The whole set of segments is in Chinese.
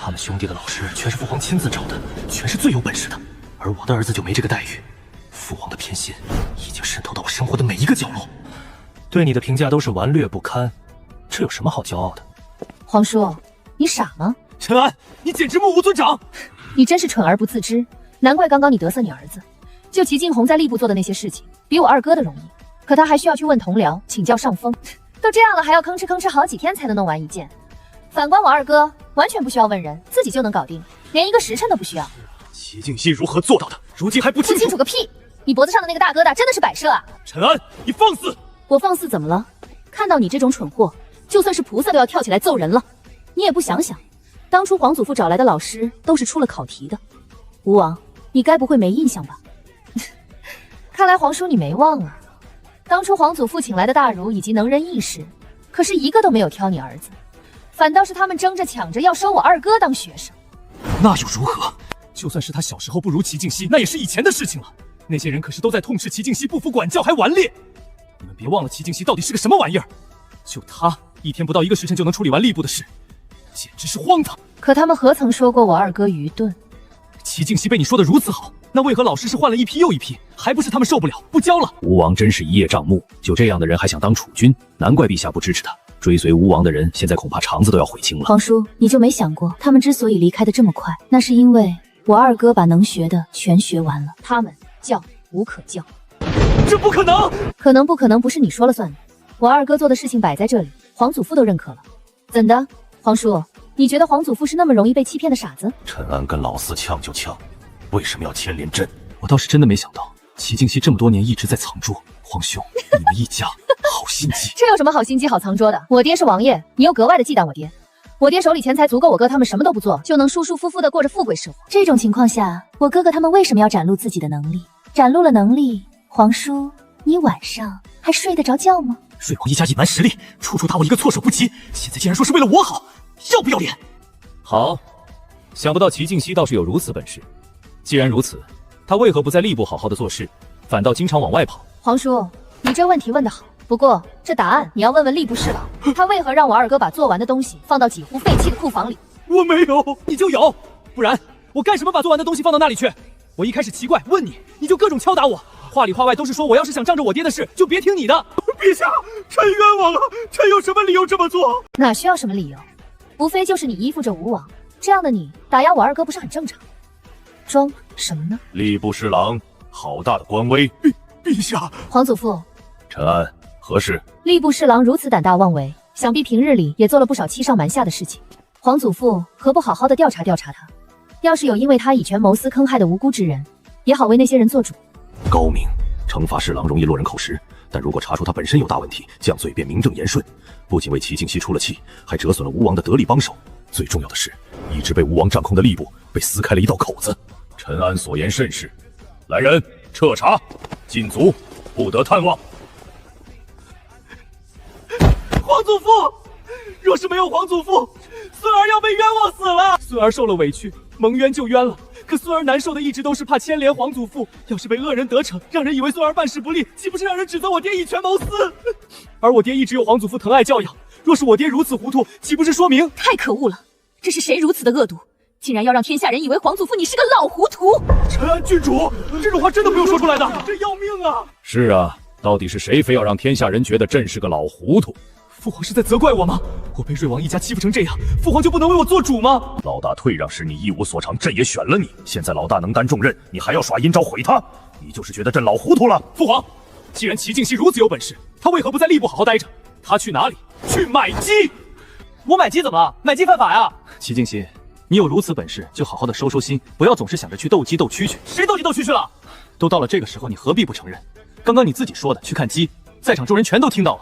他们兄弟的老师全是父皇亲自找的，全是最有本事的，而我的儿子就没这个待遇。父皇的偏心已经渗透到我生活的每一个角落，对你的评价都是顽劣不堪，这有什么好骄傲的？皇叔，你傻吗？陈安，你简直目无尊长！你真是蠢而不自知，难怪刚刚你得瑟你儿子。就齐静红在吏部做的那些事情，比我二哥的容易，可他还需要去问同僚请教上峰，都这样了还要吭哧吭哧好几天才能弄完一件。反观我二哥，完全不需要问人，自己就能搞定，连一个时辰都不需要。齐静熙如何做到的？如今还不清楚？不清楚个屁！你脖子上的那个大疙瘩真的是摆设啊！陈安，你放肆！我放肆怎么了？看到你这种蠢货，就算是菩萨都要跳起来揍人了。你也不想想，当初皇祖父找来的老师都是出了考题的。吴王，你该不会没印象吧？看来皇叔你没忘啊，当初皇祖父请来的大儒以及能人异士，可是一个都没有挑你儿子，反倒是他们争着抢着要收我二哥当学生。那又如何？就算是他小时候不如齐静熙，那也是以前的事情了。那些人可是都在痛斥齐静熙不服管教还顽劣。你们别忘了齐静熙到底是个什么玩意儿，就他一天不到1个时辰就能处理完吏部的事，简直是荒唐。可他们何曾说过我二哥愚钝？齐静熙被你说的如此好，那为何老师是换了一批又一批，还不是他们受不了不教了？吴王真是一叶障目，就这样的人还想当储君，难怪陛下不支持他。追随吴王的人现在恐怕肠子都要悔青了。皇叔，你就没想过，他们之所以离开的这么快，那是因为我二哥把能学的全学完了，他们教无可教。这不可能！可能不可能不是你说了算的，我二哥做的事情摆在这里，皇祖父都认可了。怎的，皇叔？你觉得皇祖父是那么容易被欺骗的傻子？陈安跟老四呛就呛，为什么要牵连朕？我倒是真的没想到，齐静熙这么多年一直在藏拙。皇兄，你们一家好心机。这有什么好心机好藏拙的？我爹是王爷，你又格外的忌惮我爹。我爹手里钱财足够，我哥他们什么都不做，就能舒舒服服的过着富贵生活。这种情况下，我哥哥他们为什么要展露自己的能力？展露了能力，皇叔，你晚上还睡得着觉吗？睡王一家野蛮实力，处处打我一个措手不及，现在竟然说是为了我好，要不要脸？好，想不到齐静熙倒是有如此本事。既然如此，他为何不在吏部好好的做事，反倒经常往外跑？皇叔，你这问题问得好，不过这答案你要问问吏部侍郎，他为何让我二哥把做完的东西放到几乎废弃的库房里？我没有，你就有，不然我干什么把做完的东西放到那里去？我一开始奇怪，问你，你就各种敲打我，话里话外都是说我要是想仗着我爹的事，就别听你的。陛下，臣冤枉了，臣有什么理由这么做？哪需要什么理由？无非就是你依附着吴王，这样的你打压我二哥不是很正常？装什么呢？吏部侍郎，好大的官威！陛下，皇祖父，陈安，何事？吏部侍郎如此胆大妄为，想必平日里也做了不少欺上瞒下的事情。皇祖父何不好好的调查调查他？要是有因为他以权谋私坑害的无辜之人，也好为那些人做主。高明，惩罚侍郎容易落人口实，但如果查出他本身有大问题，降罪便名正言顺。不仅为齐静熙出了气，还折损了吴王的得力帮手。最重要的是，一直被吴王掌控的吏部被撕开了一道口子。陈安所言甚是，来人，彻查，禁足，不得探望。皇祖父，若是没有皇祖父，孙儿要被冤枉死了。孙儿受了委屈，蒙冤就冤了。可孙儿难受的一直都是怕牵连皇祖父，要是被恶人得逞，让人以为孙儿办事不力，岂不是让人指责我爹以权谋私？而我爹一直有皇祖父疼爱教养，若是我爹如此糊涂，岂不是说明……太可恶了！这是谁如此的恶毒，竟然要让天下人以为皇祖父你是个老糊涂？陈安郡主，这种话真的不用说出来的，这要命啊！是啊，到底是谁非要让天下人觉得朕是个老糊涂？父皇是在责怪我吗？我被瑞王一家欺负成这样，父皇就不能为我做主吗？老大退让时你一无所长，朕也选了你。现在老大能担重任，你还要耍阴招毁他？你就是觉得朕老糊涂了？父皇，既然齐静熙如此有本事，他为何不在吏部好好待着？他去哪里？去买鸡？我买鸡怎么了？买鸡犯法呀！齐静熙，你有如此本事，就好好的收收心，不要总是想着去斗鸡斗蛐去。谁斗鸡斗蛐去了？都到了这个时候，你何必不承认？刚刚你自己说的去看鸡，在场众人全都听到了。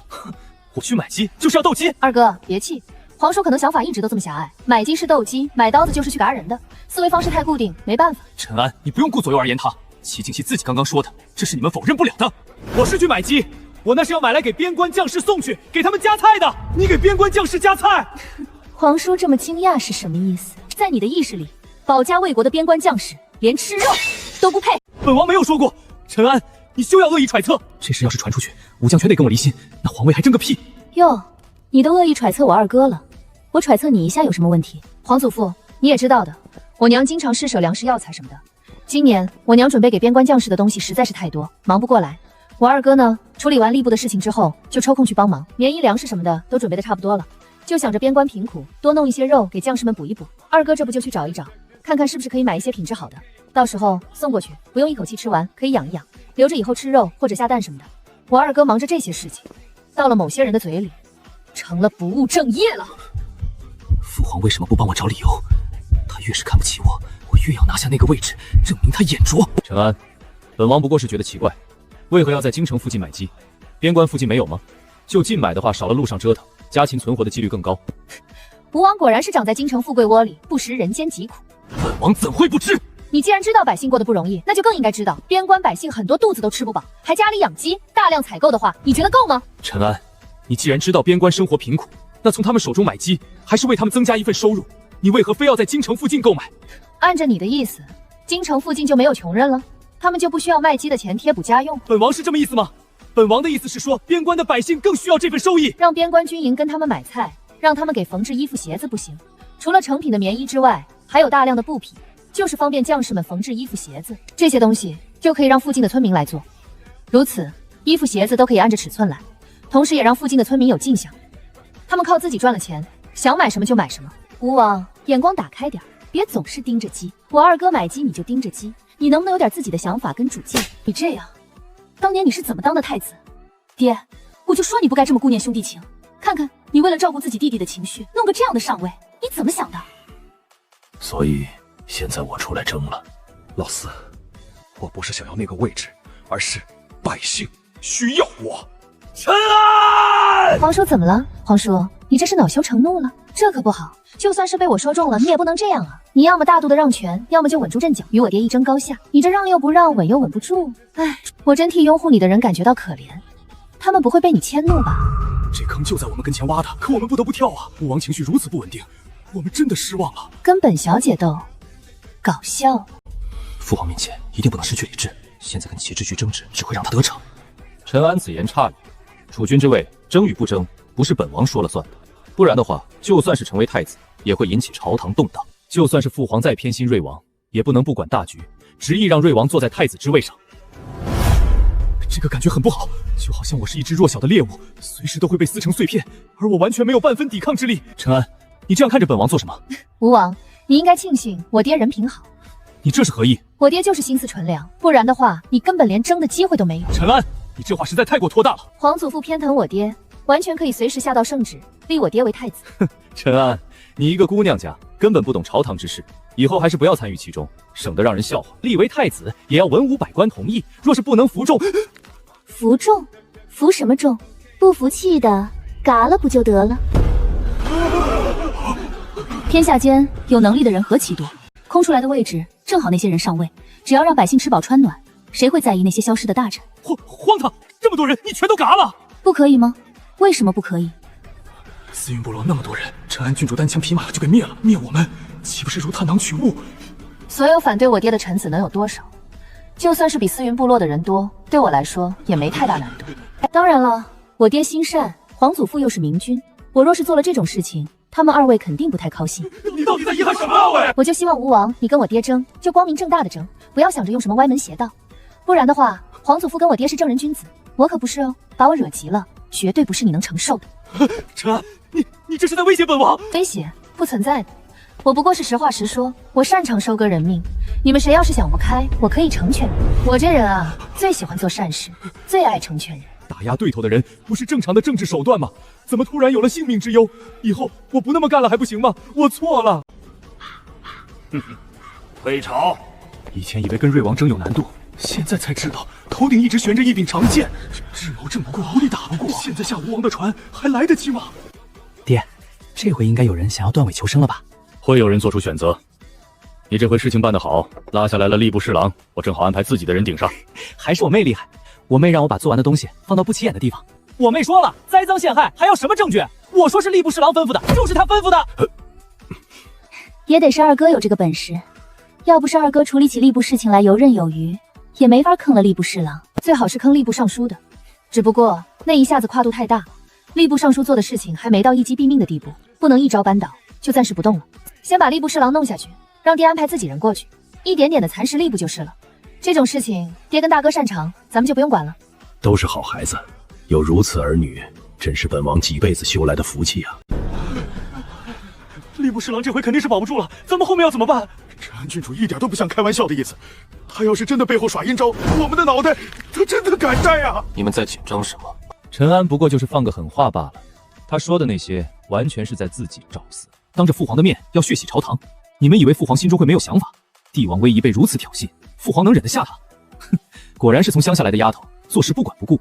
哼！我去买鸡就是要斗鸡。二哥别气，皇叔可能想法一直都这么狭隘，买鸡是斗鸡，买刀子就是去嘎人的，思维方式太固定，没办法。陈安，你不用顾左右而言他，齐静熙自己刚刚说的，这是你们否认不了的。我是去买鸡，我那是要买来给边关将士送去，给他们夹菜的。你给边关将士夹菜？皇叔这么惊讶是什么意思？在你的意识里，保家卫国的边关将士连吃肉都不配。本王没有说过。陈安，你休要恶意揣测，这事要是传出去，武将全得跟我离心，那皇位还争个屁！哟，你都恶意揣测我二哥了，我揣测你一下有什么问题？皇祖父，你也知道的，我娘经常施舍粮食药材什么的。今年我娘准备给边关将士的东西实在是太多，忙不过来。我二哥呢，处理完吏部的事情之后，就抽空去帮忙，棉衣粮食什么的都准备的差不多了，就想着边关贫苦，多弄一些肉给将士们补一补。二哥这不就去找一找，看看是不是可以买一些品质好的，到时候送过去，不用一口气吃完，可以养一养，留着以后吃肉或者下蛋什么的。我二哥忙着这些事情，到了某些人的嘴里，成了不务正业了。父皇为什么不帮我找理由？他越是看不起我，我越要拿下那个位置，证明他眼拙。陈安，本王不过是觉得奇怪，为何要在京城附近买鸡？边关附近没有吗？就近买的话，少了路上折腾，家禽存活的几率更高。吴王果然是长在京城富贵窝里，不食人间疾苦。本王怎会不知？你既然知道百姓过得不容易，那就更应该知道边关百姓很多肚子都吃不饱，还家里养鸡，大量采购的话，你觉得够吗？陈安，你既然知道边关生活贫苦，那从他们手中买鸡，还是为他们增加一份收入，你为何非要在京城附近购买？按着你的意思，京城附近就没有穷人了，他们就不需要卖鸡的钱贴补家用？本王是这么意思吗？本王的意思是说，边关的百姓更需要这份收益。让边关军营跟他们买菜，让他们给缝制衣服鞋子不行？除了成品的棉衣之外，还有大量的布匹，就是方便将士们缝制衣服鞋子。这些东西就可以让附近的村民来做，如此衣服鞋子都可以按着尺寸来，同时也让附近的村民有进项。他们靠自己赚了钱，想买什么就买什么。吴王，眼光打开点，别总是盯着鸡。我二哥买鸡你就盯着鸡，你能不能有点自己的想法跟主见？你这样，当年你是怎么当的太子？爹，我就说你不该这么顾念兄弟情。看看你为了照顾自己弟弟的情绪，弄个这样的上位，你怎么想的？所以现在我出来争了。老四，我不是想要那个位置，而是百姓需要我。陈安，皇叔怎么了？皇叔，你这是恼羞成怒了？这可不好，就算是被我说中了，你也不能这样啊！你要么大度的让权，要么就稳住阵脚，与我爹一争高下。你这让又不让，稳又稳不住。哎，我真替拥护你的人感觉到可怜，他们不会被你迁怒吧？这坑就在我们跟前挖的，可我们不得不跳啊！吴王情绪如此不稳定，我们真的失望了。跟本小姐斗，搞笑。父皇面前一定不能失去理智，现在跟齐之驹争执，只会让他得逞。陈安此言差矣，储君之位争与不争，不是本王说了算的。不然的话，就算是成为太子，也会引起朝堂动荡。就算是父皇再偏心瑞王，也不能不管大局，执意让瑞王坐在太子之位上。这个感觉很不好，就好像我是一只弱小的猎物，随时都会被撕成碎片，而我完全没有半分抵抗之力。陈安，你这样看着本王做什么？吴王，你应该庆幸我爹人品好。你这是何意？我爹就是心思纯良，不然的话，你根本连争的机会都没有。陈安，你这话实在太过托大了。皇祖父偏疼我爹，完全可以随时下道圣旨，立我爹为太子。陈安，你一个姑娘家，根本不懂朝堂之事，以后还是不要参与其中，省得让人笑话。立为太子也要文武百官同意，若是不能服众，服众？服什么众？不服气的，嘎了不就得了？天下间有能力的人何其多，空出来的位置正好那些人上位，只要让百姓吃饱穿暖，谁会在意那些消失的大臣？荒唐！这么多人，你全都嘎了？不可以吗？为什么不可以？思云部落那么多人，陈安郡主单枪匹马就给灭了，灭我们岂不是如探囊取物？所有反对我爹的臣子能有多少？就算是比思云部落的人多，对我来说也没太大难度。当然了，我爹心善，皇祖父又是明君，我若是做了这种事情，他们二位肯定不太高兴。你到底在遗憾什么啊？喂！我就希望吴王你跟我爹争，就光明正大的争，不要想着用什么歪门邪道。不然的话，皇祖父跟我爹是正人君子，我可不是哦，把我惹急了，绝对不是你能承受的。陈安，你这是在威胁本王？威胁不存在的，我不过是实话实说，我擅长收割人命。你们谁要是想不开，我可以成全你。我这人啊，最喜欢做善事，最爱成全人。打压对头的人不是正常的政治手段吗？怎么突然有了性命之忧？以后我不那么干了还不行吗？我错了。退朝！以前以为跟瑞王争有难度，现在才知道头顶一直悬着一柄长剑，智谋争不过，无力打不过。现在下吴王的船还来得及吗？爹，这回应该有人想要断尾求生了吧？会有人做出选择。你这回事情办得好，拉下来了吏部侍郎，我正好安排自己的人顶上。还是我妹厉害，我妹让我把做完的东西放到不起眼的地方。我妹说了，栽赃陷害还要什么证据？我说是吏部侍郎吩咐的，就是他吩咐的。也得是二哥有这个本事，要不是二哥处理起吏部事情来游刃有余，也没法坑了吏部侍郎，最好是坑吏部尚书的。只不过那一下子跨度太大，吏部尚书做的事情还没到一击毙命的地步，不能一招扳倒，就暂时不动了。先把吏部侍郎弄下去，让爹安排自己人过去，一点点的蚕食吏部就是了。这种事情，爹跟大哥擅长，咱们就不用管了。都是好孩子，有如此儿女，真是本王几辈子修来的福气啊！吏部侍郎这回肯定是保不住了，咱们后面要怎么办？陈安郡主一点都不像开玩笑的意思，他要是真的背后耍阴招，我们的脑袋他真的敢摘啊！你们在紧张什么？陈安不过就是放个狠话罢了，他说的那些完全是在自己找死。当着父皇的面要血洗朝堂，你们以为父皇心中会没有想法？帝王威仪被如此挑衅，父皇能忍得下他？哼，果然是从乡下来的丫头，做事不管不顾，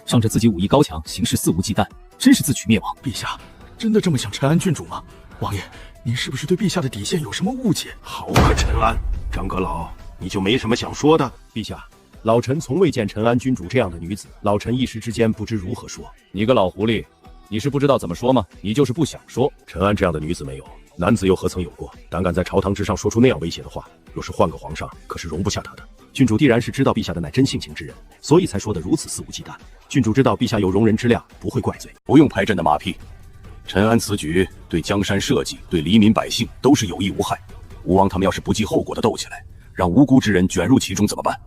仗着自己武艺高强，行事肆无忌惮，真是自取灭亡。陛下，真的这么想陈安郡主吗？王爷，您是不是对陛下的底线有什么误解？好啊，陈安，张阁老，你就没什么想说的？陛下，老臣从未见陈安君主这样的女子，老臣一时之间不知如何说。你个老狐狸，你是不知道怎么说吗？你就是不想说。陈安这样的女子没有，男子又何曾有过？胆敢在朝堂之上说出那样威胁的话，若是换个皇上，可是容不下他的。郡主必然是知道陛下的乃真性情之人，所以才说得如此肆无忌惮。郡主知道陛下有容人之量，不会怪罪，不用拍朕的马屁。陈安此举对江山社稷、对黎民百姓都是有益无害。吴王他们要是不计后果的斗起来，让无辜之人卷入其中怎么办？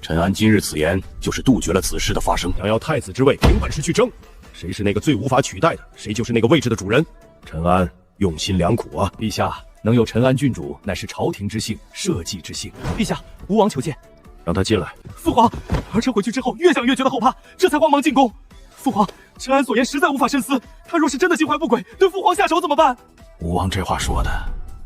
陈安今日此言，就是杜绝了此事的发生。想要太子之位，凭本事去争，谁是那个最无法取代的，谁就是那个位置的主人。陈安用心良苦啊！陛下能有陈安郡主，乃是朝廷之幸，社稷之幸。陛下，吴王求见。让他进来。父皇，儿臣回去之后越想越觉得后怕，这才慌忙进宫。父皇，陈安所言实在无法深思，他若是真的心怀不轨，对父皇下手怎么办？吴王这话说的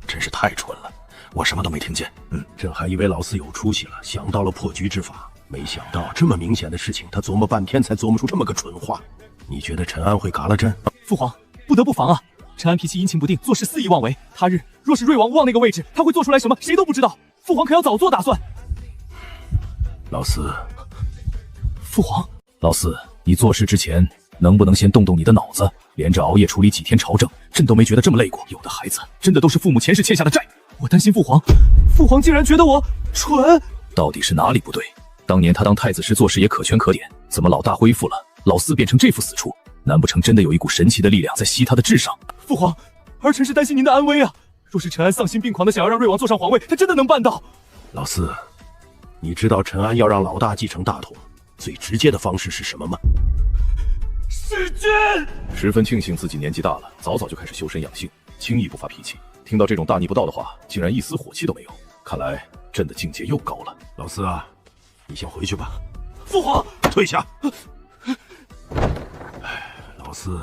真是太蠢了，我什么都没听见。朕还以为老四有出息了，想到了破局之法，没想到这么明显的事情，他琢磨半天才琢磨出这么个蠢话。你觉得陈安会嘎了朕？父皇，不得不防啊！陈安脾气阴晴不定，做事肆意妄为。他日若是瑞王吴望那个位置，他会做出来什么，谁都不知道。父皇可要早做打算。老四，父皇，老四，你做事之前能不能先动动你的脑子？连着熬夜处理几天朝政，朕都没觉得这么累过。有的孩子真的都是父母前世欠下的债。我担心父皇，父皇竟然觉得我蠢。到底是哪里不对？当年他当太子时做事也可圈可点，怎么老大恢复了，老四变成这副死处？难不成真的有一股神奇的力量在吸他的智商？父皇，儿臣是担心您的安危啊！若是陈安丧心病狂的想要让瑞王坐上皇位，他真的能办到？老四，你知道陈安要让老大继承大统最直接的方式是什么吗？弑君！十分庆幸自己年纪大了，早早就开始修身养性，轻易不发脾气。听到这种大逆不道的话，竟然一丝火气都没有，看来朕的境界又高了。老四啊，你先回去吧。父皇，退下。老四，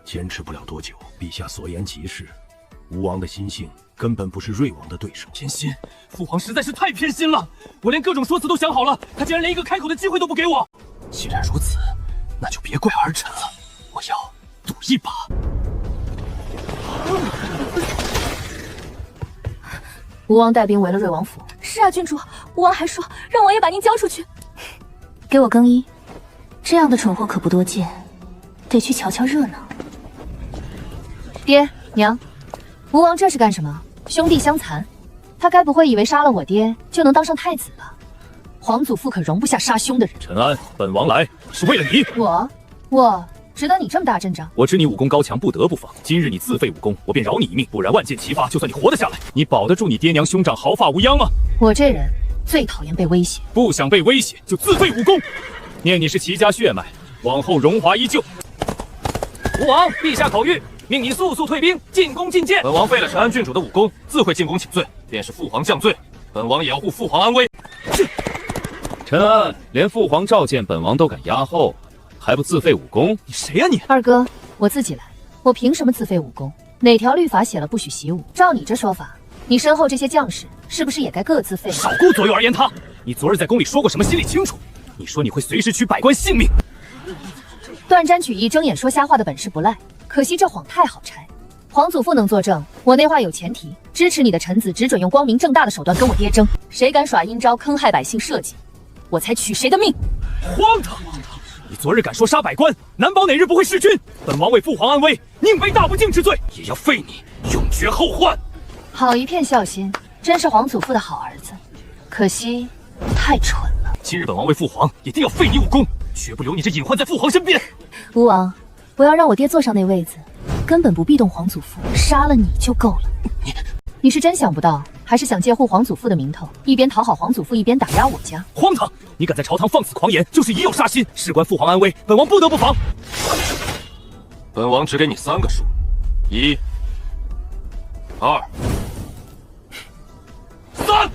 坚持不了多久。陛下所言极是，吴王的心性根本不是瑞王的对手。偏心，父皇实在是太偏心了！我连各种说辞都想好了，他竟然连一个开口的机会都不给我。既然如此，那就别怪儿臣了，我要赌一把。吴王带兵围了瑞王府。是啊，郡主，吴王还说让王爷把您交出去。给我更衣，这样的蠢货可不多见，得去瞧瞧热闹。爹娘，吴王这是干什么？兄弟相残，他该不会以为杀了我爹就能当上太子吧？皇祖父可容不下杀兄的人。陈安，本王来是为了你。我值得你这么大阵仗？我知你武功高强，不得不防。今日你自废武功，我便饶你一命，不然万箭齐发，就算你活得下来，你保得住你爹娘兄长毫发无殃吗？我这人最讨厌被威胁，不想被威胁就自废武功。念你是齐家血脉，往后荣华依旧。吴王，陛下口谕，命你速速退兵，进宫觐见。本王废了陈安郡主的武功，自会进宫请罪。便是父皇降罪，本王也要护父皇安危。陈安，连父皇召见本王都敢压后，还不自废武功？你谁呀你？二哥，我自己来。我凭什么自废武功？哪条律法写了不许习武？照你这说法，你身后这些将士是不是也该各自废？少顾左右而言他！你昨日在宫里说过什么？心里清楚。你说你会随时取百官性命。断章取义、睁眼说瞎话的本事不赖，可惜这谎太好拆。皇祖父能作证，我那话有前提，支持你的臣子只准用光明正大的手段跟我爹争，谁敢耍阴招坑害百姓社稷，我才取谁的命。荒唐！你昨日敢说杀百官，难保哪日不会弑君。本王为父皇安危，宁背大不敬之罪，也要废你，永绝后患。好一片孝心，真是皇祖父的好儿子，可惜太蠢了。今日本王为父皇，一定要废你武功，绝不留你这隐患在父皇身边。吴王，不要让我爹坐上那位子，根本不必动皇祖父，杀了你就够了。你是真想不到，还是想借护皇祖父的名头，一边讨好皇祖父，一边打压我家？荒唐！你敢在朝堂放此狂言，就是已有杀心，事关父皇安危，本王不得不防。本王只给你3个数：1、2、3。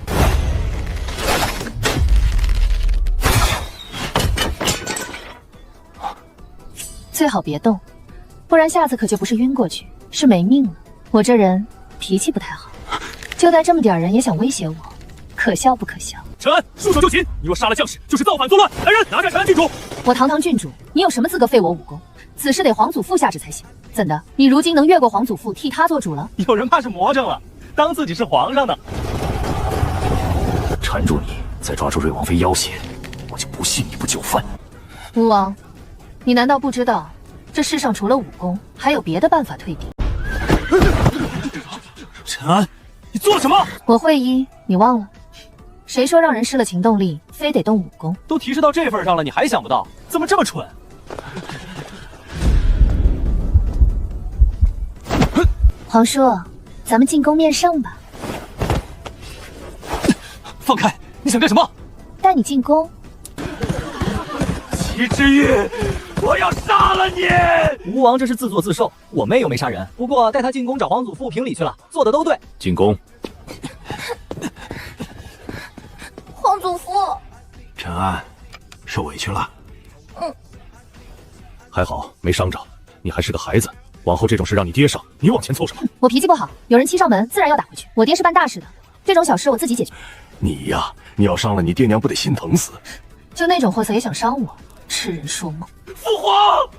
最好别动，不然下次可就不是晕过去，是没命了。我这人脾气不太好，就带这么点人也想威胁我，可笑不可笑？陈安，束手就擒！你若杀了将士，就是造反作乱。来人，拿下陈安郡主！我堂堂郡主，你有什么资格废我武功？此事得皇祖父下旨才行。怎的？你如今能越过皇祖父，替他做主了？有人怕是魔怔了，当自己是皇上呢。缠住你，再抓住瑞王妃要挟，我就不信你不就范。吴王，你难道不知道，这世上除了武功，还有别的办法退敌？陈安，你做了什么？我会医，你忘了？谁说让人失了行动力，非得动武功？都提示到这份上了，你还想不到？怎么这么蠢？皇叔，咱们进宫面圣吧。放开！你想干什么？带你进宫。齐之玉，我要杀了你！吴王这是自作自受，我妹又没杀人，不过带他进宫找皇祖父评理去了，做的都对。进宫。皇祖父，陈安，受委屈了。还好没伤着，你还是个孩子，往后这种事让你爹上，你往前凑什么？我脾气不好，有人欺上门，自然要打回去。我爹是办大事的，这种小事我自己解决。你呀，你要伤了你爹娘，不得心疼死？就那种货色也想伤我，痴人说梦。父皇，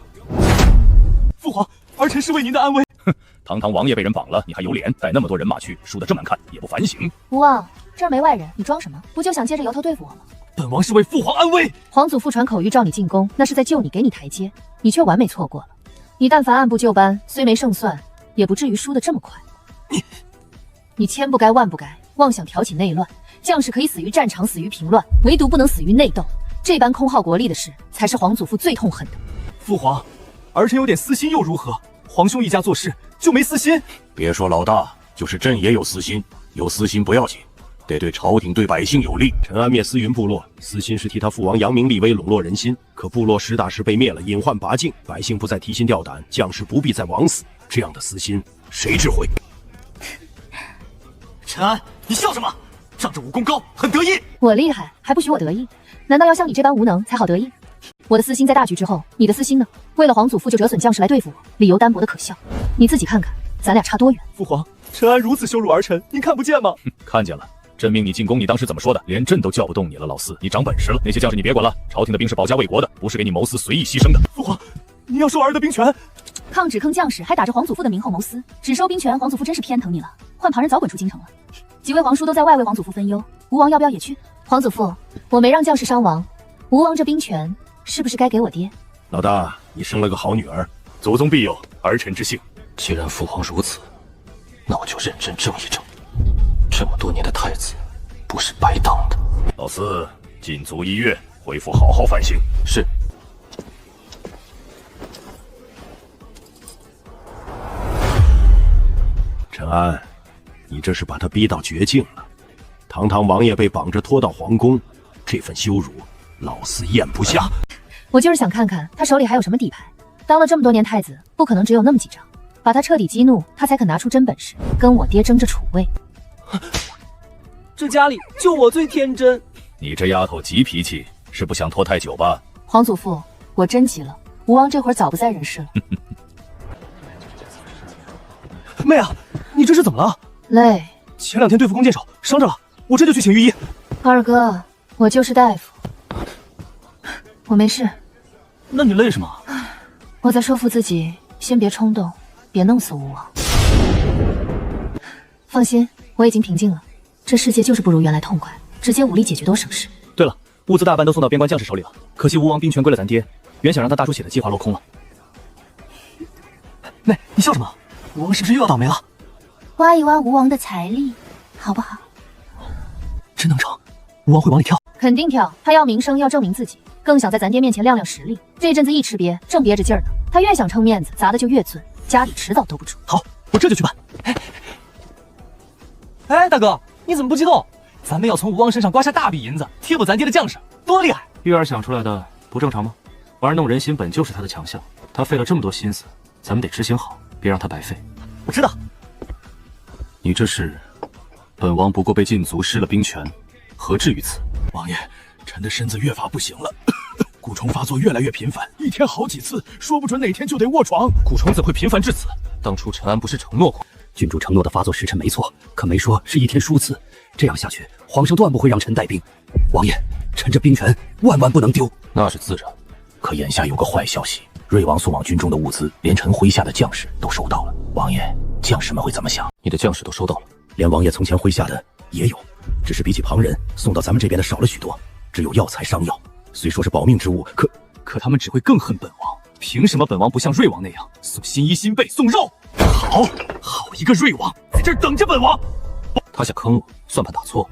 父皇，儿臣是为您的安危。哼，堂堂王爷被人绑了，你还有脸带那么多人马去，输得这么难看，也不反省？吴王，这儿没外人，你装什么？不就想借着由头对付我吗？本王是为父皇安危。皇祖父传口谕召你进宫，那是在救你，给你台阶，你却完美错过了。你但凡按部就班，虽没胜算，也不至于输得这么快。你千不该万不该，妄想挑起内乱。将士可以死于战场，死于平乱，唯独不能死于内斗。这般空耗国力的事，才是皇祖父最痛恨的。父皇，儿臣有点私心又如何？皇兄一家做事就没私心？别说老大，就是朕也有私心。有私心不要紧，得对朝廷对百姓有利。陈安灭思云部落，私心是替他父王扬名立威，笼络人心。可部落实打实被灭了，隐患拔尽，百姓不再提心吊胆，将士不必再枉死。这样的私心，谁智慧？陈安，你笑什么？仗着武功高，很得意。我厉害，还不许我得意？难道要像你这般无能才好得意？我的私心在大局之后，你的私心呢？为了皇祖父就折损将士来对付我，理由单薄的可笑。你自己看看，咱俩差多远？父皇，陈安如此羞辱儿臣，您看不见吗？看见了。朕命你进宫，你当时怎么说的？连朕都叫不动你了，老四，你长本事了。那些将士你别管了，朝廷的兵是保家卫国的，不是给你谋私随意牺牲的。父皇，你要收儿的兵权？抗旨坑将士，还打着皇祖父的名号谋私，只收兵权，皇祖父真是偏疼你了。换旁人早滚出京城了。几位皇叔都在外为皇祖父分忧，吴王要不要也去？皇祖父，我没让将士伤亡，吴王这兵权是不是该给我爹？老大，你生了个好女儿，祖宗必有儿臣之幸。既然父皇如此，那我就认真争一争。这么多年的太子，不是白当的。老四，禁足1月，恢复好好反省。是。陈安，你这是把他逼到绝境了。堂堂王爷被绑着拖到皇宫，这份羞辱，老四咽不下。我就是想看看他手里还有什么底牌。当了这么多年太子，不可能只有那么几张，把他彻底激怒，他才肯拿出真本事，跟我爹争着储位。这家里就我最天真。你这丫头急脾气，是不想拖太久吧？皇祖父，我真急了，吴王这会儿早不在人世了。妹啊，你这是怎么了？累。前2天对付弓箭手伤着了，我这就去请御医。二哥，我就是大夫，我没事。那你累什么？我在说服自己，先别冲动，别弄死吴王。放心，我已经平静了。这世界就是不如原来痛快，直接武力解决多省事。对了，物资大半都送到边关将士手里了，可惜吴王兵权归了咱爹，原想让他大出血的计划落空了。妹，你笑什么？吴王是不是又要倒霉了？挖一挖吴王的财力，好不好？真能成，吴王会往里跳？肯定跳，他要名声，要证明自己，更想在咱爹面前亮亮实力。这阵子一吃瘪，正憋着劲儿呢。他越想撑面子，砸的就越寸，家里迟早兜不住。好，我这就去办。哎，大哥，你怎么不激动？咱们要从吴王身上刮下大笔银子，贴补咱爹的将士，多厉害！玉儿想出来的不正常吗？玩弄人心本就是他的强项，他费了这么多心思，咱们得执行好，别让他白费。我知道。你这是，本王不过被禁足失了兵权，何至于此？王爷，臣的身子越发不行了，蛊虫发作越来越频繁，一天好几次，说不准哪天就得卧床。蛊虫怎会频繁至此？当初陈安不是承诺过？郡主承诺的发作时辰没错，可没说是一天数次。这样下去，皇上断不会让臣带兵。王爷，臣这兵权万万不能丢。那是自然。可眼下有个坏消息，瑞王送往军中的物资，连臣麾下的将士都收到了。王爷，将士们会怎么想？你的将士都收到了，连王爷从前麾下的也有，只是比起旁人，送到咱们这边的少了许多，只有药材、伤药。虽说是保命之物，可他们只会更恨本王。凭什么本王不像瑞王那样送新衣新被、送肉？好一个瑞王，在这儿等着本王！他想坑我，算盘打错。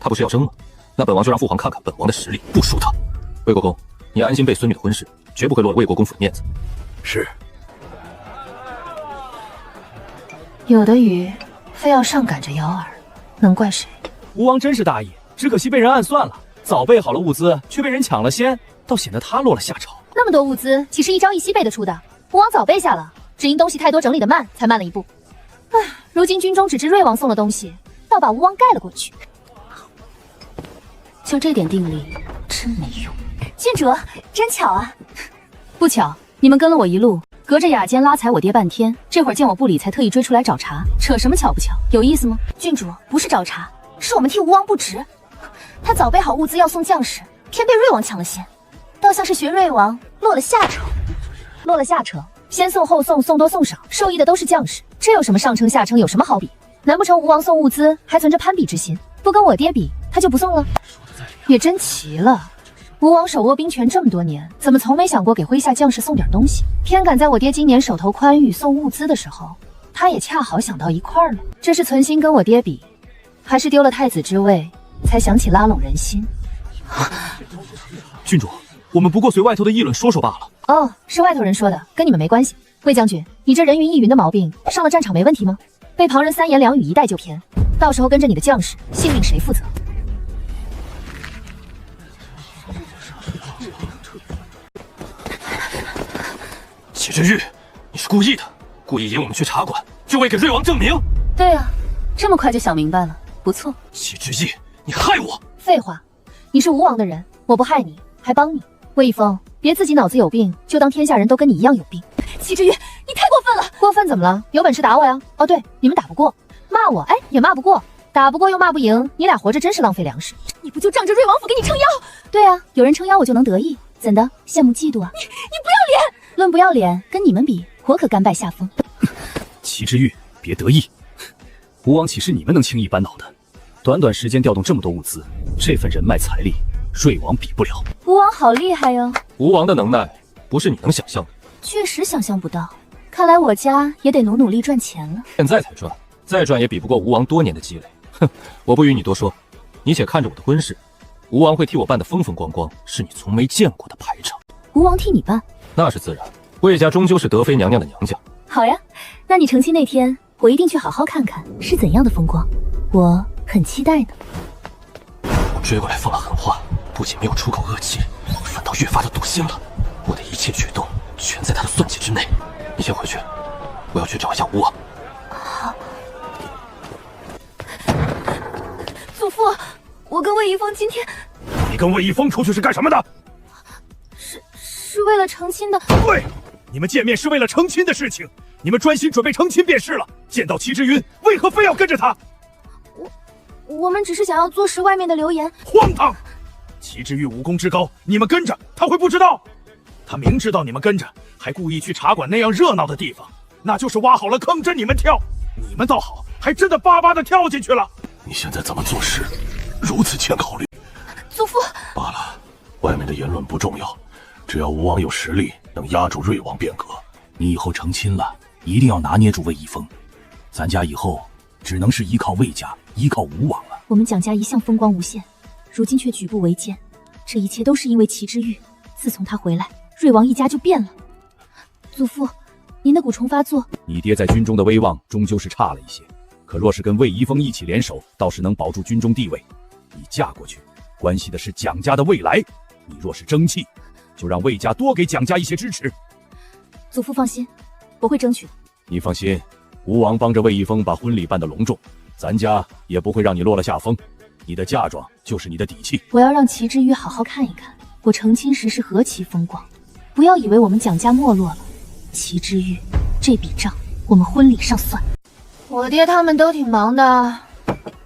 他不是要争吗？那本王就让父皇看看本王的实力，不输他。魏国公，你安心备孙女的婚事，绝不会落了魏国公府的面子。是。有的雨非要上赶着瑶儿，能怪谁？吴王真是大意，只可惜被人暗算了。早备好了物资，却被人抢了先，倒显得他落了下朝。那么多物资，岂是一朝一夕备得出的？吴王早备下了，只因东西太多，整理得慢，才慢了一步。唉，如今军中只知瑞王送了东西，倒把吴王盖了过去。就这点定力，真没用。郡主，真巧啊！不巧，你们跟了我一路，隔着雅间拉踩我爹半天，这会儿见我不理，才特意追出来找茬，扯什么巧不巧？有意思吗？郡主，不是找茬，是我们替吴王不值。他早备好物资要送将士，偏被瑞王抢了先，倒像是学瑞王落了下乘。落了下乘，先送后送，送多送少，受益的都是将士，这有什么上乘下乘，有什么好比？难不成吴王送物资还存着攀比之心，不跟我爹比，他就不送了？也真奇了，吴王手握兵权这么多年，怎么从没想过给麾下将士送点东西？偏赶在我爹今年手头宽裕送物资的时候，他也恰好想到一块儿了。这是存心跟我爹比，还是丢了太子之位才想起拉拢人心？郡主，我们不过随外头的议论说说罢了。哦，是外头人说的，跟你们没关系。魏将军，你这人云亦云的毛病，上了战场没问题吗？被旁人三言两语一带就偏，到时候跟着你的将士性命谁负责？齐之玉，你是故意的，故意引我们去茶馆，就为给瑞王证明。对啊，这么快就想明白了，不错。齐之玉，你害我！废话，你是吴王的人，我不害你，还帮你。魏一峰，别自己脑子有病，就当天下人都跟你一样有病。齐之玉，你太过分了！过分怎么了？有本事打我呀！哦，对，你们打不过，骂我，哎，也骂不过，打不过又骂不赢，你俩活着真是浪费粮食。你不就仗着瑞王府给你撑腰？对啊，有人撑腰我就能得意，怎的？羡慕嫉妒啊？你不要脸！论不要脸，跟你们比，我可甘拜下风。齐之玉，别得意，吴王岂是你们能轻易扳倒的？短短时间调动这么多物资，这份人脉财力，瑞王比不了。吴王好厉害哟！吴王的能耐不是你能想象的。确实想象不到，看来我家也得努力赚钱了。现在才赚，再赚也比不过吴王多年的积累。哼，我不与你多说，你且看着我的婚事，吴王会替我办得风风光光，是你从没见过的排场。吴王替你办？那是自然，魏家终究是德妃娘娘的娘家。好呀，那你成亲那天，我一定去好好看看是怎样的风光，我很期待呢。我追过来放了狠话，不仅没有出口恶气，反倒越发的堵心了。我的一切举动全在他的算计之内。你先回去，我要去找一下吴王。好。祖父，我跟魏一峰今天……你跟魏一峰出去是干什么的？是为了成亲的。对，你们见面是为了成亲的事情，你们专心准备成亲便是了。见到齐之云，为何非要跟着他？我们只是想要坐实外面的流言。荒唐！齐之玉武功之高，你们跟着他会不知道？他明知道你们跟着，还故意去茶馆那样热闹的地方，那就是挖好了坑任你们跳。你们倒好，还真的巴巴的跳进去了。你现在怎么做事，如此欠考虑？祖父，罢了，外面的言论不重要，只要吴王有实力，能压住瑞王便可。你以后成亲了，一定要拿捏住魏一峰，咱家以后只能是依靠魏家，依靠吴王了。我们蒋家一向风光无限，如今却举步维艰，这一切都是因为齐之玉。自从他回来，瑞王一家就变了。祖父，您的蛊虫发作，你爹在军中的威望终究是差了一些，可若是跟魏一峰一起联手，倒是能保住军中地位。你嫁过去，关系的是蒋家的未来。你若是争气，就让魏家多给蒋家一些支持。祖父放心，我会争取的。你放心，吴王帮着魏一峰把婚礼办得隆重，咱家也不会让你落了下风。你的嫁妆就是你的底气。我要让齐之玉好好看一看，我成亲时是何其风光。不要以为我们蒋家没落了，齐之玉，这笔账我们婚礼上算。我爹他们都挺忙的，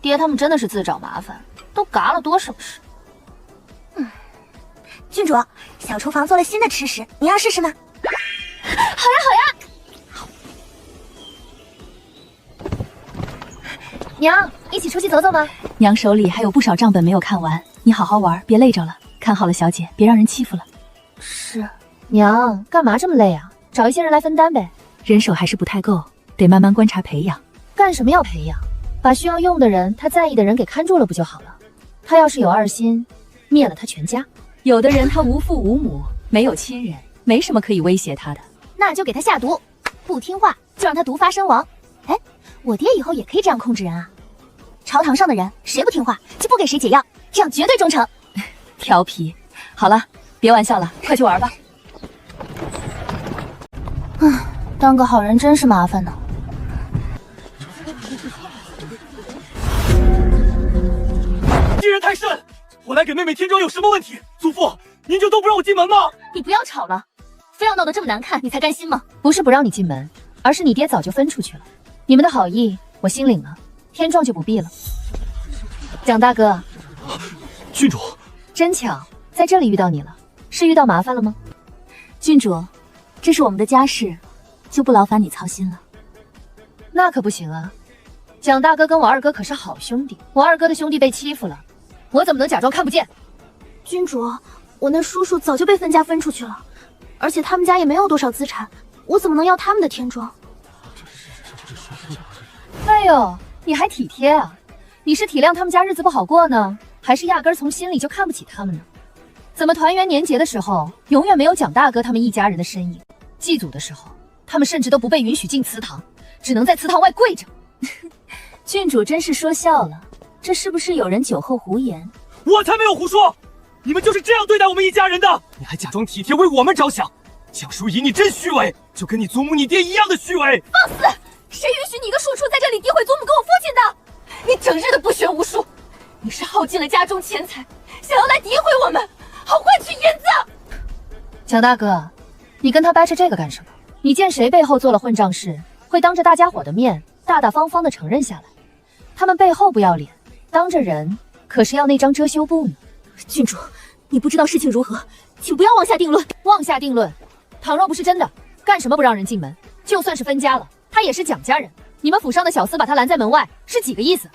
爹他们真的是自找麻烦，都嘎了多少事。郡主，小厨房做了新的吃食，你要试试吗？好呀。娘，一起出去走走吗？娘手里还有不少账本没有看完，你好好玩，别累着了。看好了，小姐，别让人欺负了。是。娘，干嘛这么累啊？找一些人来分担呗。人手还是不太够，得慢慢观察培养。干什么要培养？把需要用的人，他在意的人给看住了不就好了？他要是有二心，灭了他全家。有的人他无父无母，没有亲人，没什么可以威胁他的，那就给他下毒，不听话就让他毒发身亡。哎，我爹以后也可以这样控制人啊。朝堂上的人谁不听话，就不给谁解药，这样绝对忠诚。调皮。好了，别玩笑了，快去玩吧。当个好人真是麻烦呢。敌人太甚，我来给妹妹添妆有什么问题？祖父，您就都不让我进门吗？你不要吵了，非要闹得这么难看，你才甘心吗？不是不让你进门，而是你爹早就分出去了。你们的好意我心领了，添妆就不必了。蒋大哥，郡主，真巧，在这里遇到你了，是遇到麻烦了吗？郡主，这是我们的家事，就不劳烦你操心了。那可不行啊，蒋大哥跟我二哥可是好兄弟，我二哥的兄弟被欺负了，我怎么能假装看不见？郡主，我那叔叔早就被分家分出去了，而且他们家也没有多少资产，我怎么能要他们的添妆？哎呦，你还体贴啊？你是体谅他们家日子不好过呢，还是压根从心里就看不起他们呢？怎么团圆年节的时候，永远没有蒋大哥他们一家人的身影？祭祖的时候，他们甚至都不被允许进祠堂，只能在祠堂外跪着。郡主真是说笑了，这是不是有人酒后胡言？我才没有胡说，你们就是这样对待我们一家人的！你还假装体贴为我们着想，蒋淑仪，你真虚伪，就跟你祖母你爹一样的虚伪！放肆！谁允许你一个庶出在这里诋毁祖母跟我父亲的？你整日的不学无术，你是耗尽了家中钱财，想要来诋毁我们，好换取银子。蒋大哥，你跟他掰扯这个干什么？你见谁背后做了混账事，会当着大家伙的面大大方方的承认下来？他们背后不要脸，当着人可是要那张遮羞布呢。郡主，你不知道事情如何，请不要妄下定论。妄下定论？倘若不是真的，干什么不让人进门？就算是分家了，他也是蒋家人。你们府上的小厮把他拦在门外，是几个意思？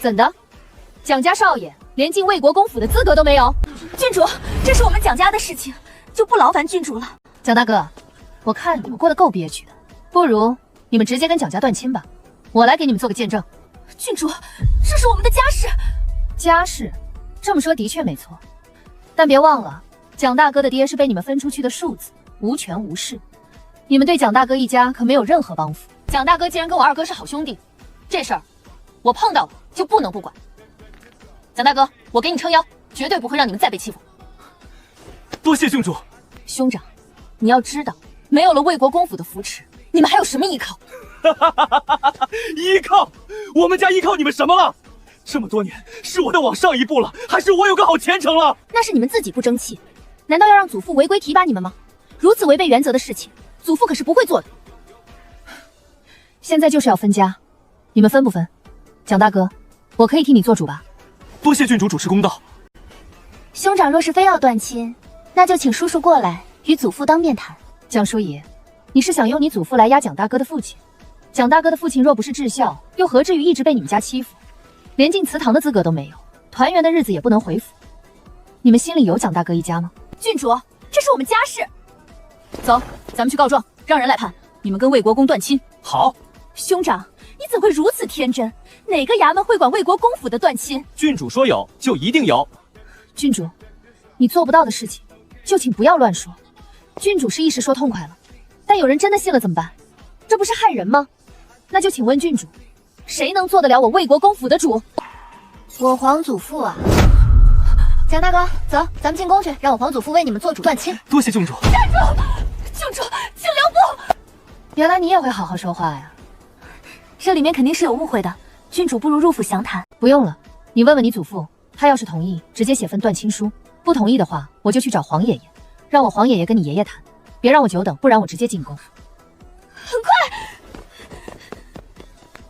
怎的？蒋家少爷连进魏国公府的资格都没有？郡主，这是我们蒋家的事情，就不劳烦郡主了。蒋大哥，我看你们过得够憋屈的，不如你们直接跟蒋家断亲吧，我来给你们做个见证。郡主，这是我们的家事。家事？这么说的确没错，但别忘了，蒋大哥的爹是被你们分出去的庶子，无权无势。你们对蒋大哥一家可没有任何帮扶。蒋大哥既然跟我二哥是好兄弟，这事儿我碰到了就不能不管。蒋大哥，我给你撑腰，绝对不会让你们再被欺负。多谢郡主。兄长，你要知道，没有了魏国公府的扶持，你们还有什么依靠？依靠？我们家依靠你们什么了？这么多年，是我再往上一步了，还是我有个好前程了？那是你们自己不争气，难道要让祖父违规提拔你们吗？如此违背原则的事情，祖父可是不会做的。现在就是要分家，你们分不分？蒋大哥，我可以替你做主吧？多谢郡主主持公道。兄长若是非要断亲，那就请叔叔过来与祖父当面谈。蒋叔爷，你是想用你祖父来压蒋大哥的父亲？蒋大哥的父亲若不是至孝，又何至于一直被你们家欺负，连进祠堂的资格都没有，团圆的日子也不能回府？你们心里有蒋大哥一家吗？郡主，这是我们家事。走，咱们去告状，让人来判你们跟魏国公断亲。好。兄长，你怎会如此天真？哪个衙门会管魏国公府的断亲？郡主说有，就一定有。郡主，你做不到的事情，就请不要乱说。郡主是一时说痛快了，但有人真的信了怎么办？这不是害人吗？那就请问郡主，谁能做得了我魏国公府的主？我皇祖父啊！蒋大哥，走，咱们进宫去，让我皇祖父为你们做主断亲。多谢郡主。站住！郡主，请留步！原来你也会好好说话呀。这里面肯定是有误会的，郡主不如入府详谈。不用了，你问问你祖父，他要是同意，直接写份断亲书；不同意的话，我就去找黄爷爷，让我黄爷爷跟你爷爷谈，别让我久等，不然我直接进宫。很快。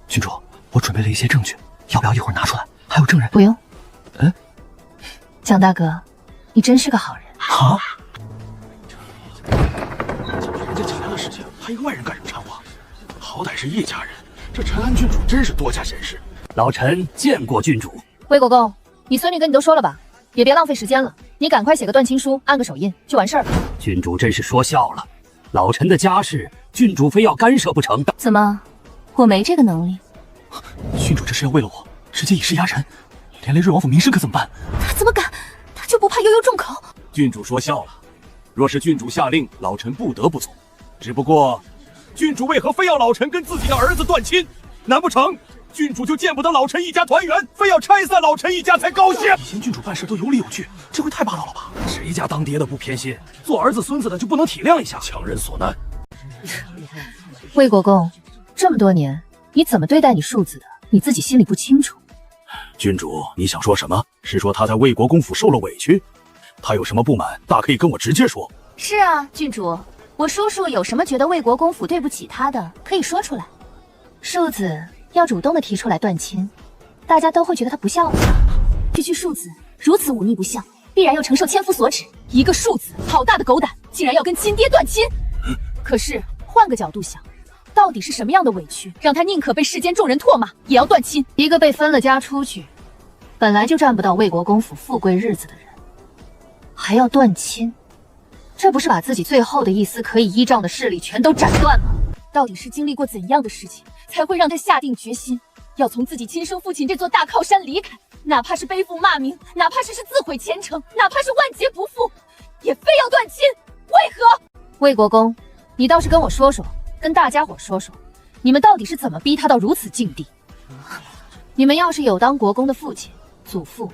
郡主，我准备了一些证据，要不要一会儿拿出来？还有证人。不用。蒋大哥，你真是个好人。啊！人家蒋家的事情，还有外人干什么掺和？好歹是一家人，这陈安郡主真是多加贤士。老臣见过郡主。魏国公，你孙女跟你都说了吧？也别浪费时间了，你赶快写个断亲书，按个手印就完事儿了。郡主真是说笑了，老臣的家事，郡主非要干涉不成？怎么，我没这个能力？郡主这是要为了我直接以势压人，连累瑞王府名声可怎么办？他怎么敢？他就不怕悠悠重口？郡主说笑了，若是郡主下令，老臣不得不从。只不过，郡主为何非要老臣跟自己的儿子断亲？难不成郡主就见不得老臣一家团圆，非要拆散老臣一家才高兴？以前郡主办事都有理有据，这回太霸道了吧？谁家当爹的不偏心？做儿子孙子的就不能体谅一下？强人所难。魏国公，这么多年你怎么对待你庶子的？你自己心里不清楚？郡主，你想说什么？是说他在魏国公府受了委屈？他有什么不满，大可以跟我直接说。是啊，郡主，我叔叔有什么觉得魏国公府对不起他的，可以说出来。庶子要主动的提出来断亲，大家都会觉得他不孝吗？区区庶子如此忤逆不孝，必然要承受千夫所指。一个庶子，好大的狗胆，竟然要跟亲爹断亲！可是换个角度想，到底是什么样的委屈，让他宁可被世间众人唾骂，也要断亲？一个被分了家出去，本来就占不到魏国公府富贵日子的人，还要断亲，这不是把自己最后的一丝可以依仗的势力全都斩断吗？到底是经历过怎样的事情，才会让他下定决心，要从自己亲生父亲这座大靠山离开？哪怕是背负骂名，哪怕是自毁前程，哪怕是万劫不复，也非要断亲？为何？魏国公，你倒是跟我说说，跟大家伙说说，你们到底是怎么逼他到如此境地？你们要是有当国公的父亲、祖父，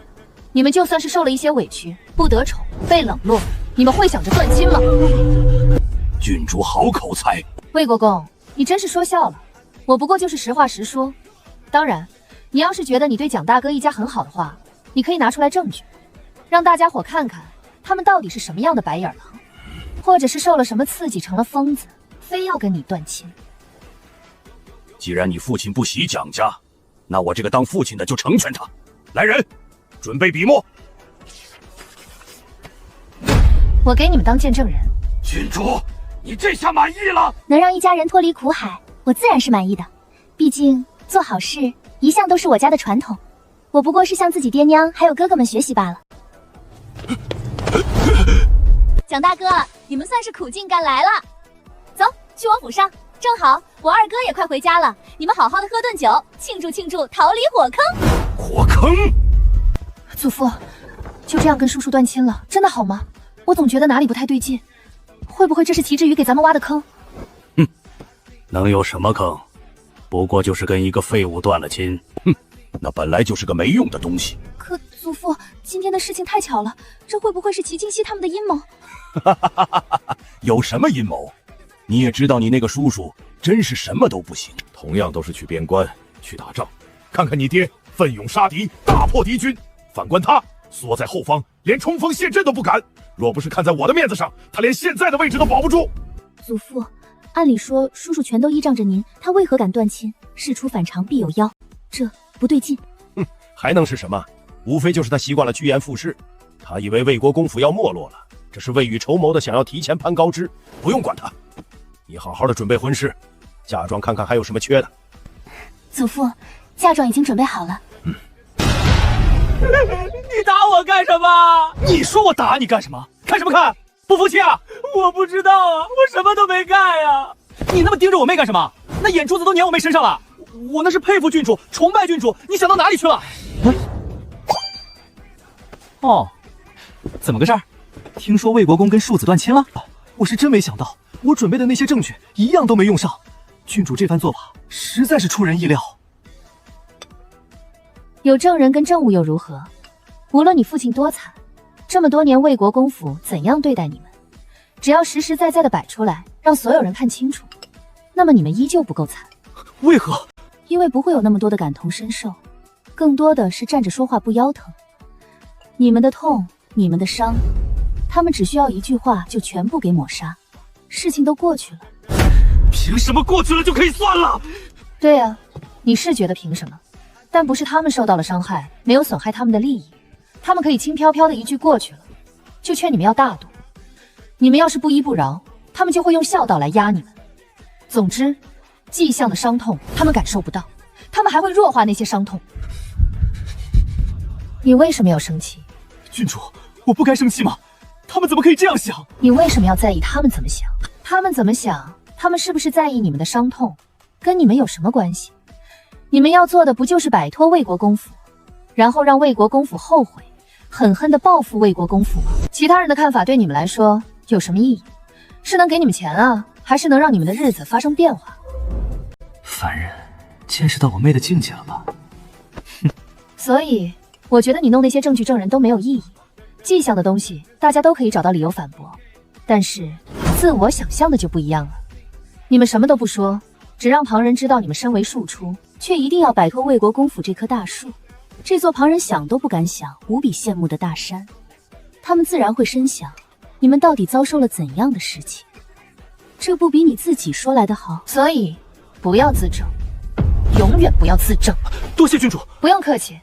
你们就算是受了一些委屈，不得宠，被冷落，你们会想着断亲吗？郡主好口才。魏国公，你真是说笑了，我不过就是实话实说。当然，你要是觉得你对蒋大哥一家很好的话，你可以拿出来证据，让大家伙看看他们到底是什么样的白眼狼，或者是受了什么刺激成了疯子，非要跟你断亲。既然你父亲不喜蒋家，那我这个当父亲的就成全他。来人，准备笔墨。我给你们当见证人。郡主，你这下满意了？能让一家人脱离苦海，我自然是满意的。毕竟做好事一向都是我家的传统，我不过是向自己爹娘还有哥哥们学习罢了。蒋大哥，你们算是苦尽甘来了。走，去王府上，正好我二哥也快回家了，你们好好的喝顿酒，庆祝庆祝，逃离火坑。火坑？祖父，就这样跟叔叔断亲了，真的好吗？我总觉得哪里不太对劲，会不会这是齐志宇给咱们挖的坑？能有什么坑？不过就是跟一个废物断了亲。那本来就是个没用的东西。可祖父，今天的事情太巧了，这会不会是齐静熙他们的阴谋？有什么阴谋？你也知道你那个叔叔真是什么都不行。同样都是去边关去打仗，看看你爹奋勇杀敌，大破敌军，反观他缩在后方，连冲锋陷阵都不敢。若不是看在我的面子上，他连现在的位置都保不住。祖父，按理说叔叔全都依仗着您，他为何敢断亲？事出反常必有妖，这不对劲。还能是什么？无非就是他习惯了趋炎附势，他以为魏国公府要没落了，这是未雨绸缪的想要提前攀高枝。不用管他，你好好的准备婚事，嫁妆看看还有什么缺的。祖父，嫁妆已经准备好了。你打我干什么？你说我打你干什么？看什么看？不服气啊？我不知道啊，我什么都没干呀。你那么盯着我妹干什么？那眼珠子都粘我妹身上了。我那是佩服郡主，崇拜郡主，你想到哪里去了？哦，怎么个事儿？听说魏国公跟庶子断亲了？我是真没想到，我准备的那些证据一样都没用上。郡主这番做法实在是出人意料。有证人跟证物又如何？无论你父亲多惨，这么多年魏国公府怎样对待你们，只要实实在在的摆出来，让所有人看清楚，那么你们依旧不够惨。为何？因为不会有那么多的感同身受，更多的是站着说话不腰疼。你们的痛，你们的伤，他们只需要一句话就全部给抹杀，事情都过去了。凭什么过去了就可以算了？对啊，你是觉得凭什么？但不是他们受到了伤害，没有损害他们的利益，他们可以轻飘飘的一句过去了。就劝你们要大度，你们要是不依不饶，他们就会用孝道来压你们。总之，迹象的伤痛他们感受不到，他们还会弱化那些伤痛。你为什么要生气？郡主，我不该生气吗？他们怎么可以这样想？你为什么要在意他们怎么想？他们怎么想？他们是不是在意你们的伤痛？跟你们有什么关系？你们要做的不就是摆脱魏国公府，然后让魏国公府后悔，狠狠地报复魏国公府吗？其他人的看法对你们来说有什么意义？是能给你们钱啊，还是能让你们的日子发生变化？凡人，见识到我妹的境界了吧？所以我觉得你弄那些证据证人都没有意义，迹象的东西大家都可以找到理由反驳，但是自我想象的就不一样了。你们什么都不说，只让旁人知道你们身为庶出，却一定要摆脱魏国公府这棵大树，这座旁人想都不敢想、无比羡慕的大山。他们自然会深想，你们到底遭受了怎样的事情？这不比你自己说来的好？所以不要自证，永远不要自证。多谢郡主。不用客气，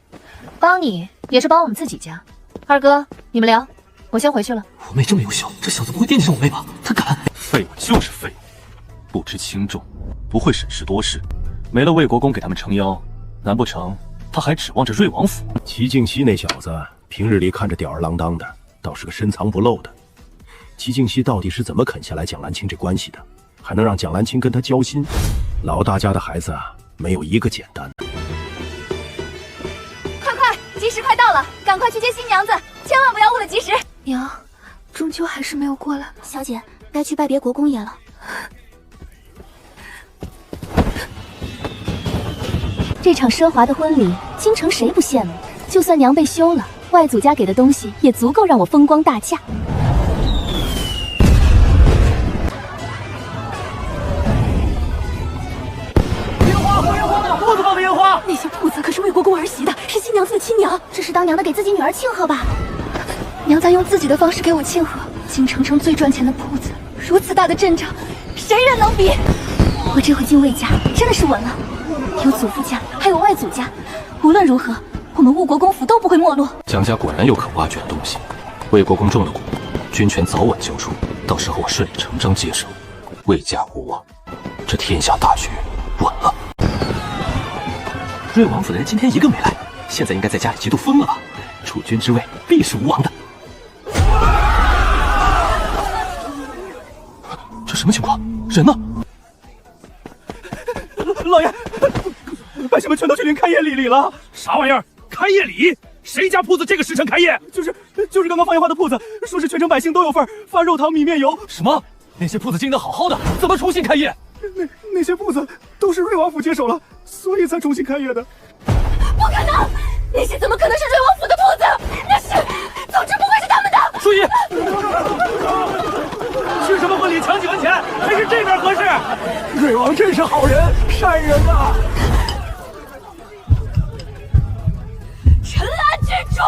帮你也是帮我们自己家。二哥，你们聊，我先回去了。我妹这么优秀，这小子不会惦记着我妹吧？他敢！废物就是废物，不知轻重，不会审时度势。没了魏国公给他们撑腰，难不成他还指望着瑞王府？齐敬熙那小子平日里看着吊儿郎当的，倒是个深藏不露的。齐敬熙到底是怎么啃下来蒋兰青这关系的，还能让蒋兰青跟他交心？老大家的孩子没有一个简单的。快快，吉时快到了，赶快去接新娘子，千万不要误了吉时。娘，终究还是没有过来。小姐，该去拜别国公爷了。这场奢华的婚礼，京城谁不羡慕？就算娘被休了，外祖家给的东西也足够让我风光大嫁。烟花，放烟花呢！铺子放的烟花。那些铺子可是魏国公儿媳的，是新娘子的亲娘，这是当娘的给自己女儿庆贺吧？娘在用自己的方式给我庆贺。京城城最赚钱的铺子，如此大的阵仗，谁人能比？我这回进魏家真的是稳了，有祖父家，还有外祖家，无论如何，我们吴国公府都不会没落。蒋家果然有可挖掘的东西，魏国公中了蛊，军权早晚交出，到时候我顺理成章接手，魏家无望，这天下大局稳了。瑞王府的人今天一个没来，现在应该在家里嫉妒疯了吧？储君之位必是吴王的。这什么情况？人呢？老爷，百姓们全都去领开业礼礼了。啥玩意儿？开业礼？谁家铺子这个时辰开业？就是刚刚放烟花的铺子，说是全城百姓都有份，发肉汤米面油。什么？那些铺子经营得好好的，怎么重新开业？那些铺子都是瑞王府接手了，所以才重新开业的。不可能！那些怎么可能是瑞王府的铺子？那是，总之不会是他们的。注意，去什么婚礼抢几文钱？还是这边合适？瑞王真是好人，善人啊！陈安郡主。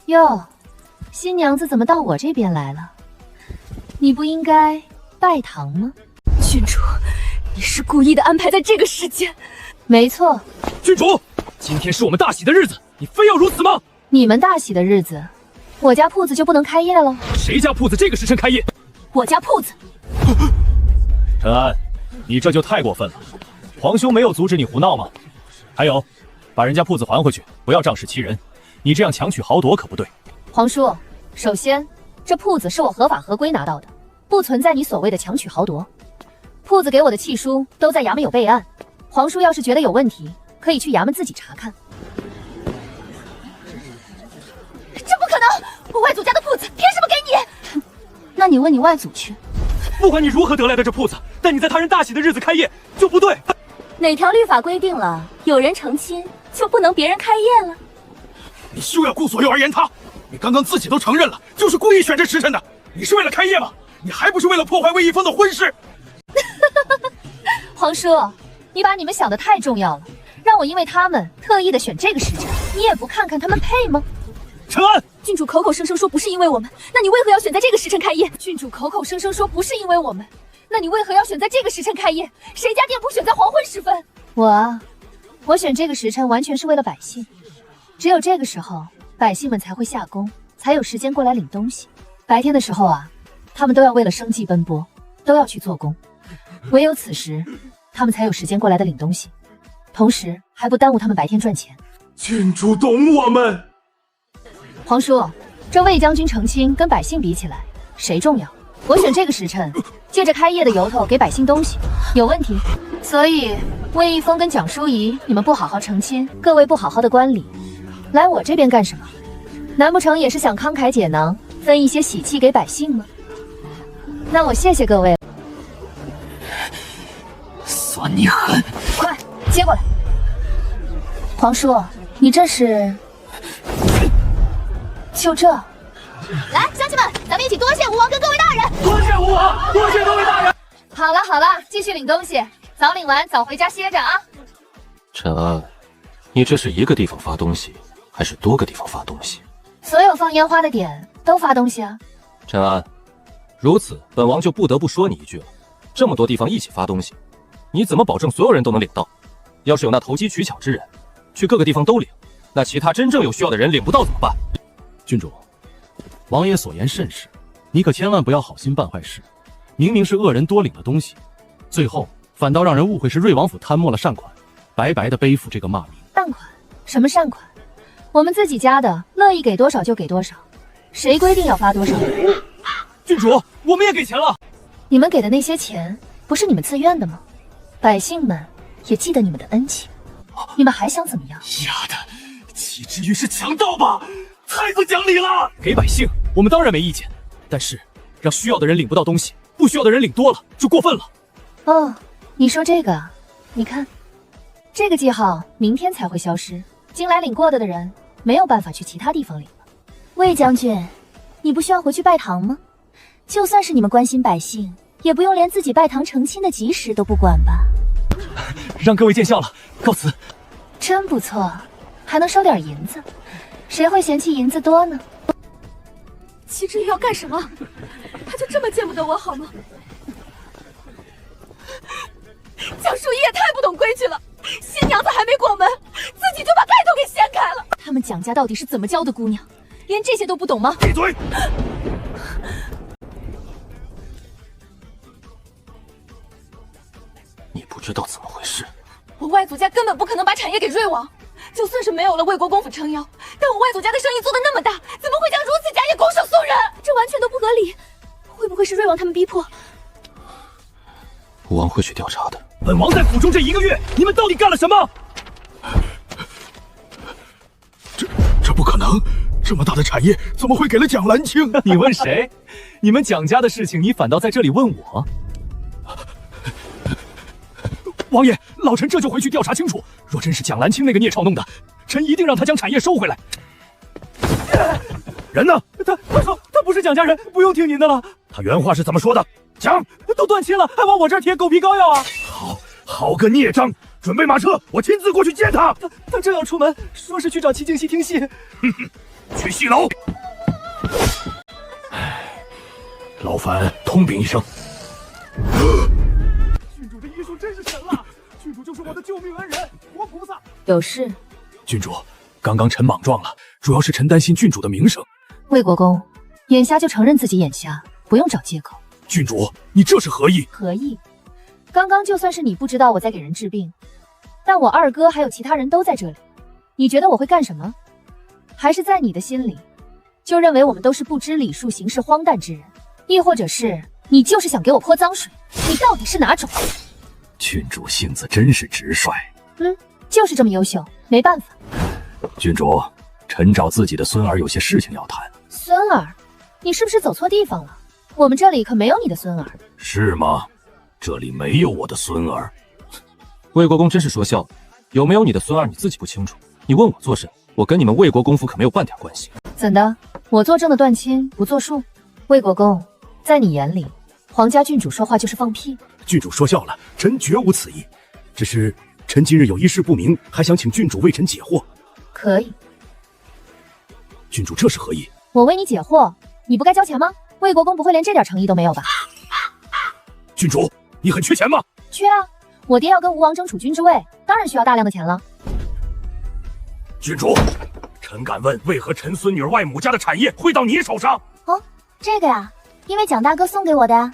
哟，新娘子怎么到我这边来了？你不应该拜堂吗？郡主，你是故意的安排在这个时间？没错。郡主，今天是我们大喜的日子，你非要如此吗？你们大喜的日子，我家铺子就不能开业了？谁家铺子这个时辰开业？我家铺子。陈安，你这就太过分了。皇兄没有阻止你胡闹吗？还有，把人家铺子还回去，不要仗势欺人。你这样强取豪夺可不对。皇叔，首先，这铺子是我合法合规拿到的，不存在你所谓的强取豪夺。铺子给我的契书都在衙门有备案，皇叔要是觉得有问题，可以去衙门自己查看。这不可能！我外祖家的铺子凭什么给你？那你问你外祖去。不管你如何得来的这铺子，但你在他人大喜的日子开业就不对。哪条律法规定了有人成亲就不能别人开业了？你休要顾左右而言他！你刚刚自己都承认了，就是故意选这时辰的。你是为了开业吗？你还不是为了破坏魏一峰的婚事？皇叔，你把你们想的太重要了，让我因为他们特意的选这个时辰，你也不看看他们配吗？陈安，郡主口口声声说不是因为我们，那你为何要选在这个时辰开业？郡主口口声声说不是因为我们，那你为何要选在这个时辰开业？谁家店铺选在黄昏时分？我选这个时辰完全是为了百姓，只有这个时候，百姓们才会下工，才有时间过来领东西。白天的时候啊，他们都要为了生计奔波，都要去做工，唯有此时，他们才有时间过来的领东西，同时还不耽误他们白天赚钱。郡主懂我们。皇叔，这魏将军成亲跟百姓比起来，谁重要？我选这个时辰，借着开业的由头给百姓东西，有问题？所以魏一峰跟蒋淑仪，你们不好好成亲，各位不好好的观礼，来我这边干什么？难不成也是想慷慨解囊，分一些喜气给百姓吗？那我谢谢各位了。算你狠！快接过来。皇叔，你这是？就这。来，乡亲们，咱们一起多谢吴王跟各位大人。多谢吴王，多谢各位大人。好了好了，继续领东西，早领完早回家歇着啊。陈安，你这是一个地方发东西，还是多个地方发东西？所有放烟花的点都发东西啊。陈安，如此，本王就不得不说你一句了。这么多地方一起发东西，你怎么保证所有人都能领到？要是有那投机取巧之人，去各个地方都领，那其他真正有需要的人领不到怎么办？郡主，王爷所言甚是，你可千万不要好心办坏事。明明是恶人多领了东西，最后反倒让人误会是瑞王府贪墨了善款，白白的背负这个骂名。善款？什么善款？我们自己家的，乐意给多少就给多少，谁规定要发多少？郡主，我们也给钱了。你们给的那些钱，不是你们自愿的吗？百姓们也记得你们的恩情，你们还想怎么样？丫的，岂至于是强盗吧？太不讲理了！给百姓，我们当然没意见，但是让需要的人领不到东西，不需要的人领多了，就过分了。哦，你说这个，你看，这个记号明天才会消失，经来领过的人没有办法去其他地方领了。魏将军，你不需要回去拜堂吗？就算是你们关心百姓，也不用连自己拜堂成亲的吉时都不管吧？让各位见笑了，告辞。真不错，还能收点银子，谁会嫌弃银子多呢？齐之玉要干什么？他就这么见不得我好吗？蒋淑仪也太不懂规矩了，新娘子还没过门，自己就把盖头给掀开了。他们蒋家到底是怎么教的姑娘，连这些都不懂吗？闭嘴！你不知道怎么回事。我外祖家根本不可能把产业给瑞王，就算是没有了魏国公府撑腰，但我外祖家的生意做得那么大，怎么会将如此家业拱手送人？这完全都不合理。会不会是瑞王他们逼迫？吴王会去调查的。本王在府中这1个月，你们到底干了什么？这不可能！这么大的产业，怎么会给了蒋兰青？你问谁？你们蒋家的事情，你反倒在这里问我？王爷，老臣这就回去调查清楚。若真是蒋兰青那个孽超弄的，臣一定让他将产业收回来。人呢？他说他不是蒋家人，不用听您的了。他原话是怎么说的？讲。都断亲了，还往我这儿贴狗皮膏药啊！好个孽障！准备马车，我亲自过去见他。他正要出门，说是去找齐静熙听戏。去戏楼。劳烦通禀一声。郡主的医术真是神了！郡主就是我的救命恩人，活菩萨。有事？郡主，刚刚臣莽撞了，主要是臣担心郡主的名声。魏国公，眼瞎就承认自己眼瞎，不用找借口。郡主，你这是何意？何意？刚刚就算是你不知道我在给人治病，但我二哥还有其他人都在这里，你觉得我会干什么？还是在你的心里，就认为我们都是不知礼数、行事荒诞之人？亦或者是你就是想给我泼脏水？你到底是哪种？郡主性子真是直率。就是这么优秀，没办法。郡主，臣找自己的孙儿有些事情要谈。孙儿？你是不是走错地方了？我们这里可没有你的孙儿。是吗？这里没有我的孙儿。魏国公真是说笑了，有没有你的孙儿你自己不清楚，你问我做甚？我跟你们魏国公府可没有半点关系。怎的？我做正的断亲不作数？魏国公，在你眼里，皇家郡主说话就是放屁？郡主说笑了，臣绝无此意。只是臣今日有一事不明，还想请郡主为臣解惑。可以。郡主这是何意？我为你解惑，你不该交钱吗？魏国公不会连这点诚意都没有吧？郡主，你很缺钱吗？缺啊！我爹要跟吴王争储君之位，当然需要大量的钱了。郡主，臣敢问，为何臣孙女外母家的产业会到你手上？哦，这个呀，因为蒋大哥送给我的呀。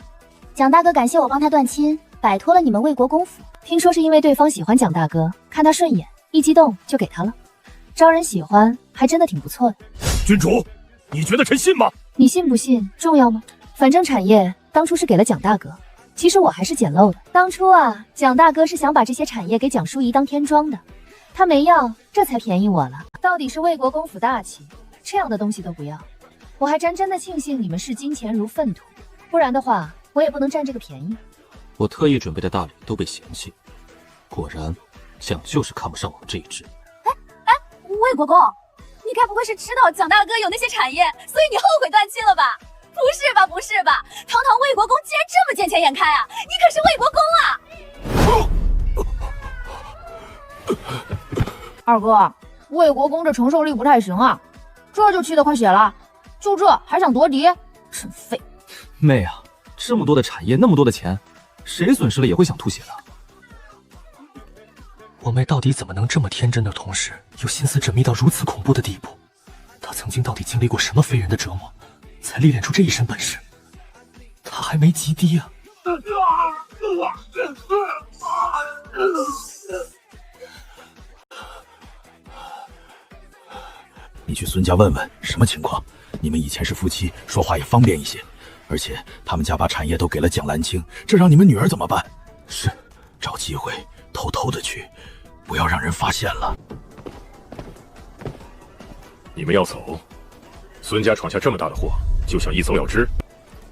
蒋大哥感谢我帮他断亲，摆脱了你们魏国公府。听说是因为对方喜欢蒋大哥，看他顺眼，一激动就给他了。招人喜欢，还真的挺不错的。郡主，你觉得臣信吗？你信不信重要吗？反正产业当初是给了蒋大哥，其实我还是捡漏的。当初啊，蒋大哥是想把这些产业给蒋淑仪当天庄的，他没要，这才便宜我了。到底是魏国公府大气，这样的东西都不要，我还真的庆幸你们视金钱如粪土，不然的话，我也不能占这个便宜。我特意准备的大礼都被嫌弃，果然蒋就是看不上我们这一支。魏国公，你该不会是知道蒋大哥有那些产业，所以你后悔断亲了吧？不是吧，不是吧？堂堂魏国公竟然这么见钱眼开啊！你可是魏国公啊！二哥，魏国公这承受力不太行啊，这就气得快血了，就这还想夺嫡，真废。妹啊，这么多的产业，那么多的钱，谁损失了也会想吐血的。我妹到底怎么能这么天真的同时，又心思缜密到如此恐怖的地步？她曾经到底经历过什么非人的折磨，才历练出这一身本事？她还没及低啊！你去孙家问问什么情况？你们以前是夫妻，说话也方便一些。而且他们家把产业都给了蒋兰青，这让你们女儿怎么办？是，找机会偷偷的去，不要让人发现了。你们要走？孙家闯下这么大的祸，就想一走了之？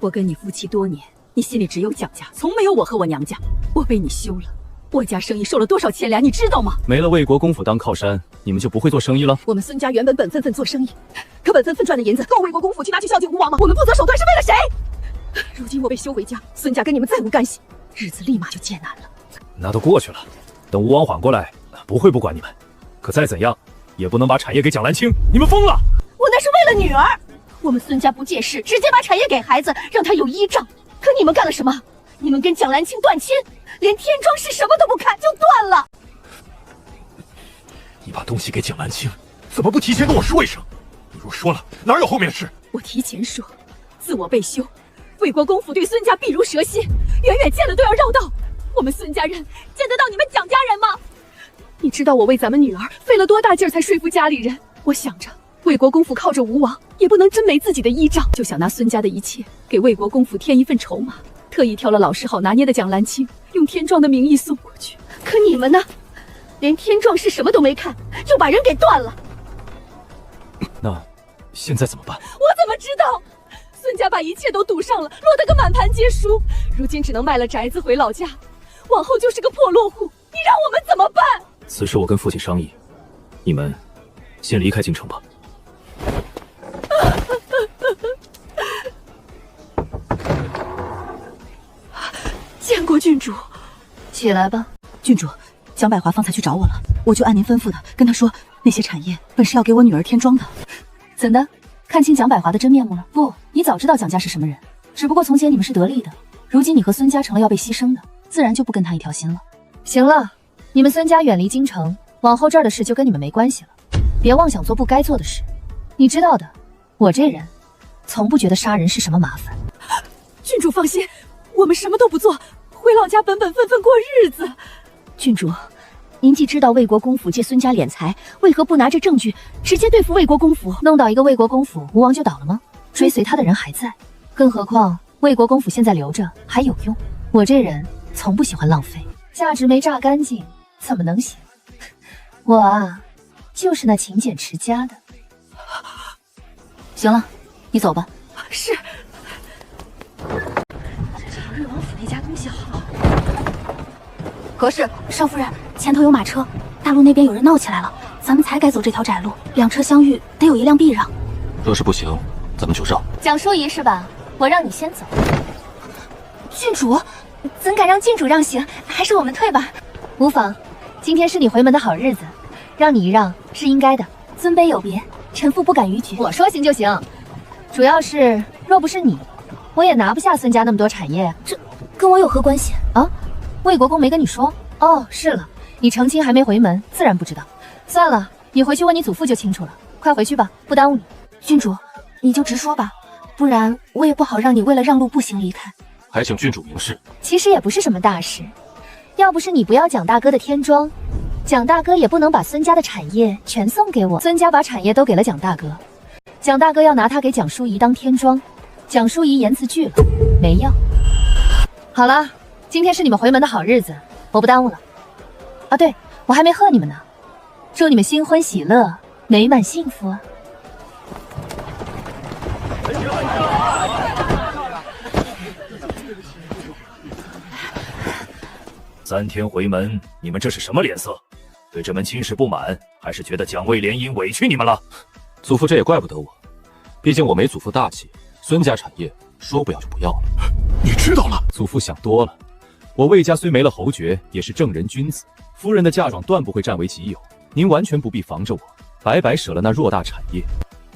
我跟你夫妻多年，你心里只有蒋家，从没有我和我娘家。我被你休了，我家生意受了多少牵连，你知道吗？没了魏国公府当靠山，你们就不会做生意了？我们孙家原本本分做生意，可本分赚的银子够魏国公府去拿去孝敬吴王吗？我们不择手段是为了谁？如今我被休回家，孙家跟你们再无干系，日子立马就艰难了。那都过去了，等吴王缓过来，不会不管你们。可再怎样，也不能把产业给蒋兰青。你们疯了！我那是为了女儿。我们孙家不借势，直接把产业给孩子，让他有依仗。可你们干了什么？你们跟蒋兰青断亲，连天庄是什么都不看就断了。你把东西给蒋兰青，怎么不提前跟我说一声？你若说了，哪有后面的事？我提前说，自我被休，魏国公府对孙家避如蛇蝎，远远见了都要绕道。我们孙家人见得到你们蒋家人吗？你知道我为咱们女儿费了多大劲儿才说服家里人？我想着魏国公府靠着吴王，也不能真没自己的依仗，就想拿孙家的一切给魏国公府添一份筹码，特意挑了老实好拿捏的蒋兰青，用天壮的名义送过去。可你们呢？连天壮是什么都没看，就把人给断了。那现在怎么办？我怎么知道？孙家把一切都赌上了，落得个满盘皆输，如今只能卖了宅子回老家，往后就是个破落户，你让我们怎么办？此事我跟父亲商议，你们先离开京城吧。见过郡主。起来吧。郡主，蒋百华方才去找我了，我就按您吩咐的跟他说，那些产业本是要给我女儿添庄的。怎的？看清蒋百华的真面目了？不，你早知道蒋家是什么人，只不过从前你们是得力的，如今你和孙家成了要被牺牲的，自然就不跟他一条心了。行了，你们孙家远离京城，往后这儿的事就跟你们没关系了，别妄想做不该做的事。你知道的，我这人从不觉得杀人是什么麻烦。郡主放心，我们什么都不做，回老家本分过日子。郡主，您既知道魏国公府借孙家敛财，为何不拿着证据直接对付魏国公府？弄倒一个魏国公府，吴王就倒了吗？追随他的人还在，更何况魏国公府现在留着还有用。我这人从不喜欢浪费，价值没榨干净怎么能行？我啊，就是那勤俭持家的。行了，你走吧。是。瑞王府那家东西好。何事？少夫人，前头有马车，大路那边有人闹起来了，咱们才该走这条窄路，两车相遇得有一辆避让。若是不行，咱们就绕。蒋淑仪是吧？我让你先走。郡主，怎敢让郡主让行？还是我们退吧。无妨，今天是你回门的好日子，让你一让是应该的。尊卑有别，臣妇不敢逾矩。我说行就行，主要是若不是你，我也拿不下孙家那么多产业。这跟我有何关系啊？魏国公没跟你说？哦，是了，你成亲还没回门，自然不知道。算了，你回去问你祖父就清楚了。快回去吧，不耽误你。郡主，你就直说吧，不然我也不好让你为了让路步行离开。还请郡主明示。其实也不是什么大事，要不是你不要蒋大哥的天庄，蒋大哥也不能把孙家的产业全送给我。孙家把产业都给了蒋大哥，蒋大哥要拿他给蒋淑仪当天庄，蒋淑仪言辞拒了，没要。好了，今天是你们回门的好日子，我不耽误了。啊，对，我还没贺你们呢，祝你们新婚喜乐，美满幸福啊！3天回门，你们这是什么脸色？对这门亲事不满，还是觉得蒋魏联姻委屈你们了？祖父，这也怪不得我，毕竟我没祖父大气，孙家产业说不要就不要了。你知道了？祖父想多了，我魏家虽没了侯爵，也是正人君子，夫人的嫁妆断不会占为己有。您完全不必防着我，白白舍了那偌大产业。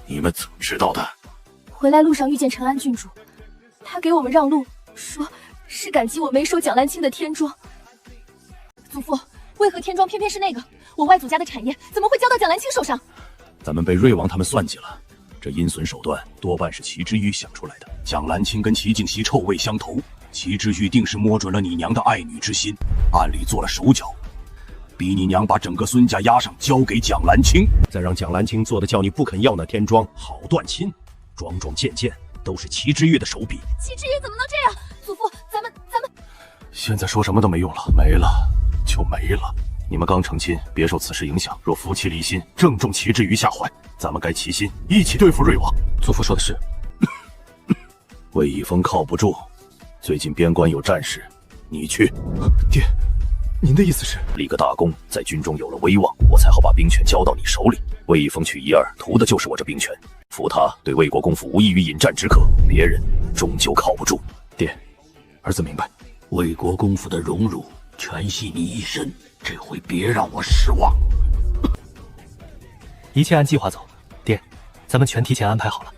你们怎么知道的？回来路上遇见陈安郡主，他给我们让路，说是感激我没收蒋兰卿的天庄。祖父，为何天庄偏偏是那个？我外祖家的产业怎么会交到蒋兰卿手上？咱们被瑞王他们算计了，这阴损手段多半是齐之玉想出来的。蒋兰卿跟齐静熙臭味相投，齐之玉定是摸准了你娘的爱女之心，暗里做了手脚，逼你娘把整个孙家押上，交给蒋兰卿，再让蒋兰卿做的叫你不肯要那天庄，好断亲，桩桩件件都是齐之玉的手笔。齐之玉怎么能这样？祖父，咱们现在说什么都没用了，没了就没了。你们刚成亲，别受此事影响。若夫妻离心，正中齐之玉下怀，咱们该齐心一起对付瑞王。祖父说的是。魏以峰靠不住，最近边关有战事，你去。爹，您的意思是立个大功，在军中有了威望，我才好把兵权交到你手里。魏以峰去一二，图的就是我这兵权，扶他对魏国公府无异于引战之客，别人终究靠不住。爹，儿子明白。魏国公府的荣辱全系你一身，这回别让我失望。一切按计划走，爹，咱们全提前安排好了。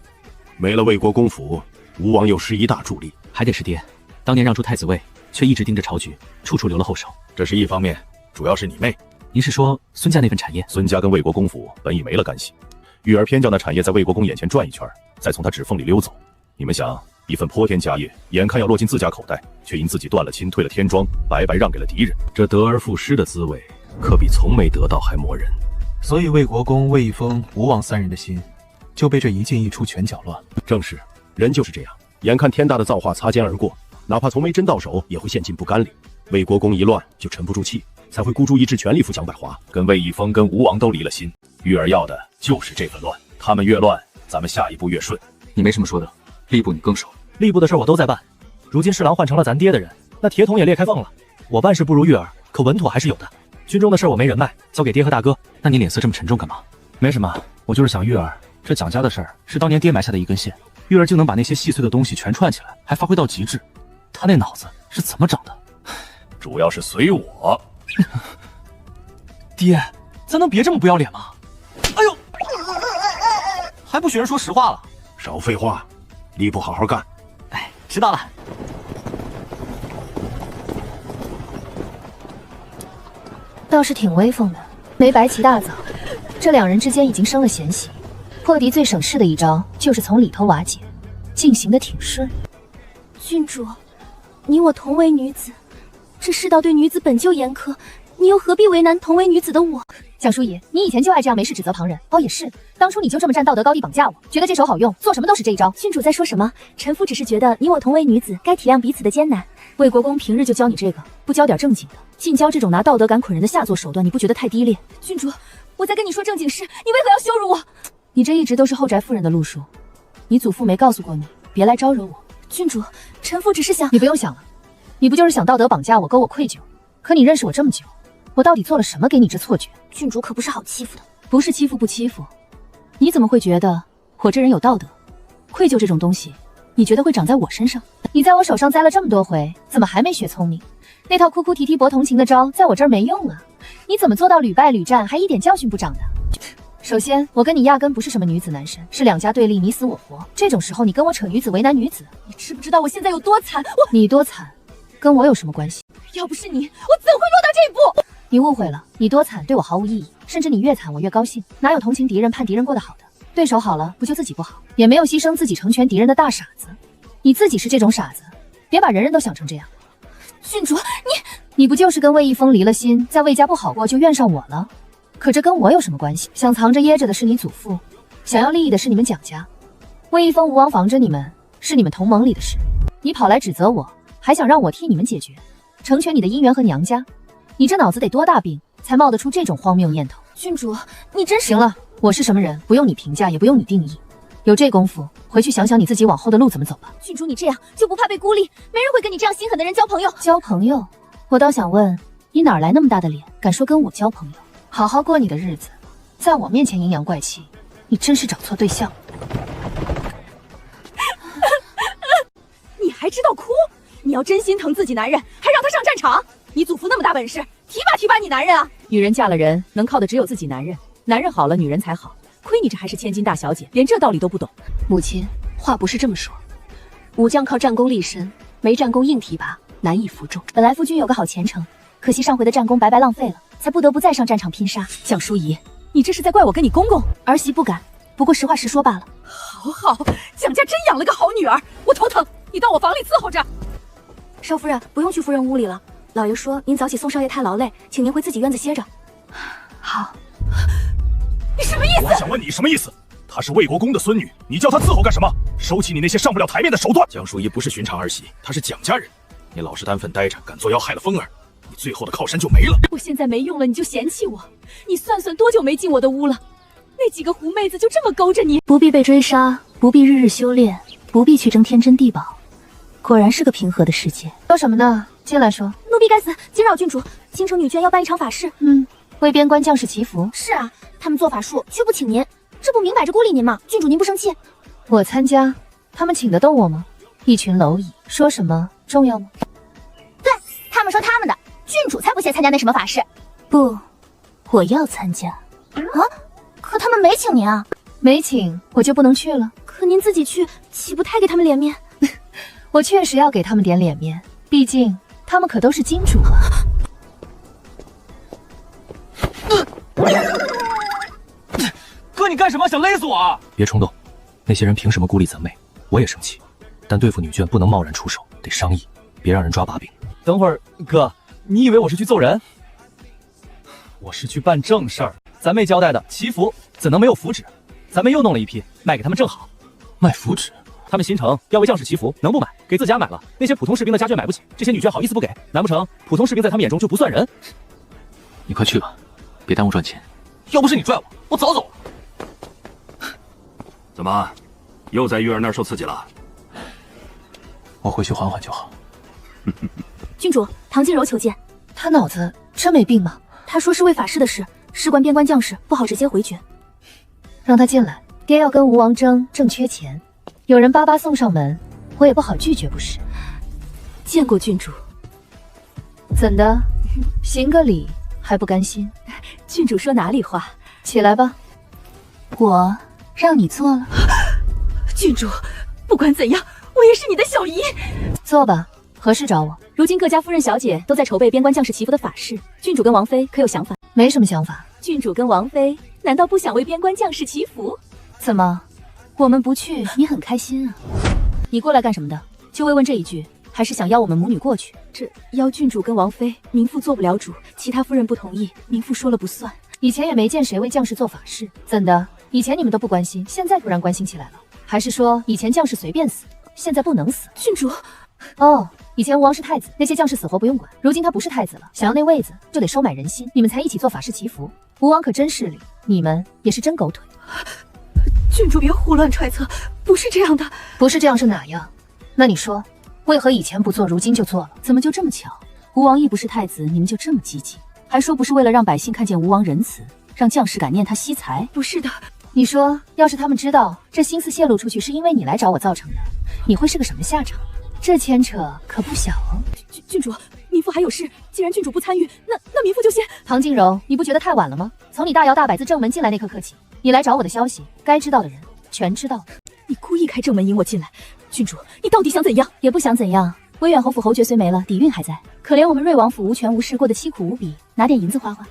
没了魏国公府，吴王又失一大助力。还得是爹，当年让出太子位，却一直盯着朝局，处处留了后手。这是一方面，主要是你妹。您是说孙家那份产业？孙家跟魏国公府本已没了干系，玉儿偏叫那产业在魏国公眼前转一圈，再从他指缝里溜走。你们想，一份泼天家业，眼看要落进自家口袋，却因自己断了亲，退了天庄，白白让给了敌人，这得而复失的滋味，可比从没得到还磨人。所以魏国公、魏一峰、吴王三人的心，就被这一进一出全搅乱。正是，人就是这样，眼看天大的造化擦肩而过，哪怕从没真到手，也会陷进不甘里。魏国公一乱，就沉不住气，才会孤注一掷，全力扶蒋百华。跟魏一峰、跟吴王都离了心，玉儿要的就是这份乱。他们越乱，咱们下一步越顺。你没什么说的，吏部你更熟。吏部的事我都在办，如今侍郎换成了咱爹的人，那铁桶也裂开缝了。我办事不如玉儿，可稳妥还是有的。军中的事我没人脉，交给爹和大哥。那你脸色这么沉重干嘛？没什么，我就是想玉儿，这蒋家的事儿是当年爹埋下的一根线，玉儿就能把那些细碎的东西全串起来，还发挥到极致。他那脑子是怎么长的？主要是随我。爹，咱能别这么不要脸吗？哎呦，还不许人说实话了？少废话，吏部好好干。哎，知道了。倒是挺威风的，没白起大早，这两人之间已经生了嫌隙。破敌最省事的一招就是从里头瓦解，进行的挺顺。郡主，你我同为女子，这世道对女子本就严苛，你又何必为难同为女子的我？蒋淑仪，你以前就爱这样没事指责旁人。哦，也是，当初你就这么站道德高地绑架我，觉得这手好用，做什么都是这一招。郡主在说什么？臣妇只是觉得你我同为女子，该体谅彼此的艰难。魏国公平日就教你这个，不教点正经的，尽教这种拿道德感捆人的下作手段，你不觉得太低劣？郡主，我在跟你说正经事，你为何要羞辱我？你这一直都是后宅夫人的路数，你祖父没告诉过你，别来招惹我。郡主，臣妇只是想……你不用想了，你不就是想道德绑架我，勾我愧疚？可你认识我这么久，我到底做了什么给你这错觉？郡主可不是好欺负的。不是欺负不欺负，你怎么会觉得我这人有道德？愧疚这种东西，你觉得会长在我身上？你在我手上栽了这么多回，怎么还没学聪明？那套哭哭啼啼博同情的招，在我这儿没用啊！你怎么做到屡败屡战，还一点教训不长的？首先，我跟你压根不是什么女子男神，是两家对立，你死我活。这种时候，你跟我扯女子为难女子，你知不知道我现在有多惨？你多惨，跟我有什么关系？要不是你，我怎会落到这一步？你误会了，你多惨对我毫无意义，甚至你越惨我越高兴。哪有同情敌人盼敌人过得好的？对手好了，不就自己不好？也没有牺牲自己成全敌人的大傻子。你自己是这种傻子，别把人人都想成这样。郡主，你不就是跟魏一峰离了心，在魏家不好过就怨上我了？可这跟我有什么关系？想藏着掖着的是你祖父，想要利益的是你们蒋家。魏一峰、吴王防着你们，是你们同盟里的事。你跑来指责我，还想让我替你们解决，成全你的姻缘和娘家。你这脑子得多大病，才冒得出这种荒谬念头？郡主，你真是……行了，我是什么人，不用你评价，也不用你定义。有这功夫，回去想想你自己往后的路怎么走吧。郡主，你这样就不怕被孤立？没人会跟你这样心狠的人交朋友。交朋友？我倒想问，你哪来那么大的脸，敢说跟我交朋友？好好过你的日子，在我面前阴阳怪气，你真是找错对象。你还知道哭？你要真心疼自己男人，还让他上战场？你祖父那么大本事，提拔提拔你男人啊！女人嫁了人，能靠的只有自己男人，男人好了，女人才好。亏你这还是千金大小姐，连这道理都不懂。母亲，话不是这么说。武将靠战功立身，没战功硬提拔，难以服众。本来夫君有个好前程，可惜上回的战功白白浪费了，才不得不再上战场拼杀。蒋淑仪，你这是在怪我跟你公公？儿媳不敢，不过实话实说罢了。好，蒋家真养了个好女儿，我头疼。你到我房里伺候着。少夫人，不用去夫人屋里了。老爷说您早起送少爷太劳累，请您回自己院子歇着。好。你什么意思？我想问你什么意思？她是魏国公的孙女，你叫她伺候干什么？收起你那些上不了台面的手段。江淑仪不是寻常儿媳，她是蒋家人。你老实单分待着，敢作妖害了风儿，你最后的靠山就没了。我现在没用了，你就嫌弃我？你算算多久没进我的屋了？那几个狐妹子就这么勾着你？不必被追杀，不必日日修炼，不必去争天珍地宝。果然是个平和的世界。说什么呢？进来说。奴婢该死，惊扰郡主。京城女眷要办一场法事。为边关将士祈福。是啊，他们做法术却不请您，这不明摆着孤立您吗？郡主您不生气？我参加，他们请得动我吗？一群蝼蚁，说什么重要吗？对，他们说他们的，郡主才不屑参加那什么法事。不，我要参加。啊？可他们没请您啊。没请，我就不能去了。可您自己去，岂不太给他们脸面？我确实要给他们点脸面，毕竟他们可都是金主啊。哥，你干什么？想勒死我啊？别冲动，那些人凭什么孤立咱妹？我也生气，但对付女眷不能贸然出手，得商议，别让人抓把柄。等会儿，哥，你以为我是去揍人？我是去办正事儿。咱妹交代的祈福，怎能没有符纸？咱妹又弄了一批，卖给他们正好。卖符纸？他们新城要为将士祈福，能不买？给自家买了，那些普通士兵的家眷买不起，这些女眷好意思不给？难不成普通士兵在他们眼中就不算人？你快去吧，别耽误赚钱。要不是你拽我，我早走了。怎么，又在玉儿那儿受刺激了？我回去缓缓就好。郡主，唐静柔求见。他脑子真没病吗？他说是为法事的事，事关边关将士，不好直接回绝。让他进来，爹要跟吴王争，正缺钱，有人巴巴送上门，我也不好拒绝，不是？见过郡主。怎的，行个礼还不甘心？郡主说哪里话？起来吧。我让你坐了。郡主，不管怎样，我也是你的小姨。坐吧，何事找我？如今各家夫人小姐都在筹备边关将士祈福的法事，郡主跟王妃可有想法？没什么想法。郡主跟王妃难道不想为边关将士祈福？怎么，我们不去你很开心啊？你过来干什么的？就慰问这一句，还是想邀我们母女过去？这邀郡主跟王妃，民妇做不了主，其他夫人不同意，民妇说了不算。以前也没见谁为将士做法事，怎的？以前你们都不关心，现在突然关心起来了？还是说以前将士随便死，现在不能死？郡主，哦，以前吴王是太子，那些将士死活不用管，如今他不是太子了，想要那位子就得收买人心，你们才一起做法事祈福。吴王可真势利，你们也是真狗腿。郡主别胡乱揣测，不是这样的。不是这样是哪样？那你说，为何以前不做，如今就做了？怎么就这么巧？吴王亦不是太子，你们就这么积极，还说不是为了让百姓看见吴王仁慈，让将士感念他惜才？不是的，你说，要是他们知道这心思泄露出去是因为你来找我造成的，你会是个什么下场？这牵扯可不小哦。郡主，民妇还有事，既然郡主不参与，那民妇就先……唐静柔，你不觉得太晚了吗？从你大摇大摆自正门进来那刻刻起，你来找我的消息，该知道的人全知道了。你故意开正门引我进来，郡主，你到底想怎样？也不想怎样。威远侯府侯爵虽没了，底蕴还在，可怜我们瑞王府无权无势，过得凄苦无比，拿点银子花花。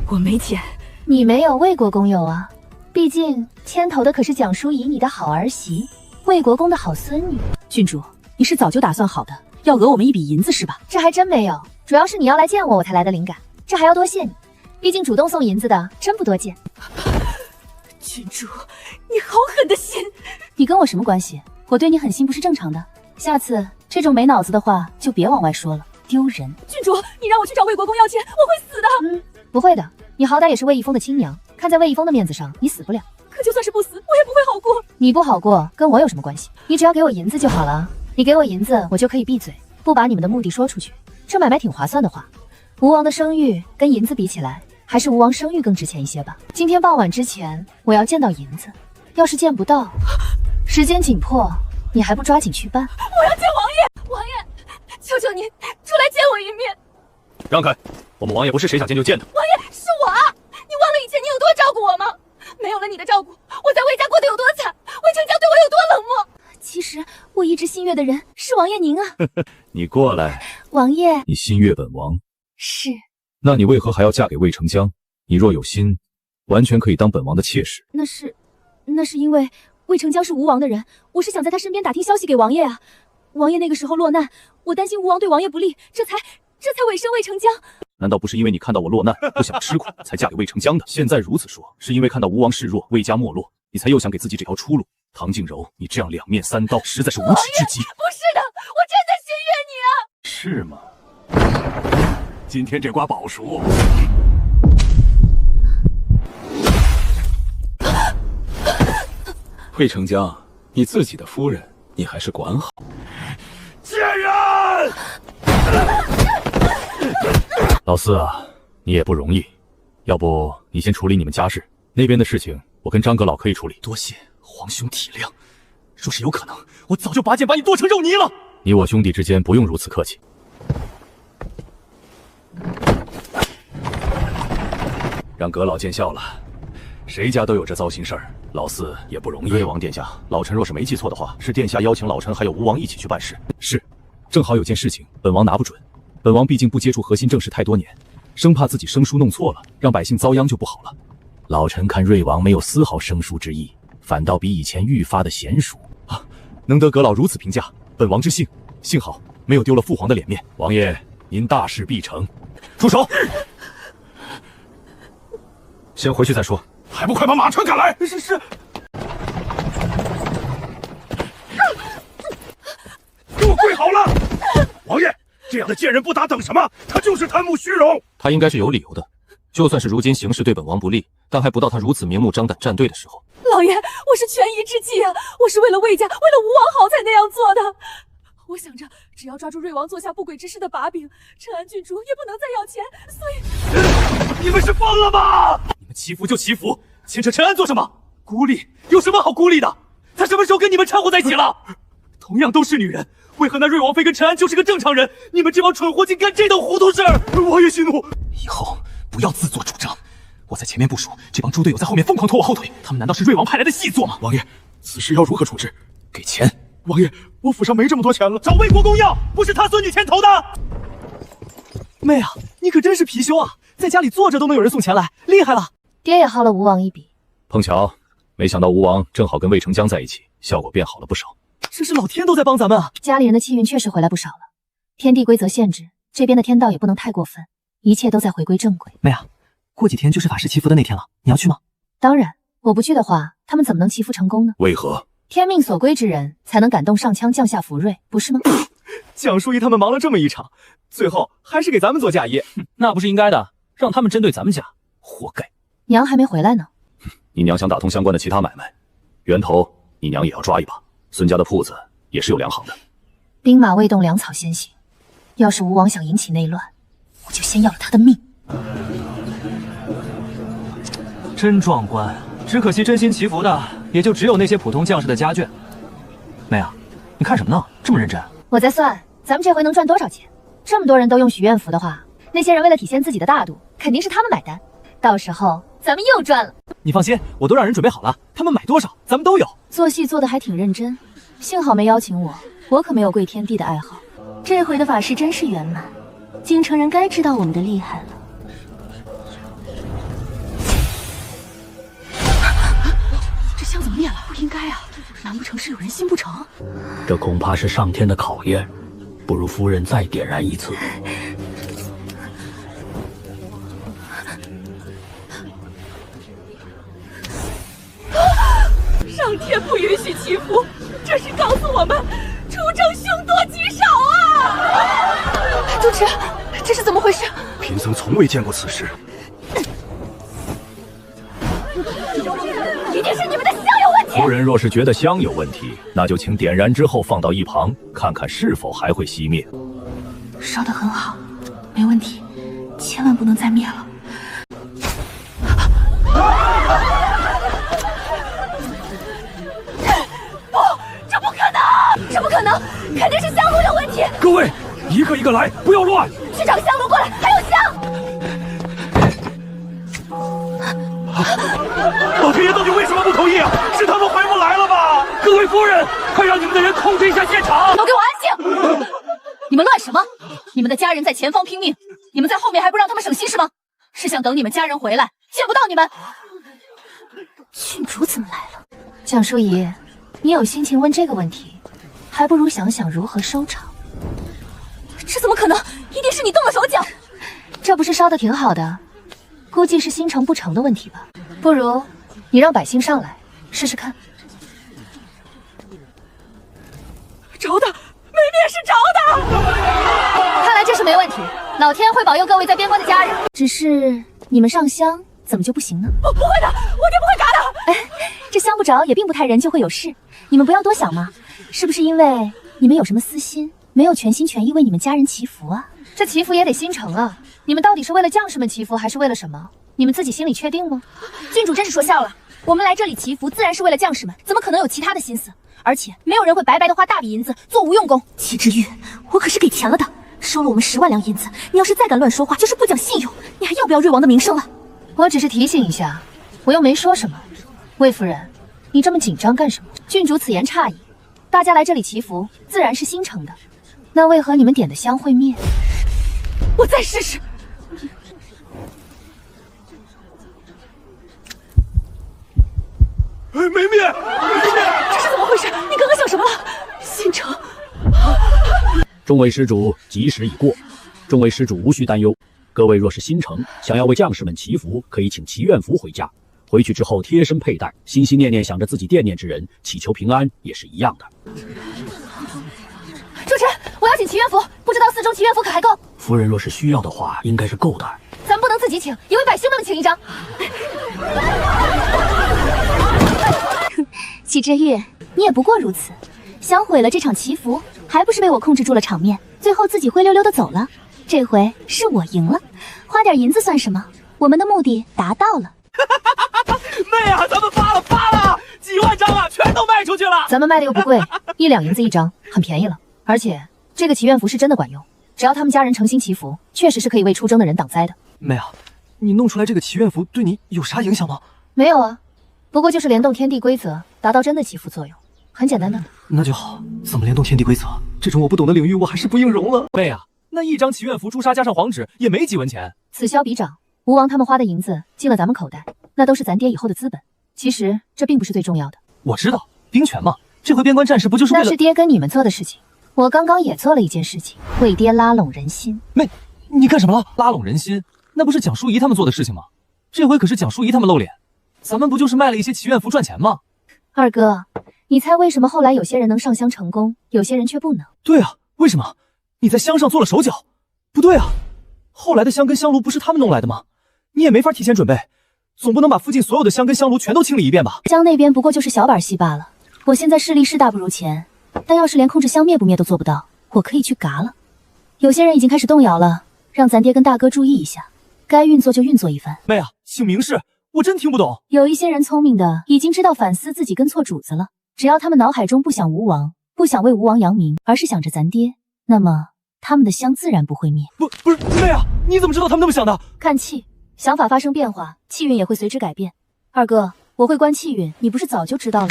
我没钱。你没有，魏国公有啊。毕竟牵头的可是蒋淑仪，你的好儿媳，魏国公的好孙女。郡主，你是早就打算好的，要讹我们一笔银子是吧？这还真没有，主要是你要来见我，我才来的灵感。这还要多谢你，毕竟主动送银子的真不多见。郡主，你好狠的心！你跟我什么关系？我对你狠心不是正常的。下次这种没脑子的话就别往外说了，丢人。郡主，你让我去找魏国公要钱，我会死的。不会的，你好歹也是魏一峰的亲娘，看在魏一峰的面子上，你死不了。可就算是不死，我也不会好过。你不好过跟我有什么关系？你只要给我银子就好了。你给我银子，我就可以闭嘴，不把你们的目的说出去。这买卖挺划算的话，吴王的声誉跟银子比起来，还是吴王声誉更值钱一些吧。今天傍晚之前，我要见到银子。要是见不到，时间紧迫，你还不抓紧去办？我要见王爷！王爷，求求您出来见我一面！让开！我们王爷不是谁想见就见的。王爷，是我啊！你忘了以前你有多照顾我吗？没有了你的照顾，我在魏家过得有多惨，魏成家对我有多冷漠。其实我一直心悦的人是王爷您啊。你过来。王爷，你心悦本王？是。那你为何还要嫁给魏成江？你若有心，完全可以当本王的妾室。那是因为魏成江是吴王的人，我是想在他身边打听消息给王爷啊。王爷那个时候落难，我担心吴王对王爷不利，这才委身魏成江。难道不是因为你看到我落难，不想吃苦，才嫁给魏成江的？现在如此说，是因为看到吴王示弱，魏家没落，你才又想给自己这条出路？唐静柔，你这样两面三刀，实在是无耻至极。不是的，我真的心悦你啊。是吗？今天这瓜保熟。魏成江，你自己的夫人，你还是管好。贱人！老四啊，你也不容易，要不你先处理你们家事，那边的事情我跟张阁老可以处理。多谢皇兄体谅，若是有可能，我早就拔剑把你剁成肉泥了。你我兄弟之间不用如此客气。让阁老见笑了，谁家都有这糟心事儿，老四也不容易。魏王殿下，老臣若是没记错的话，是殿下邀请老臣还有吴王一起去办事。是，正好有件事情，本王拿不准。本王毕竟不接触核心政事太多年，生怕自己生疏弄错了，让百姓遭殃就不好了。老臣看瑞王没有丝毫生疏之意，反倒比以前愈发的娴熟啊！能得阁老如此评价，本王之幸。幸好没有丢了父皇的脸面。王爷，您大事必成。住手！先回去再说。还不快把马车赶来！是。给我跪好了！王爷，这样的贱人不打等什么？他就是贪慕虚荣。他应该是有理由的，就算是如今形势对本王不利，但还不到他如此明目张胆站队的时候。老爷，我是权宜之计啊！我是为了魏家，为了吴王好才那样做的。我想着，只要抓住瑞王做下不轨之事的把柄，陈安郡主也不能再要钱，所以……你们是疯了吗？你们祈福就祈福，牵扯陈安做什么？孤立有什么好孤立的？他什么时候跟你们掺和在一起了？同样都是女人，为何那瑞王妃跟陈安就是个正常人？你们这帮蠢货竟干这等糊涂事儿！王爷息怒，以后不要自作主张。我在前面部署，这帮猪队友在后面疯狂拖我后腿，他们难道是瑞王派来的细作吗？王爷，此事要如何处置？给钱。王爷，我府上没这么多钱了，找魏国公要，不是他孙女牵头的。妹啊，你可真是貔貅啊，在家里坐着都能有人送钱来，厉害了。爹也薅了吴王一笔。碰巧，没想到吴王正好跟魏成江在一起，效果变好了不少。这是老天都在帮咱们啊！家里人的气运确实回来不少了。天地规则限制，这边的天道也不能太过分，一切都在回归正轨。妹啊，过几天就是法师祈福的那天了，你要去吗？当然，我不去的话，他们怎么能祈福成功呢？为何？天命所归之人才能感动上枪，降下福瑞，不是吗？蒋淑仪他们忙了这么一场，最后还是给咱们做嫁衣，那不是应该的，让他们针对咱们家，活该。娘还没回来呢。你娘想打通相关的其他买卖，源头你娘也要抓一把。孙家的铺子也是有粮行的。兵马未动，粮草先行。要是吴王想引起内乱，我就先要了他的命。真壮观，只可惜真心祈福的也就只有那些普通将士的家眷。妹啊，你看什么呢？这么认真？我在算咱们这回能赚多少钱。这么多人都用许愿符的话，那些人为了体现自己的大度，肯定是他们买单。到时候咱们又赚了。你放心，我都让人准备好了，他们买多少，咱们都有。做戏做得还挺认真，幸好没邀请我，我可没有跪天地的爱好。这回的法事真是圆满，京城人该知道我们的厉害了。这香怎么灭了？不应该啊！难不成是有人心不成？这恐怕是上天的考验，不如夫人再点燃一次。上天不允许祈福，这是告诉我们出征凶多吉少啊！主持，这是怎么回事？贫僧从未见过此事。一定是你们的香有问题。夫人若是觉得香有问题，那就请点燃之后放到一旁，看看是否还会熄灭。烧得很好，没问题，千万不能再灭了。这不可能，这不可能，肯定是香炉有问题。各位，一个一个来，不要乱。去找个香炉过来，还有香。老天爷到底为什么不同意啊？是他们回不来了吧？各位夫人，快让你们的人控制一下现场！都给我安静！你们乱什么？你们的家人在前方拼命，你们在后面还不让他们省心是吗？是想等你们家人回来，见不到你们？郡主怎么来了？蒋淑仪，你有心情问这个问题，还不如想想如何收场。这怎么可能？一定是你动了手脚。这不是烧得挺好的，估计是心诚不诚的问题吧。不如你让百姓上来试试看。找的，没灭是找的。看来这是没问题，老天会保佑各位在边关的家人。只是你们上香怎么就不行呢？不会的，我爹不会嘎的。哎，这香不着也并不太人就会有事，你们不要多想嘛。是不是因为你们有什么私心，没有全心全意为你们家人祈福啊？这祈福也得心诚啊。你们到底是为了将士们祈福，还是为了什么？你们自己心里确定吗？郡主真是说笑了，我们来这里祈福自然是为了将士们，怎么可能有其他的心思？而且没有人会白白的花大笔银子做无用功。齐之玉，我可是给钱了的，收了我们10万两银子。你要是再敢乱说话，就是不讲信用。你还要不要瑞王的名声了？我只是提醒一下，我又没说什么。魏夫人，你这么紧张干什么？郡主此言差矣，大家来这里祈福，自然是心诚的。那为何你们点的香会灭？我再试试。没灭，这是怎么回事？你刚刚想什么了？心诚。众位施主，吉时已过，众位施主无需担忧。各位若是心诚，想要为将士们祈福，可以请祈愿符回家，回去之后贴身佩戴，心心念念想着自己惦念之人，祈求平安也是一样的。主持，我要请祈愿符，不知道寺中祈愿符可还够？夫人若是需要的话，应该是够的。咱不能自己请，也为百姓们请一张。齐之玉，你也不过如此，想毁了这场祈福，还不是被我控制住了场面，最后自己灰溜溜的走了。这回是我赢了，花点银子算什么？我们的目的达到了。妹啊，咱们发了，几万张啊，全都卖出去了。咱们卖的又不贵，1两银子一张，很便宜了。而且这个祈愿符是真的管用，只要他们家人诚心祈福，确实是可以为出征的人挡灾的。妹啊，你弄出来这个祈愿符对你有啥影响吗？没有啊，不过就是联动天地规则，达到真的祈福作用，很简单的。那就好，怎么联动天地规则？这种我不懂的领域，我还是不应容了。妹啊，那一张祈愿符朱砂加上黄纸也没几文钱。此消彼长，吴王他们花的银子进了咱们口袋，那都是咱爹以后的资本。其实这并不是最重要的。我知道，兵权嘛，这回边关战事不就是为了……那是爹跟你们做的事情。我刚刚也做了一件事情，为爹拉拢人心。妹，你干什么了？拉拢人心？那不是蒋淑仪他们做的事情吗？这回可是蒋淑仪他们露脸，咱们不就是卖了一些祈愿符赚钱吗？二哥，你猜为什么后来有些人能上香成功，有些人却不能？对啊，为什么？你在香上做了手脚？不对啊，后来的香跟香炉不是他们弄来的吗？你也没法提前准备，总不能把附近所有的香跟香炉全都清理一遍吧？香那边不过就是小板戏罢了。我现在势力是大不如前，但要是连控制香灭不灭都做不到，我可以去嘎了。有些人已经开始动摇了，让咱爹跟大哥注意一下，该运作就运作一番。妹啊，姓明氏，我真听不懂。有一些人聪明的已经知道反思自己跟错主子了，只要他们脑海中不想吴王，不想为吴王扬名，而是想着咱爹，那么他们的香自然不会灭。不是妹啊，你怎么知道他们那么想的？看气，想法发生变化，气运也会随之改变。二哥，我会观气运，你不是早就知道了？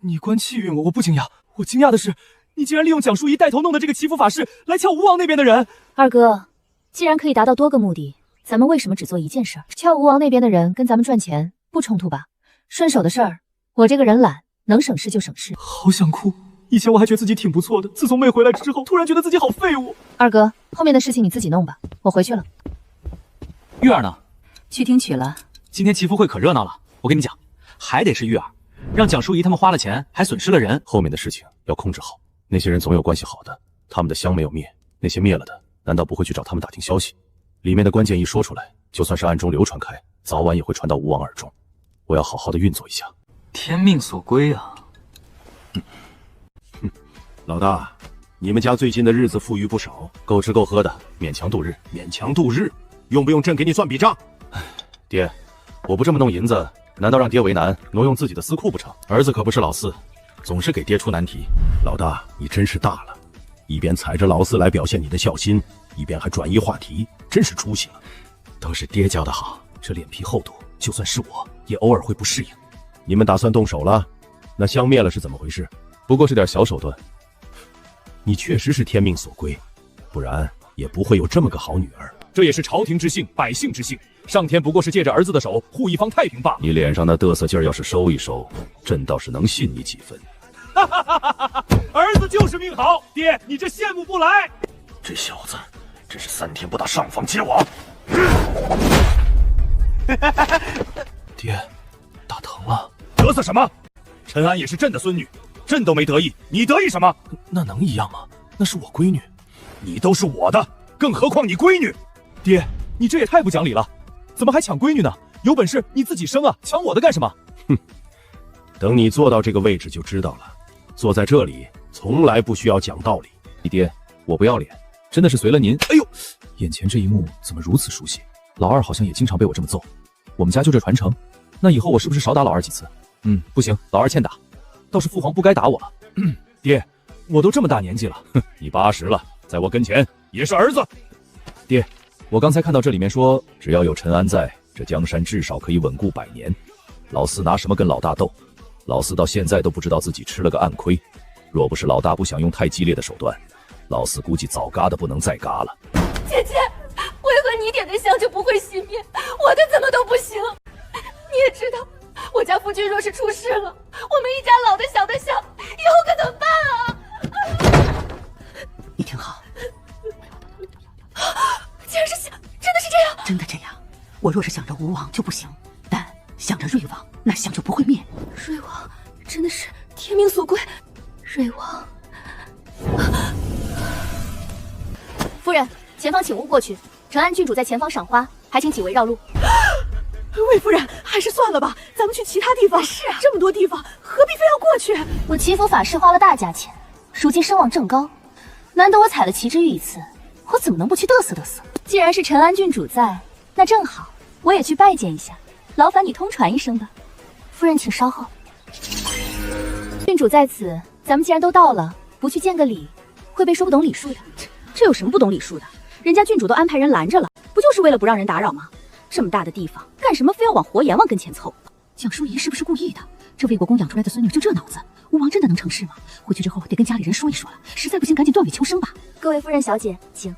你观气运，我不惊讶，我惊讶的是，你竟然利用蒋淑仪带头弄的这个祈福法事来撬吴王那边的人。二哥，既然可以达到多个目的，咱们为什么只做一件事儿？撬吴王那边的人跟咱们赚钱不冲突吧？顺手的事儿，我这个人懒，能省事就省事。好想哭，以前我还觉得自己挺不错的，自从妹回来之后，突然觉得自己好废物。二哥，后面的事情你自己弄吧，我回去了。玉儿呢？去听曲了。今天祈福会可热闹了，我跟你讲，还得是玉儿，让蒋淑仪他们花了钱，还损失了人。后面的事情要控制好，那些人总有关系好的，他们的香没有灭，那些灭了的，难道不会去找他们打听消息？里面的关键一说出来，就算是暗中流传开，早晚也会传到吴王耳中。我要好好的运作一下。天命所归啊！老大，你们家最近的日子富裕不少，够吃够喝的，勉强度日。勉强度日，用不用朕给你算笔账？爹，我不这么弄银子，难道让爹为难，挪用自己的私库不成？儿子可不是老四，总是给爹出难题。老大，你真是大了，一边踩着老四来表现你的孝心，一边还转移话题，真是出息了。都是爹教的好，这脸皮厚度，就算是我也偶尔会不适应。你们打算动手了？那香灭了是怎么回事？不过是点小手段。你确实是天命所归，不然也不会有这么个好女儿。这也是朝廷之幸，百姓之幸。上天不过是借着儿子的手护一方太平罢了。你脸上那嘚瑟劲儿要是收一收，朕倒是能信你几分。儿子就是命好，爹，你这羡慕不来。这小子真是3天不打上房揭瓦。爹，打疼了。得瑟什么？陈安也是朕的孙女，朕都没得意，你得意什么？那能一样吗？那是我闺女。你都是我的，更何况你闺女？爹，你这也太不讲理了，怎么还抢闺女呢？有本事你自己生啊，抢我的干什么？哼，等你坐到这个位置就知道了。坐在这里从来不需要讲道理。你爹，我不要脸，真的是随了您。哎呦，眼前这一幕怎么如此熟悉？老二好像也经常被我这么揍。我们家就这传承，那以后我是不是少打老二几次？不行，老二欠打，倒是父皇不该打我了。爹，我都这么大年纪了，你80了，在我跟前也是儿子。爹，我刚才看到这里面说，只要有陈安在，这江山至少可以稳固100年。老四拿什么跟老大斗？老四到现在都不知道自己吃了个暗亏。若不是老大不想用太激烈的手段，老四估计早嘎的不能再嘎了。姐姐，为何你点的香就不会熄灭，我的怎么都不行？你也知道，我家夫君若是出事了，我们一家老的小的想，以后可怎么办啊？你听好，竟然是想，真的是这样？真的这样。我若是想着吴王就不行，但想着瑞王，那香就不会灭。瑞王真的是天命所归。瑞王，夫人，前方请勿过去。陈安郡主在前方赏花，还请几位绕路。魏夫人，还是算了吧，咱们去其他地方。是啊，这么多地方，何必非要过去？我祈福法事花了大价钱，如今声望正高，难得我采了齐之玉一次，我怎么能不去嘚瑟嘚瑟？既然是陈安郡主在，那正好，我也去拜见一下。劳烦你通传一声吧。夫人，请稍后。郡主在此，咱们既然都到了，不去见个礼，会被说不懂礼数的。这有什么不懂礼数的？人家郡主都安排人拦着了，不就是为了不让人打扰吗？这么大的地方，干什么非要往活阎王跟前凑？蒋淑仪是不是故意的？这魏国公养出来的孙女就这脑子，吴王真的能成事吗？回去之后得跟家里人说一说了，实在不行赶紧断尾求生吧。各位夫人小姐，请。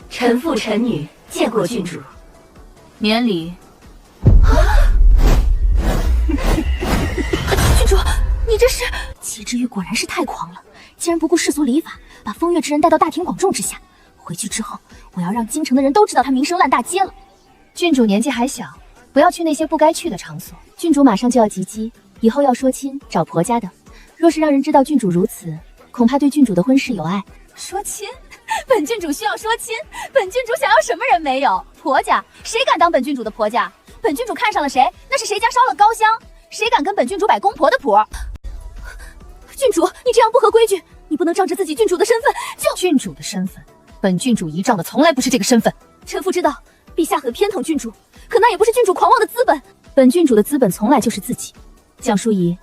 臣父臣女见过郡主，免礼。郡主，你这是？齐之玉果然是太狂了，竟然不顾世俗礼法，把风月之人带到大庭广众之下。回去之后，我要让京城的人都知道他名声烂大街了。郡主年纪还小，不要去那些不该去的场所。郡主马上就要及笄，以后要说亲找婆家的。若是让人知道郡主如此，恐怕对郡主的婚事有碍。说亲？本郡主需要说亲？本郡主想要什么人没有？婆家？谁敢当本郡主的婆家？本郡主看上了谁，那是谁家烧了高香，谁敢跟本郡主摆公婆的谱？郡主，你这样不合规矩，你不能仗着自己郡主的身份就……郡主的身份，本郡主倚仗的从来不是这个身份。臣妇知道，陛下很偏疼郡主，可那也不是郡主狂妄的资本。本郡主的资本从来就是自己。蒋淑仪，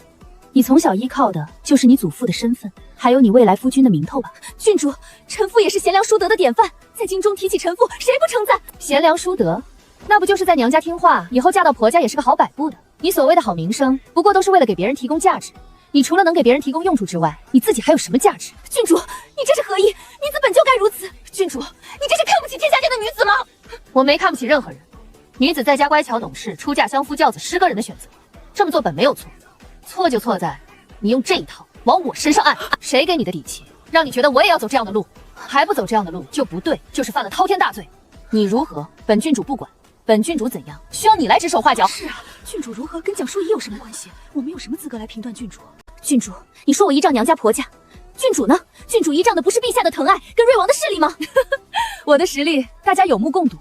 你从小依靠的就是你祖父的身份，还有你未来夫君的名头吧？郡主，臣妇也是贤良淑德的典范，在京中提起臣妇，谁不称赞？贤良淑德，那不就是在娘家听话，以后嫁到婆家也是个好摆布的？你所谓的好名声，不过都是为了给别人提供价值。你除了能给别人提供用处之外，你自己还有什么价值？郡主，你这是何意？女子本就该如此。郡主，你这是看不起天下间的女子吗？我没看不起任何人，女子在家乖巧懂事，出嫁相夫教子是个人的选择，这么做本没有错，错就错在你用这一套往我身上按。谁给你的底气，让你觉得我也要走这样的路？还不走这样的路就不对，就是犯了滔天大罪。你如何，本郡主不管。本郡主怎样，需要你来指手画脚。是啊，郡主如何跟蒋淑仪有什么关系？我没有什么资格来评断郡主。郡主，你说我依仗娘家婆家，郡主呢？郡主依仗的不是陛下的疼爱跟瑞王的势力吗？我的实力大家有目共睹，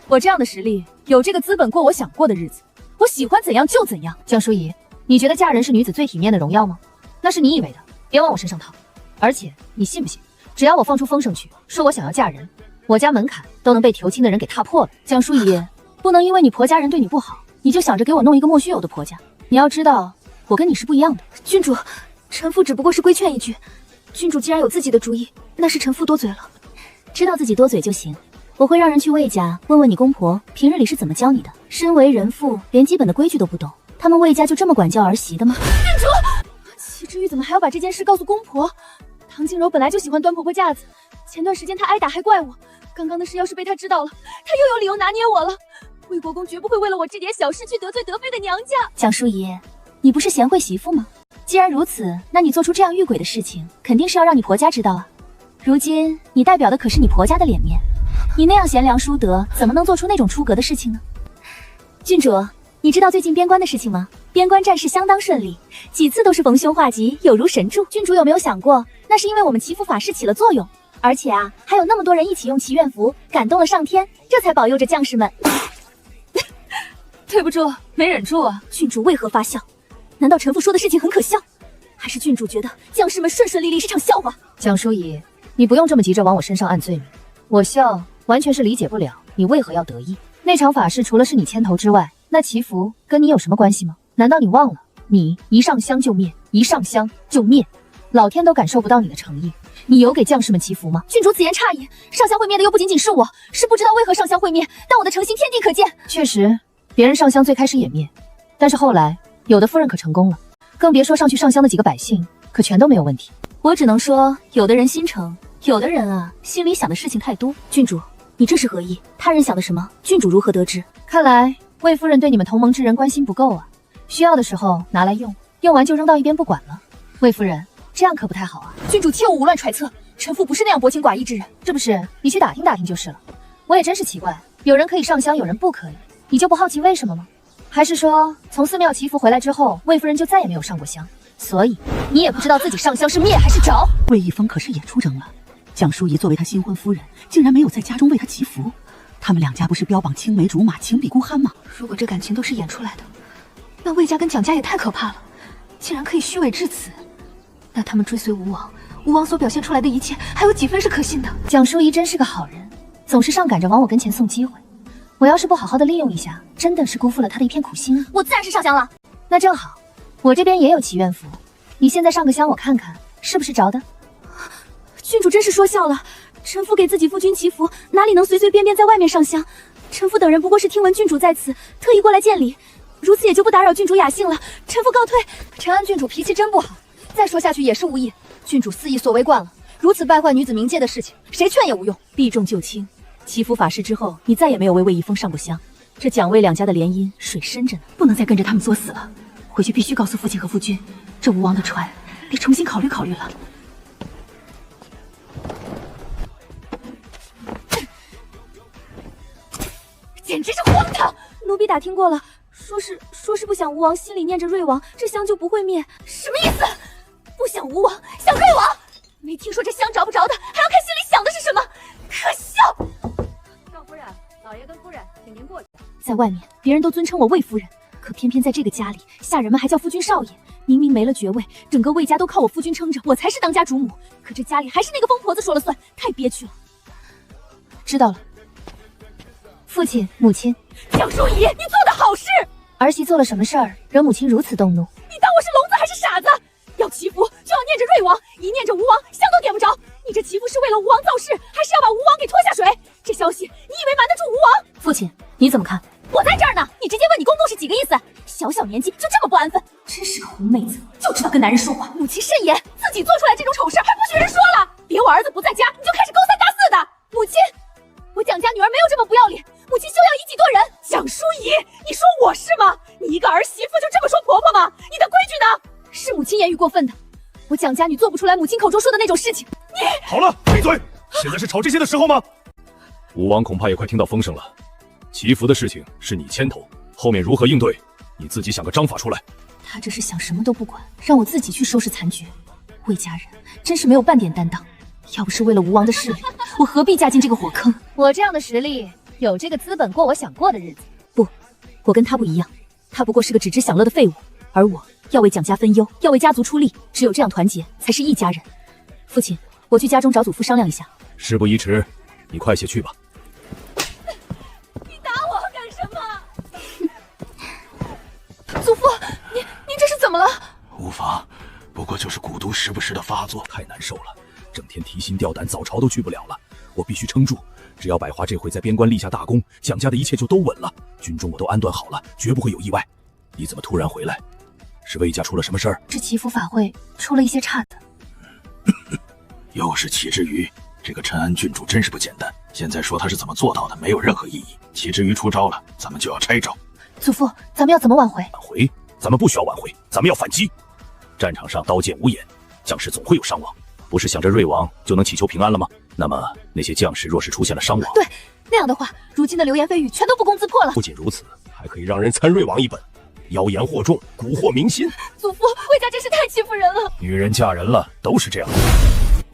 我这样的实力有这个资本过我想过的日子，我喜欢怎样就怎样。蒋淑仪，你觉得嫁人是女子最体面的荣耀吗？那是你以为的，别往我身上套。而且你信不信，只要我放出风声去，说我想要嫁人，我家门槛都能被求亲的人给踏破了。蒋淑仪，不能因为你婆家人对你不好，你就想着给我弄一个莫须有的婆家。你要知道，我跟你是不一样的。郡主，臣妇只不过是规劝一句，郡主既然有自己的主意，那是臣妇多嘴了。知道自己多嘴就行。我会让人去魏家问问你公婆平日里是怎么教你的。身为人妇，连基本的规矩都不懂，他们魏家就这么管教儿媳的吗？郡主，齐之玉怎么还要把这件事告诉公婆？唐静柔本来就喜欢端婆婆架子，前段时间她挨打还怪我，刚刚的事要是被她知道了，她又有理由拿捏我了。魏国公绝不会为了我这点小事去得罪德妃的娘家。蒋淑仪，你不是贤惠媳妇吗？既然如此，那你做出这样遇鬼的事情，肯定是要让你婆家知道啊。如今你代表的可是你婆家的脸面，你那样贤良淑德，怎么能做出那种出格的事情呢？郡主，你知道最近边关的事情吗？边关战事相当顺利，几次都是逢凶化吉，有如神助。郡主有没有想过，那是因为我们祈福法事起了作用，而且啊，还有那么多人一起用祈愿符，感动了上天，这才保佑着将士们。对不住，没忍住啊。郡主为何发笑？难道臣妇说的事情很可笑？还是郡主觉得将士们顺顺利利是场笑话？蒋淑仪，你不用这么急着往我身上按罪名，我笑完全是理解不了你为何要得意。那场法事除了是你牵头之外，那祈福跟你有什么关系吗？难道你忘了，你一上香就灭，一上香就灭，老天都感受不到你的诚意，你有给将士们祈福吗？郡主此言差矣，上香会灭的又不仅仅是我，是不知道为何上香会灭，但我的诚心天地可见。确实，别人上香最开始也灭，但是后来有的夫人可成功了，更别说上去上香的几个百姓，可全都没有问题。我只能说，有的人心诚，有的人啊，心里想的事情太多。郡主，你这是何意？他人想的什么？郡主如何得知？看来魏夫人对你们同盟之人关心不够啊，需要的时候拿来用，用完就扔到一边不管了。魏夫人，这样可不太好啊。郡主切勿胡乱揣测，臣妇不是那样薄情寡义之人。这不是，你去打听打听就是了。我也真是奇怪，有人可以上香，有人不可以，你就不好奇为什么吗？还是说，从寺庙祈福回来之后，魏夫人就再也没有上过香，所以你也不知道自己上香是灭还是着？魏一峰可是也出征了，蒋淑仪作为他新婚夫人，竟然没有在家中为他祈福。他们两家不是标榜青梅竹马、情比孤酣吗？如果这感情都是演出来的，那魏家跟蒋家也太可怕了，竟然可以虚伪至此。那他们追随吴王，吴王所表现出来的一切，还有几分是可信的？蒋淑仪真是个好人，总是上赶着往我跟前送机会。我要是不好好的利用一下，真的是辜负了他的一片苦心啊！我自然是上香了。那正好，我这边也有祈愿符，你现在上个香，我看看是不是着的。郡主真是说笑了，臣妇给自己夫君祈福，哪里能随随便便在外面上香？臣妇等人不过是听闻郡主在此，特意过来见礼，如此也就不打扰郡主雅兴了。臣妇告退。承安郡主脾气真不好，再说下去也是无益。郡主肆意所为惯了，如此败坏女子名节的事情，谁劝也无用。避重就轻。祈福法事之后，你再也没有为魏一峰上过香，这蒋魏两家的联姻水深着呢，不能再跟着他们作死了。回去必须告诉父亲和夫君，这吴王的船得重新考虑考虑了。简直是荒唐！奴婢打听过了，说是不想吴王心里念着瑞王，这香就不会灭。什么意思？不想吴王，想瑞王？没听说这香着不着的，还要看心里想的是什么？可笑！少夫人，老爷跟夫人，请您过去。在外面，别人都尊称我魏夫人，可偏偏在这个家里，下人们还叫夫君少爷，明明没了爵位，整个魏家都靠我夫君撑着，我才是当家主母。可这家里还是那个疯婆子说了算，太憋屈了。知道了。父亲、母亲，江淑仪，你做的好事！儿媳做了什么事儿，惹母亲如此动怒？你当我是聋子还是傻子？要祈福就要念着瑞王，一念着吴王，香都点不着。你这祈福是为了吴王造势，还是要把吴王给拖下水？这消息你以为瞒得住吴王？父亲，你怎么看？我在这儿呢，你直接问你公公是几个意思？小小年纪就这么不安分，真是个狐妹子，就知道跟男人说话。母亲慎言，自己做出来这种丑事还不许人说了。别我儿子不在家，你就开始勾三搭四的。母亲，我蒋家女儿没有这么不要脸，母亲休要以己度人。蒋淑仪，你说我是吗？你一个儿媳妇就这么说婆婆吗？你的规矩呢？是母亲言语过分的，我蒋家女做不出来母亲口中说的那种事情。你好了，闭嘴！现在是吵这些的时候吗？吴王恐怕也快听到风声了。祈福的事情是你牵头，后面如何应对，你自己想个章法出来。他这是想什么都不管，让我自己去收拾残局。魏家人真是没有半点担当。要不是为了吴王的势力，我何必嫁进这个火坑？我这样的实力，有这个资本过我想过的日子。不，我跟他不一样，他不过是个只知享乐的废物，而我要为蒋家分忧，要为家族出力，只有这样团结，才是一家人。父亲，我去家中找祖父商量一下。事不宜迟，你快些去吧。你打我干什么？祖父，您这是怎么了？无妨，不过就是蛊毒时不时的发作，太难受了，整天提心吊胆，早朝都去不了了。我必须撑住，只要百花这回在边关立下大功，蒋家的一切就都稳了，军中我都安顿好了，绝不会有意外。你怎么突然回来？是魏家出了什么事儿？这祈福法会出了一些岔子。又是齐之瑜，这个陈安郡主真是不简单。现在说他是怎么做到的，没有任何意义。齐之瑜出招了，咱们就要拆招。祖父，咱们要怎么挽回？挽回？咱们不需要挽回，咱们要反击。战场上刀剑无眼，将士总会有伤亡，不是想着瑞王就能祈求平安了吗？那么那些将士若是出现了伤亡，对，那样的话，如今的流言蜚语全都不攻自破了。不仅如此，还可以让人参瑞王一本，妖言惑众，蛊惑民心。祖父，魏家真是太欺负人了。女人嫁人了都是这样的，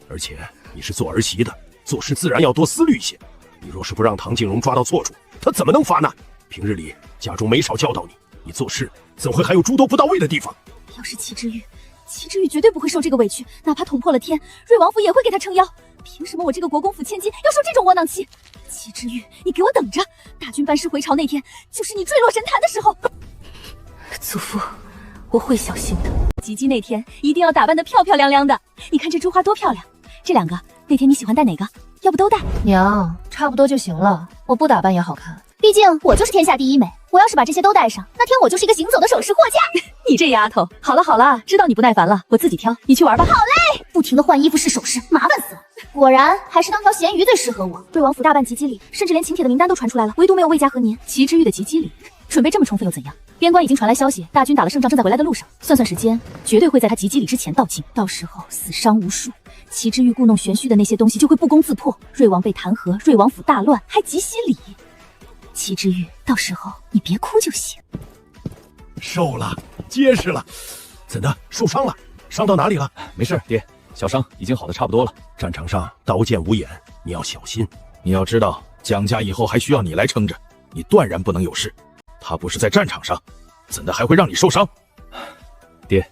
而且你是做儿媳的，做事自然要多思虑一些。你若是不让唐静荣抓到错处，他怎么能发难？平日里家中没少教导你，你做事怎会还有诸多不到位的地方？要是齐之玉绝对不会受这个委屈，哪怕捅破了天，瑞王府也会给他撑腰。凭什么我这个国公府千金要受这种窝囊气？齐之玉，你给我等着！大军班师回朝那天，就是你坠落神坛的时候。祖父，我会小心的。及笄那天一定要打扮得漂漂亮亮的。你看这珠花多漂亮！这两个，那天你喜欢戴哪个？要不都戴？娘，差不多就行了，我不打扮也好看。毕竟我就是天下第一美，我要是把这些都戴上，那天我就是一个行走的首饰货架。你这丫头，好了好了，知道你不耐烦了，我自己挑，你去玩吧。好嘞，不停的换衣服试首饰，麻烦死了。果然还是当条咸鱼最适合我。瑞王府大办集机礼，甚至连请帖的名单都传出来了，唯独没有魏家和您。齐之玉的集机礼准备这么充分又怎样？边关已经传来消息，大军打了胜仗，正在回来的路上。算算时间，绝对会在他集机礼之前到境，到时候死伤无数。齐之玉故弄玄虚的那些东西就会不攻自破，瑞王被弹劾，瑞王府大乱，还集息礼。齐之玉，到时候你别哭就行。瘦了，结实了，怎的？受伤了？伤到哪里了？没事，爹，小伤已经好的差不多了。战场上刀剑无眼，你要小心。你要知道，蒋家以后还需要你来撑着，你断然不能有事。他不是在战场上，怎的还会让你受伤？爹，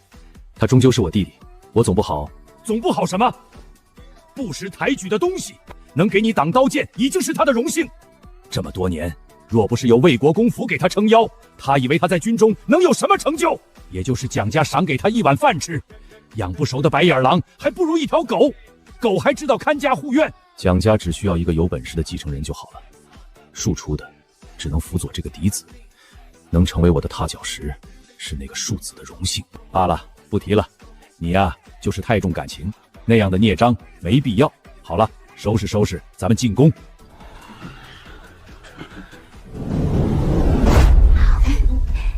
他终究是我弟弟，我总不好。总不好什么？不识抬举的东西，能给你挡刀剑，已经是他的荣幸。这么多年，若不是有魏国公府给他撑腰，他以为他在军中能有什么成就？也就是蒋家赏给他一碗饭吃，养不熟的白眼狼还不如一条狗，狗还知道看家护院。蒋家只需要一个有本事的继承人就好了，庶出的只能辅佐这个嫡子，能成为我的踏脚石，是那个庶子的荣幸。罢了，不提了。你呀，就是太重感情，那样的孽障没必要。好了，收拾收拾，咱们进宫。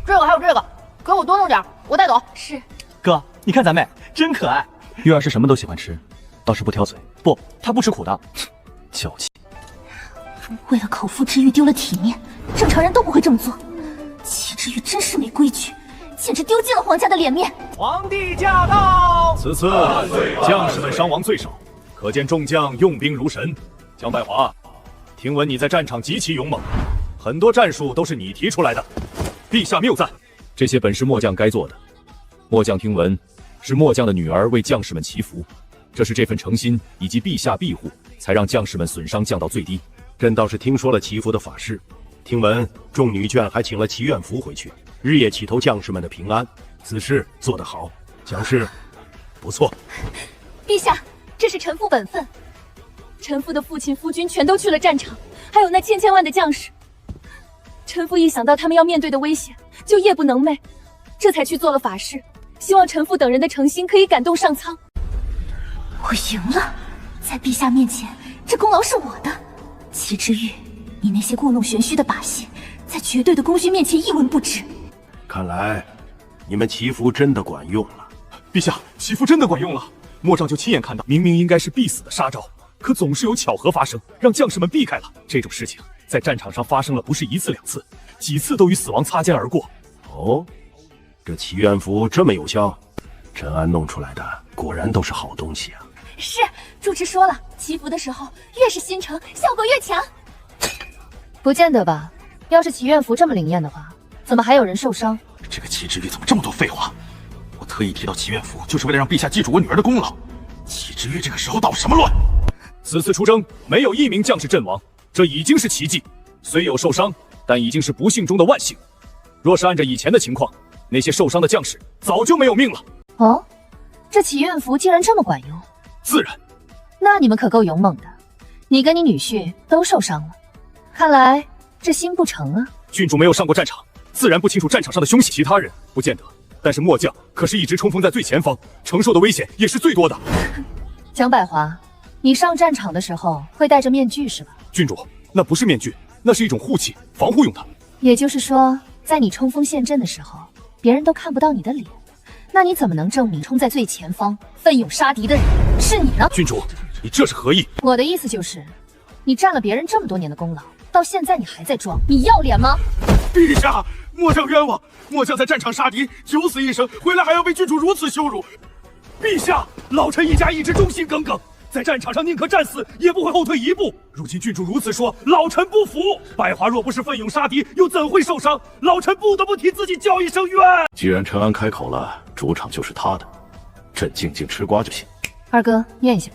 这个还有这个，给我多弄点，我带走。是。哥，你看咱妹真可爱。月儿是什么都喜欢吃，倒是不挑嘴。不，她不吃苦的。娇气。为了口腹之欲丢了体面，正常人都不会这么做。齐之玉真是没规矩，简直丢尽了皇家的脸面。皇帝驾到！此次将士们伤亡最少，可见众将用兵如神。江百华，听闻你在战场极其勇猛，很多战术都是你提出来的，陛下谬赞。这些本是末将该做的，末将听闻，是末将的女儿为将士们祈福，这是这份诚心以及陛下庇护，才让将士们损伤降到最低。朕倒是听说了祈福的法事，听闻众女眷还请了祈愿符回去，日夜祈求将士们的平安。此事做得好，将士不错。陛下，这是臣妇本分。臣妇的父亲、夫君全都去了战场，还有那千万的将士。臣妇一想到他们要面对的危险，就夜不能寐，这才去做了法事，希望臣妇等人的诚心可以感动上苍。我赢了，在陛下面前，这功劳是我的。齐之玉，你那些故弄玄虚的把戏，在绝对的功勋面前一文不值。看来你们祈福真的管用了。陛下，祈福真的管用了。末将就亲眼看到，明明应该是必死的杀招，可总是有巧合发生，让将士们避开了。这种事情在战场上发生了不是一次两次，几次都与死亡擦肩而过。哦，这祈愿符这么有效，陈安弄出来的果然都是好东西啊。是，主持说了，祈福的时候越是新成，效果越强。不见得吧？要是祈愿符这么灵验的话，怎么还有人受伤？这个齐之玉怎么这么多废话？我特意提到祈愿符，就是为了让陛下记住我女儿的功劳。齐之玉这个时候捣什么乱？此次出征没有一名将士阵亡，这已经是奇迹。虽有受伤，但已经是不幸中的万幸。若是按照以前的情况，那些受伤的将士早就没有命了。哦，这祈愿符竟然这么管用？自然。那你们可够勇猛的，你跟你女婿都受伤了，看来这心不成啊。郡主没有上过战场，自然不清楚战场上的凶险，其他人不见得。但是末将可是一直冲锋在最前方，承受的危险也是最多的。蒋百华，你上战场的时候会戴着面具是吧？郡主，那不是面具，那是一种护器，防护用的。也就是说，在你冲锋陷阵的时候，别人都看不到你的脸，那你怎么能证明冲在最前方、奋勇杀敌的人是你呢？郡主，你这是何意？我的意思就是，你占了别人这么多年的功劳，到现在你还在装，你要脸吗？陛下，末将冤枉，末将在战场杀敌，九死一生，回来还要被郡主如此羞辱。陛下，老臣一家一直忠心耿耿，在战场上宁可战死，也不会后退一步。如今郡主如此说，老臣不服。百华若不是奋勇杀敌，又怎会受伤？老臣不得不替自己叫一声冤。既然陈安开口了，主场就是他的，朕静静吃瓜就行。二哥，念一下。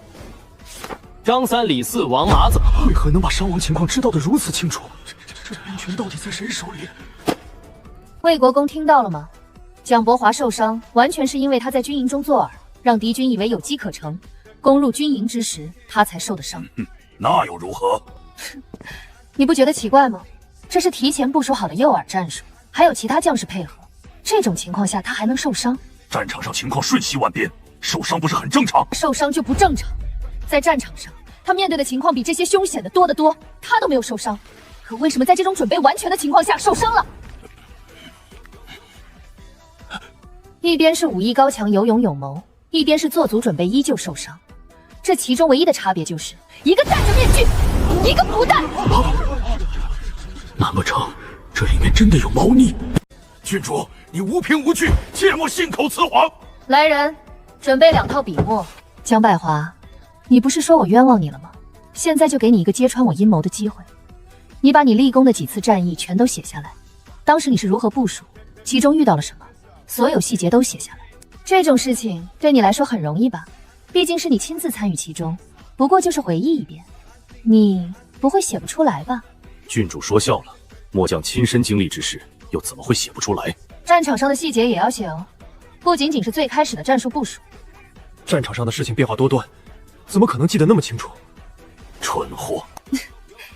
张三李四王麻子，为何能把伤亡情况知道得如此清楚？这兵权到底在谁手里？魏国公听到了吗？蒋伯华受伤，完全是因为他在军营中作饵，让敌军以为有机可乘，攻入军营之时，他才受的伤。那又如何？你不觉得奇怪吗？这是提前部署好的诱饵战术，还有其他将士配合，这种情况下他还能受伤？战场上情况瞬息万变，受伤不是很正常？受伤就不正常。在战场上，他面对的情况比这些凶险的多得多，他都没有受伤，可为什么在这种准备完全的情况下受伤了？一边是武艺高强、有勇有谋，一边是做足准备依旧受伤，这其中唯一的差别就是一个戴着面具，一个不戴。难不成这里面真的有猫腻？郡主，你无凭无据，切莫信口雌黄。来人，准备2套笔墨。蒋百华，你不是说我冤枉你了吗？现在就给你一个揭穿我阴谋的机会，你把你立功的几次战役全都写下来，当时你是如何部署，其中遇到了什么，所有细节都写下来。这种事情对你来说很容易吧？毕竟是你亲自参与其中，不过就是回忆一遍，你不会写不出来吧？郡主说笑了，末将亲身经历之事，又怎么会写不出来？战场上的细节也要写哦，不仅仅是最开始的战术部署。战场上的事情变化多端，怎么可能记得那么清楚？蠢货！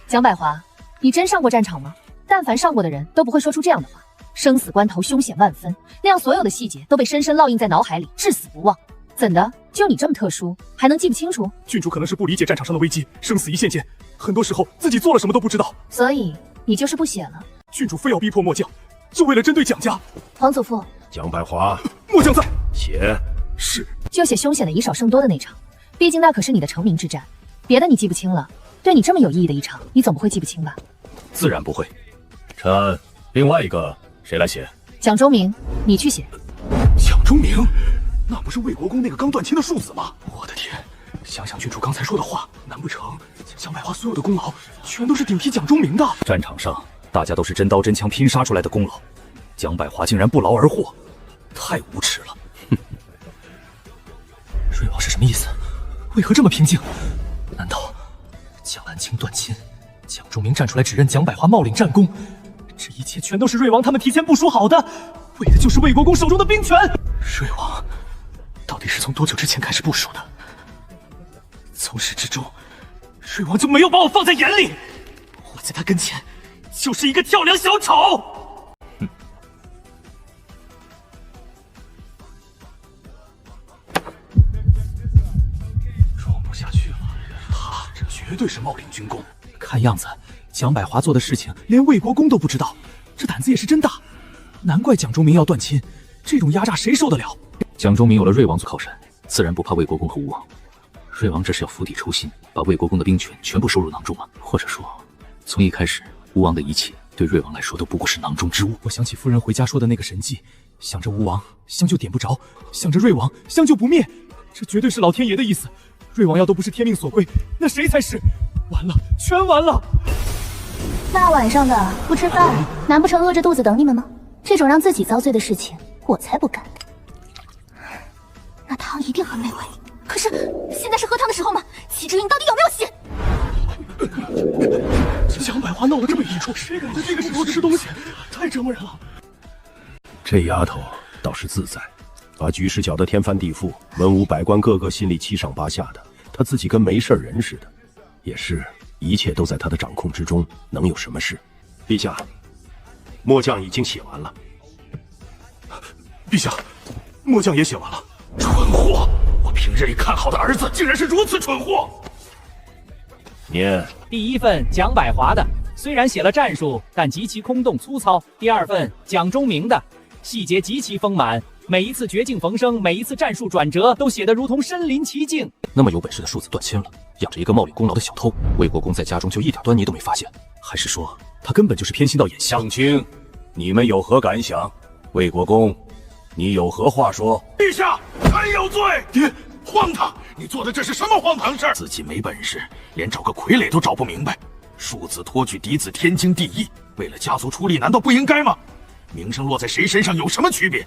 蒋百华，你真上过战场吗？但凡上过的人都不会说出这样的话。生死关头，凶险万分，那样所有的细节都被深深烙印在脑海里，至死不忘。怎的？就你这么特殊，还能记不清楚？郡主可能是不理解战场上的危机，生死一线间，很多时候自己做了什么都不知道。所以你就是不写了？郡主非要逼迫末将，就为了针对蒋家。皇祖父，蒋百华，末将在。写。是。就写凶险的以少胜多的那场，毕竟那可是你的成名之战。别的你记不清了，对你这么有意义的一场，你总不会记不清吧？自然不会。陈安，另外一个谁来写？蒋忠明，你去写。蒋忠明，那不是魏国公那个刚断亲的庶子吗？我的天，想想郡主刚才说的话，难不成蒋百华所有的功劳全都是顶替蒋忠明的？战场上大家都是真刀真枪拼杀出来的功劳，蒋百华竟然不劳而获，太无耻了！什么意思？为何这么平静？难道江兰青断亲，蒋仲明站出来指认蒋百华冒领战功？这一切全都是瑞王他们提前部署好的，为的就是魏国公手中的兵权。瑞王到底是从多久之前开始部署的？从始至终，瑞王就没有把我放在眼里。我在他跟前就是一个跳梁小丑。装不下去了，他这绝对是冒领军功。看样子蒋百华做的事情连魏国公都不知道，这胆子也是真大。难怪蒋忠明要断亲，这种压榨谁受得了？蒋忠明有了瑞王做靠山，自然不怕魏国公和吴王。瑞王这是要釜底抽薪，把魏国公的兵权全部收入囊中吗？或者说，从一开始吴王的一切对瑞王来说都不过是囊中之物。我想起夫人回家说的那个神迹，想着吴王香就点不着，想着瑞王香就不灭，这绝对是老天爷的意思。瑞王要都不是天命所归，那谁才是？完了，全完了！大晚上的不吃饭，难不成饿着肚子等你们吗？这种让自己遭罪的事情，我才不干。那汤一定很美味，可是现在是喝汤的时候吗？齐之云到底有没有血？蒋百华闹了这么一出，谁敢在这个时候吃东西？太折磨人了。这丫头倒是自在，把局势搅得天翻地覆，文武百官个个心里七上八下的，她自己跟没事人似的。也是，一切都在他的掌控之中，能有什么事？陛下，末将已经写完了。陛下，末将也写完了。蠢货！我平日里看好的儿子，竟然是如此蠢货！念第一份蒋百华的，虽然写了战术，但极其空洞粗糙。第二份蒋忠明的，细节极其丰满，每一次绝境逢生，每一次战术转折，都写得如同身临其境。那么有本事的庶子断亲了，养着一个冒领功劳的小偷，魏国公在家中就一点端倪都没发现？还是说他根本就是偏心到眼瞎？众卿，你们有何感想？魏国公，你有何话说？陛下，臣有罪！爹，荒唐！你做的这是什么荒唐事儿？自己没本事，连找个傀儡都找不明白。庶子托举嫡子，天经地义。为了家族出力，难道不应该吗？名声落在谁身上有什么区别？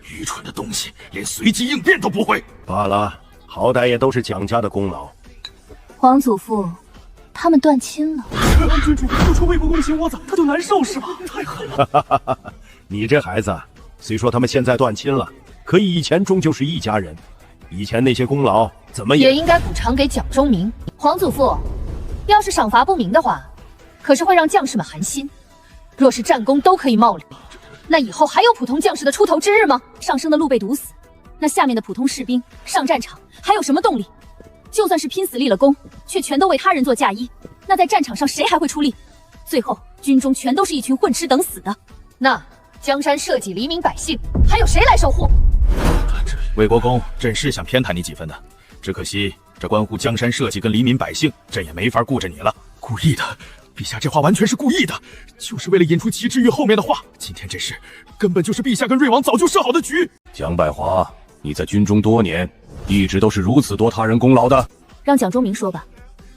愚蠢的东西，连随机应变都不会。罢了，好歹也都是蒋家的功劳。皇祖父，他们断亲了。郡主不出魏国公心窝子，他就难受是吧？太狠了！你这孩子，虽说他们现在断亲了，可以前终究是一家人。以前那些功劳怎么也应该补偿给蒋忠明。皇祖父，要是赏罚不明的话，可是会让将士们寒心。若是战功都可以冒领，那以后还有普通将士的出头之日吗？上升的路被毒死，那下面的普通士兵上战场还有什么动力？就算是拼死立了功，却全都为他人做嫁衣，那在战场上谁还会出力？最后军中全都是一群混吃等死的，那江山社稷黎民百姓，还有谁来守护？魏国公，朕是想偏袒你几分的，只可惜这关乎江山社稷跟黎民百姓，朕也没法顾着你了。故意的，陛下这话完全是故意的，就是为了引出齐之玉后面的话。今天这事根本就是陛下跟瑞王早就设好的局。蒋百华，你在军中多年，一直都是如此夺他人功劳的。让蒋忠明说吧，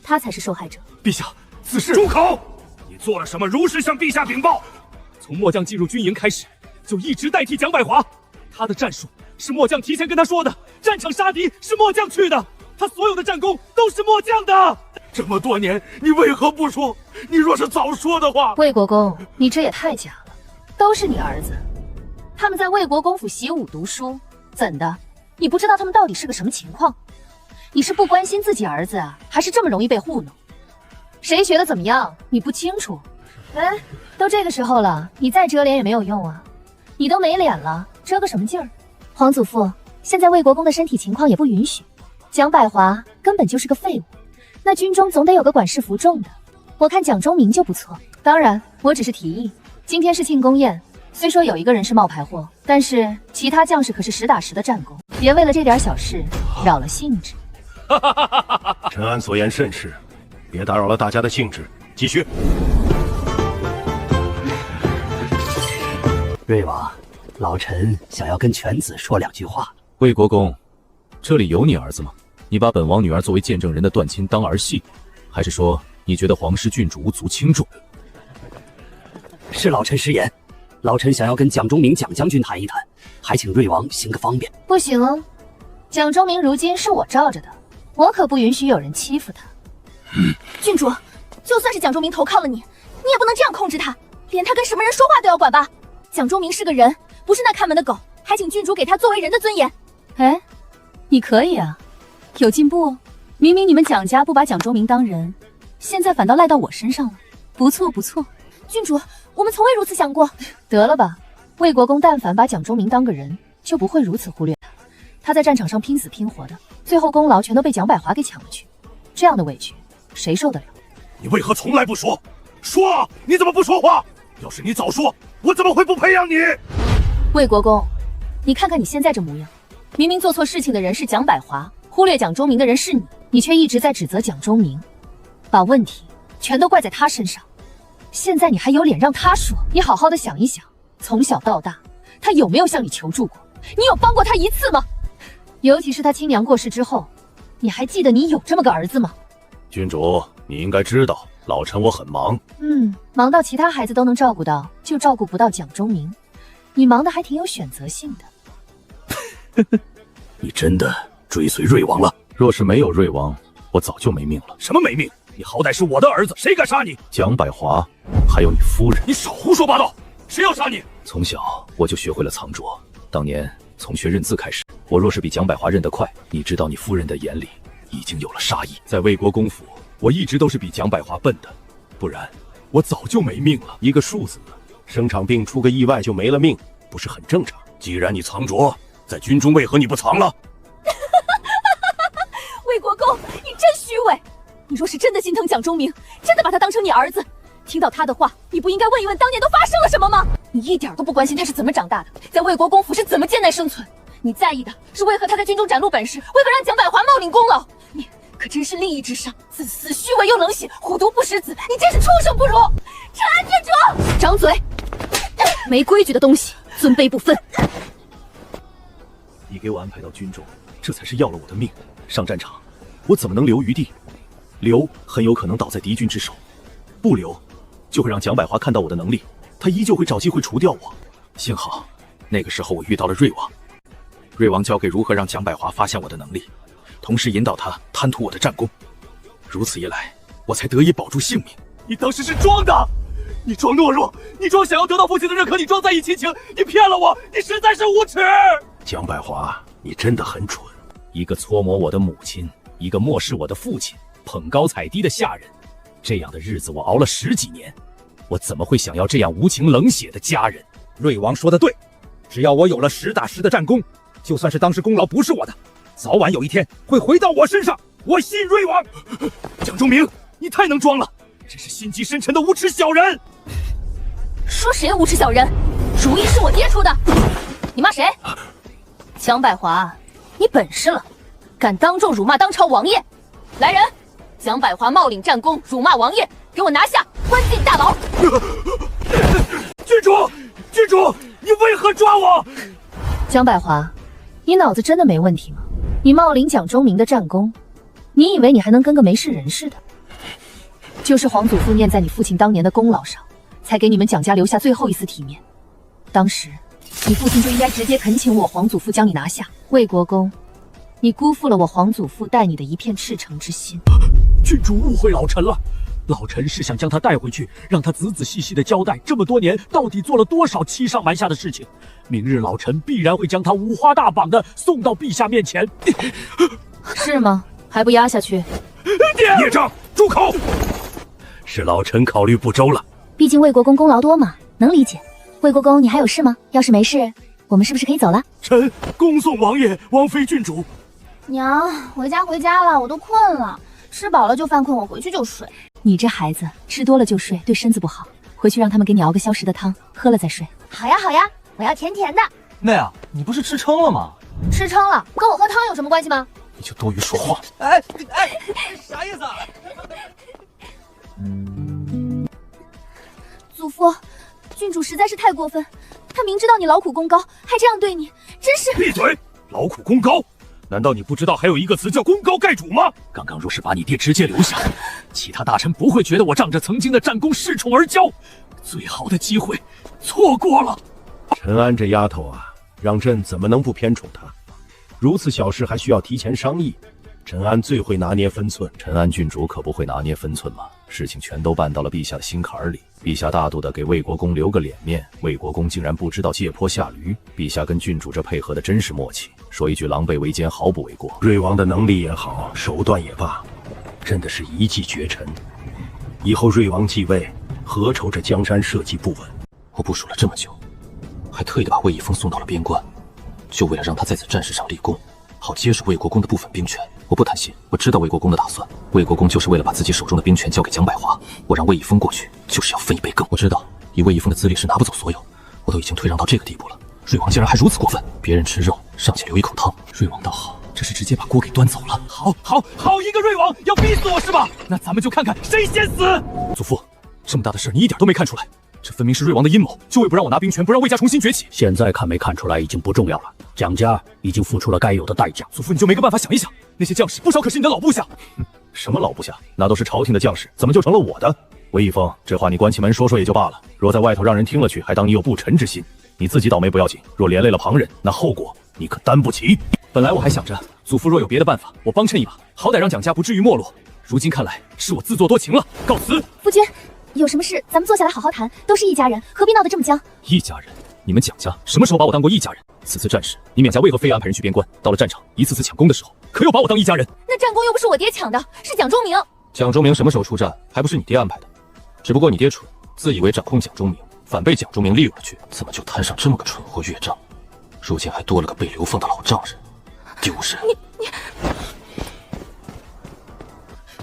他才是受害者。陛下，此事住口！你做了什么？如实向陛下禀报。从末将进入军营开始，就一直代替蒋百华。他的战术是末将提前跟他说的，战场杀敌是末将去的，他所有的战功都是末将的。这么多年，你为何不说？你若是早说的话……魏国公，你这也太假了，都是你儿子，他们在魏国公府习武读书，怎的？你不知道他们到底是个什么情况？你是不关心自己儿子啊，还是这么容易被糊弄？谁学的怎么样？你不清楚？哎，都这个时候了，你再遮脸也没有用啊！你都没脸了，遮个什么劲儿？皇祖父，现在魏国公的身体情况也不允许，蒋百华根本就是个废物，那军中总得有个管事服众的。我看蒋忠明就不错。当然，我只是提议。今天是庆功宴，虽说有一个人是冒牌货，但是其他将士可是实打实的战功，别为了这点小事扰了兴致。臣安所言甚是，别打扰了大家的兴致。继续。瑞王，老臣想要跟犬子说两句话。魏国公，这里有你儿子吗？你把本王女儿作为见证人的断亲当儿戏，还是说你觉得皇室郡主无足轻重？是老臣失言，老臣想要跟蒋忠明蒋将军谈一谈，还请瑞王行个方便。不行啊，蒋忠明如今是我罩着的，我可不允许有人欺负他。郡主，就算是蒋忠明投靠了你，你也不能这样控制他，连他跟什么人说话都要管吧？蒋忠明是个人，不是那看门的狗，还请郡主给他作为人的尊严。哎，你可以啊，有进步哦。明明你们蒋家不把蒋忠明当人，现在反倒赖到我身上了，不错不错。郡主，我们从未如此想过。得了吧，魏国公但凡把蒋忠明当个人，就不会如此忽略他。他在战场上拼死拼活的，最后功劳全都被蒋百华给抢了去，这样的委屈谁受得了？你为何从来不说？说啊！你怎么不说话？要是你早说，我怎么会不培养你？魏国公，你看看你现在这模样，明明做错事情的人是蒋百华，忽略蒋忠明的人是你，你却一直在指责蒋忠明，把问题全都怪在他身上。现在你还有脸让他说？你好好的想一想，从小到大，他有没有向你求助过？你有帮过他一次吗？尤其是他亲娘过世之后，你还记得你有这么个儿子吗？郡主，你应该知道，老臣我很忙。忙到其他孩子都能照顾到，就照顾不到蒋忠明。你忙得还挺有选择性的。你真的追随瑞王了？若是没有瑞王，我早就没命了。什么没命？你好歹是我的儿子，谁敢杀你？蒋百华，还有你夫人。你少胡说八道！谁要杀你？从小我就学会了藏拙，当年从学认字开始，我若是比蒋百华认得快，你知道你夫人的眼里已经有了杀意。在魏国公府，我一直都是比蒋百华笨的，不然我早就没命了。一个庶子，生场病出个意外就没了命，不是很正常？既然你藏拙，在军中为何你不藏了？魏国公，你真虚伪！你若是真的心疼蒋忠明，真的把他当成你儿子，听到他的话，你不应该问一问当年都发生了什么吗？你一点都不关心他是怎么长大的，在魏国公府是怎么艰难生存，你在意的是为何他在军中展露本事，为何让蒋百华冒领功劳。你可真是利益至上，自私、虚伪又冷血，虎毒不食子，你真是畜生不如！长安郡主，掌嘴！没规矩的东西，尊卑不分。你给我安排到军中，这才是要了我的命。上战场，我怎么能留余地？留很有可能倒在敌军之手，不留就会让蒋百华看到我的能力，他依旧会找机会除掉我。幸好那个时候我遇到了瑞王，瑞王教给如何让蒋百华发现我的能力，同时引导他贪图我的战功。如此一来，我才得以保住性命。你当时是装的，你装懦弱，你装想要得到父亲的认可，你装在意亲情，你骗了我，你实在是无耻！蒋百华，你真的很蠢。一个搓磨我的母亲，一个漠视我的父亲，捧高踩低的下人，这样的日子我熬了10几年，我怎么会想要这样无情冷血的家人？瑞王说的对，只要我有了实打实的战功，就算是当时功劳不是我的，早晚有一天会回到我身上。我信瑞王。蒋忠明，你太能装了，真是心机深沉的无耻小人！说谁的无耻小人？主意是我爹出的，你骂谁？蒋百华，你本事了，敢当众辱骂当朝王爷！来人，蒋百华冒领战功，辱骂王爷，给我拿下，关进大牢！郡主，郡主，你为何抓我？蒋百华，你脑子真的没问题吗？你冒领蒋忠明的战功，你以为你还能跟个没事人似的？就是皇祖父念在你父亲当年的功劳上，才给你们蒋家留下最后一丝体面。当时你父亲就应该直接恳请我皇祖父将你拿下。魏国公，你辜负了我皇祖父待你的一片赤诚之心。郡主误会老臣了，老臣是想将他带回去，让他仔仔细细的交代这么多年到底做了多少欺上瞒下的事情。明日老臣必然会将他五花大绑的送到陛下面前。是吗？还不压下去？孽障，住口！是老臣考虑不周了。毕竟魏国公功劳多嘛，能理解。魏国公，你还有事吗？要是没事，我们是不是可以走了？臣恭送王爷、王妃、郡主。娘，回家了，我都困了，吃饱了就犯困，我回去就睡。你这孩子吃多了就睡，对身子不好。回去让他们给你熬个消食的汤，喝了再睡。好呀好呀，我要甜甜的。妹啊，你不是吃撑了吗？吃撑了，跟我喝汤有什么关系吗？你就多余说话。哎，啥意思啊？祖父，郡主实在是太过分，他明知道你劳苦功高，还这样对你，真是……闭嘴！劳苦功高？难道你不知道还有一个词叫功高盖主吗？刚刚若是把你爹直接留下，其他大臣不会觉得我仗着曾经的战功恃宠而骄，最好的机会错过了。陈安这丫头啊，让朕怎么能不偏宠她？如此小事还需要提前商议。陈安最会拿捏分寸，陈安郡主可不会拿捏分寸嘛。事情全都办到了陛下的心坎里，陛下大度的给魏国公留个脸面，魏国公竟然不知道借坡下驴。陛下跟郡主这配合的真是默契，说一句狼狈为奸毫不为过。瑞王的能力也好，手段也罢，真的是一骑绝尘。以后瑞王继位，何愁这江山社稷不稳？我部署了这么久，还特意的把魏一峰送到了边关，就为了让他在此战事上立功，好接手魏国公的部分兵权。我不贪心，我知道魏国公的打算。魏国公就是为了把自己手中的兵权交给蒋百华，我让魏一峰过去，就是要分一杯羹。我知道以魏一峰的资历是拿不走所有，我都已经退让到这个地步了。瑞王竟然还如此过分，别人吃肉尚且留一口汤，瑞王倒好，这是直接把锅给端走了。好一个瑞王，要逼死我是吧？那咱们就看看谁先死。祖父，这么大的事你一点都没看出来，这分明是瑞王的阴谋，就为不让我拿兵权，不让魏家重新崛起。现在看没看出来已经不重要了，蒋家已经付出了该有的代价。祖父，你就没个办法想一想，那些将士不少可是你的老部下。什么老部下？那都是朝廷的将士，怎么就成了我的？魏一峰，这话你关起门说说也就罢了，若在外头让人听了去，还当你有不臣之心。你自己倒霉不要紧，若连累了旁人，那后果你可担不起。本来我还想着，祖父若有别的办法，我帮衬一把，好歹让蒋家不至于没落。如今看来，是我自作多情了，告辞。夫君，有什么事咱们坐下来好好谈，都是一家人，何必闹得这么僵？一家人？你们蒋家什么时候把我当过一家人？此次战事，你冕家为何非要安排人去边关？到了战场，一次次抢功的时候，可又把我当一家人？那战功又不是我爹抢的，是蒋忠明。蒋忠明什么时候出战，还不是你爹安排的？只不过你爹蠢，自以为掌控蒋忠明，反被蒋忠明利用了去。怎么就摊上这么个蠢货岳丈？如今还多了个被流放的老丈人，丢人！你，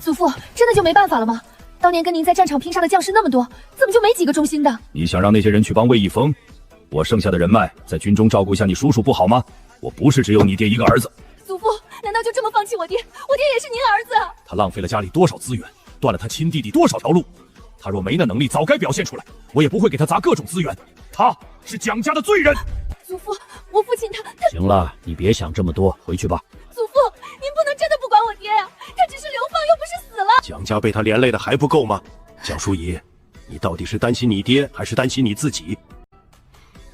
祖父真的就没办法了吗？当年跟您在战场拼杀的将士那么多，怎么就没几个忠心的？你想让那些人去帮魏一峰，我剩下的人脉在军中照顾一下你叔叔不好吗？我不是只有你爹一个儿子。祖父难道就这么放弃我爹？我爹也是您儿子。他浪费了家里多少资源，断了他亲弟弟多少条路。他若没那能力，早该表现出来，我也不会给他砸各种资源。他是蒋家的罪人。祖父，我父亲他……行了，你别想这么多，回去吧。祖父，您不能真的不管我爹呀，他只是流放，又不是死了。蒋家被他连累的还不够吗？蒋淑仪，你到底是担心你爹，还是担心你自己？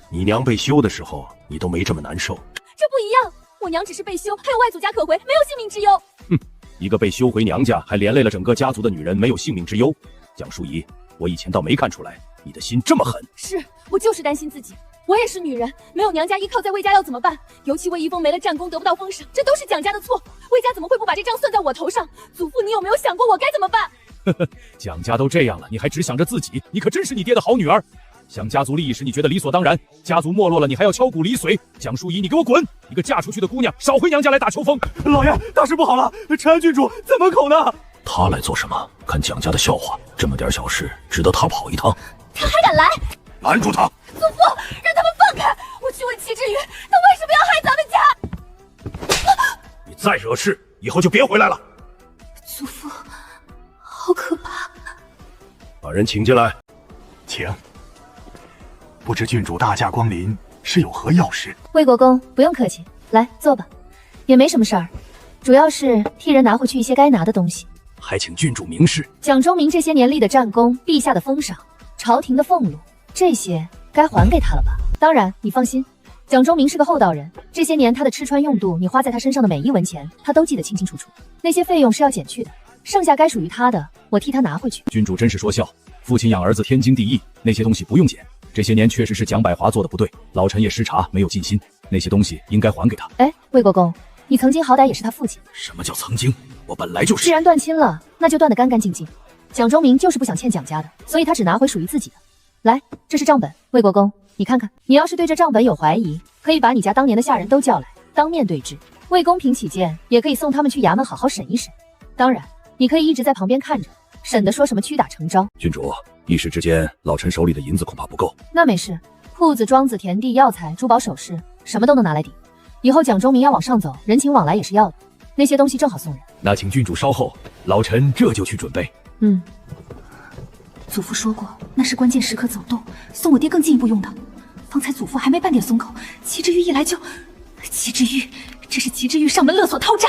你娘被休的时候，你都没这么难受。这不一样，我娘只是被休，还有外祖家可回，没有性命之忧。哼，一个被休回娘家，还连累了整个家族的女人，没有性命之忧。蒋淑仪，我以前倒没看出来你的心这么狠。是我就是担心自己，我也是女人，没有娘家依靠，在魏家要怎么办？尤其魏一峰没了战功，得不到封赏，这都是蒋家的错。魏家怎么会不把这账算在我头上？祖父，你有没有想过我该怎么办？蒋家都这样了，你还只想着自己，你可真是你爹的好女儿。想家族利益时你觉得理所当然，家族没落了你还要敲骨离髓。蒋淑仪，你给我滚！一个嫁出去的姑娘，少回娘家来打秋风。老爷，大事不好了，陈安郡主在门口呢。他来做什么？看蒋家的笑话，这么点小事值得他跑一趟？他还敢来？拦住他！祖父，让他们放开！我去问齐志宇，他为什么要害咱们家？你再惹事，以后就别回来了。祖父，好可怕！把人请进来。请。不知郡主大驾光临，是有何要事？魏国公，不用客气，来坐吧。也没什么事儿，主要是替人拿回去一些该拿的东西。还请郡主明示。蒋忠明这些年立的战功，陛下的封赏，朝廷的俸禄，这些该还给他了吧？当然，你放心，蒋忠明是个厚道人，这些年他的吃穿用度，你花在他身上的每一文钱，他都记得清清楚楚。那些费用是要减去的，剩下该属于他的，我替他拿回去。郡主真是说笑，父亲养儿子天经地义，那些东西不用减。这些年确实是蒋百华做的不对，老臣也失察，没有尽心，那些东西应该还给他。哎，魏国公，你曾经好歹也是他父亲。什么叫曾经？我本来就是。既然断亲了，那就断得干干净净。蒋忠明就是不想欠蒋家的，所以他只拿回属于自己的。来，这是账本，魏国公，你看看。你要是对这账本有怀疑，可以把你家当年的下人都叫来，当面对质。为公平起见，也可以送他们去衙门好好审一审。当然，你可以一直在旁边看着，省得说什么屈打成招。郡主，一时之间，老臣手里的银子恐怕不够。那没事，铺子、庄子、田地、药材、珠宝首饰，什么都能拿来抵。以后蒋忠明要往上走，人情往来也是要的，那些东西正好送人。那请郡主稍后，老臣这就去准备。祖父说过，那是关键时刻走动，送我爹更进一步用的。方才祖父还没半点松口，齐之玉一来就……齐之玉，这是齐之玉上门勒索掏诈。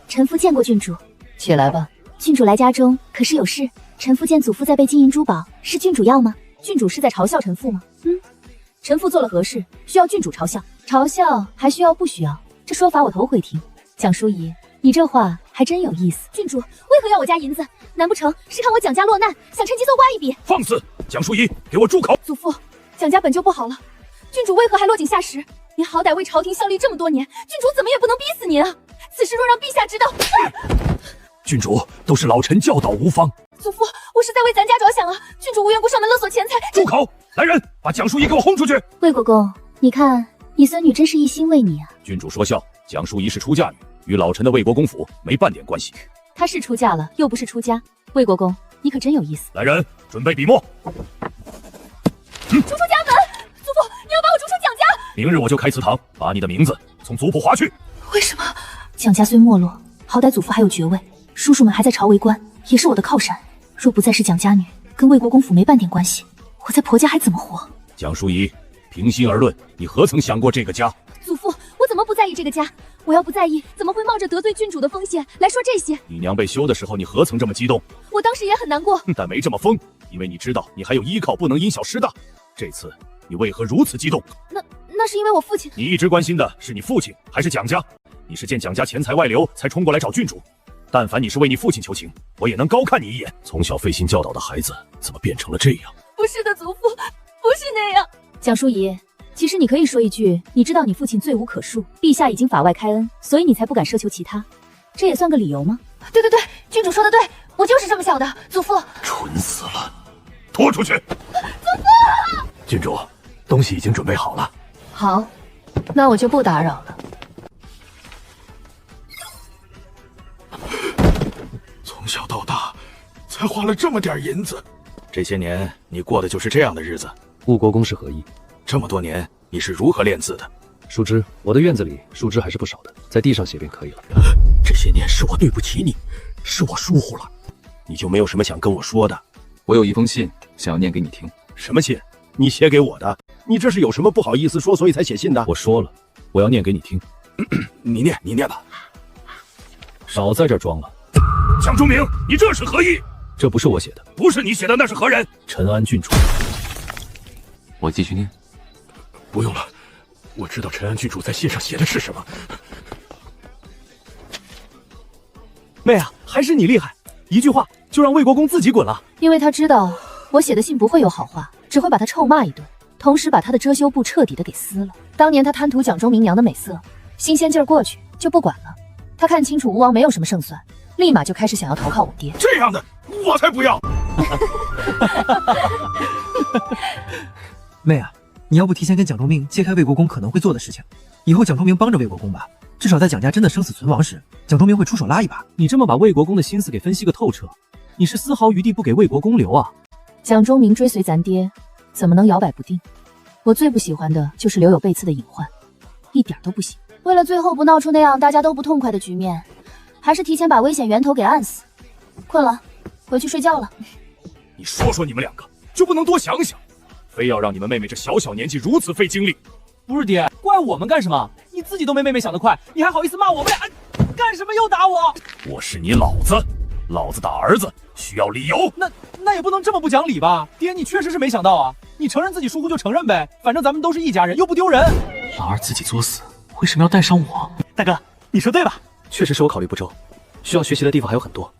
臣夫见过郡主，起来吧。郡主来家中可是有事？臣夫见祖父在备金银珠宝，是郡主要吗？郡主是在嘲笑臣父吗？臣父做了何事需要郡主嘲笑？嘲笑还需要不需要？这说法我头回听。蒋叔姨，你这话还真有意思。郡主为何要我家银子？难不成是看我蒋家落难，想趁机搜刮一笔？放肆！蒋淑仪，给我住口！祖父，蒋家本就不好了，郡主为何还落井下石？您好歹为朝廷效力这么多年，郡主怎么也不能逼死您啊！此事若让陛下知道，郡主，都是老臣教导无方。祖父，我是在为咱家着想啊！郡主无缘故上门勒索钱财，住口！来人，把蒋淑仪给我轰出去！魏国公，你看你孙女真是一心为你啊。郡主说笑，蒋淑仪是出嫁女，与老臣的魏国公府没半点关系。她是出嫁了，又不是出家。魏国公，你可真有意思。来人，准备笔墨。逐出家门！祖父，你要把我逐出蒋家！明日我就开祠堂，把你的名字从族谱划去。为什么？蒋家虽没落，好歹祖父还有爵位，叔叔们还在朝为官，也是我的靠山。若不再是蒋家女，跟魏国公府没半点关系，我在婆家还怎么活？蒋淑仪，平心而论，你何曾想过这个家？祖父，我怎么不在意这个家？我要不在意，怎么会冒着得罪郡主的风险来说这些？你娘被休的时候，你何曾这么激动？我当时也很难过，但没这么疯，因为你知道你还有依靠，不能因小失大。这次你为何如此激动？那是因为我父亲。你一直关心的是你父亲还是蒋家？你是见蒋家钱财外流才冲过来找郡主，但凡你是为你父亲求情，我也能高看你一眼。从小费心教导的孩子，怎么变成了这样？不是的，祖父，不是那样。蒋淑仪，其实你可以说一句，你知道你父亲罪无可恕，陛下已经法外开恩，所以你才不敢奢求其他，这也算个理由吗？对，郡主说的对，我就是这么想的。祖父，蠢死了，拖出去！祖父，郡主，东西已经准备好了。好，那我就不打扰了。从小到大，才花了这么点银子，这些年你过的就是这样的日子。吴国公是何意？这么多年，你是如何练字的？树枝，我的院子里树枝还是不少的，在地上写便可以了。这些年是我对不起你，是我疏忽了。你就没有什么想跟我说的？我有一封信想要念给你听。什么信？你写给我的？你这是有什么不好意思说，所以才写信的？我说了，我要念给你听。你念吧。少在这儿装了。蒋忠明，你这是何意？这不是我写的。不是你写的，那是何人？陈安郡主。我继续念。不用了，我知道陈安郡主在信上写的是什么。妹啊，还是你厉害，一句话就让魏国公自己滚了。因为他知道我写的信不会有好话，只会把他臭骂一顿，同时把他的遮羞布彻底的给撕了。当年他贪图蒋忠明娘的美色，新鲜劲儿过去就不管了。他看清楚吴王没有什么胜算，立马就开始想要投靠我爹。这样的我才不要！妹啊，你要不提前跟蒋忠明揭开魏国公可能会做的事情，以后蒋忠明帮着魏国公吧，至少在蒋家真的生死存亡时，蒋忠明会出手拉一把。你这么把魏国公的心思给分析个透彻，你是丝毫余地不给魏国公留啊！蒋忠明追随咱爹，怎么能摇摆不定？我最不喜欢的就是留有背刺的隐患，一点都不行。为了最后不闹出那样大家都不痛快的局面，还是提前把危险源头给按死。困了，回去睡觉了。你说你们两个就不能多想想，非要让你们妹妹这小小年纪如此费精力？不是爹，怪我们干什么？你自己都没妹妹想得快，你还好意思骂我们俩？干什么又打我？我是你老子，老子打儿子需要理由。那也不能这么不讲理吧？爹，你疏是没想到啊！你承认自己疏忽就承认呗，反正咱们都是一家人，又不丢人。老二自己作死，为什么要带上我？大哥，你说对吧？确实是我考虑不周，需要学习的地方还有很多。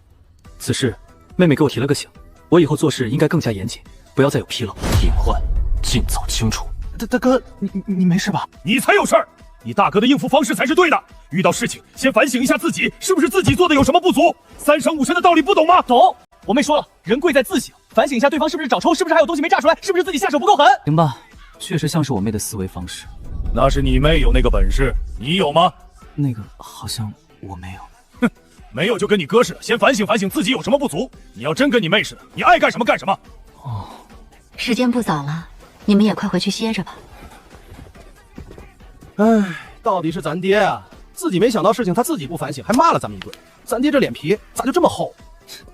此事妹妹给我提了个醒，我以后做事应该更加严谨，不要再有纰漏。隐患尽早清除。大哥，你没事吧？你才有事儿！你大哥的应付方式才是对的。遇到事情先反省一下自己，是不是自己做的有什么不足？三省吾身的道理不懂吗？懂。我妹说了，人贵在自省，反省一下对方是不是找抽，是不是还有东西没炸出来，是不是自己下手不够狠？行吧，确实像是我妹的思维方式。那是你妹有那个本事，你有吗？那个好像我没有。哼，没有就跟你哥似的，先反省反省自己有什么不足。你要真跟你妹似的，你爱干什么干什么。哦，时间不早了，你们也快回去歇着吧。唉，到底是咱爹啊，自己没想到事情，他自己不反省，还骂了咱们一顿。咱爹这脸皮咋就这么厚？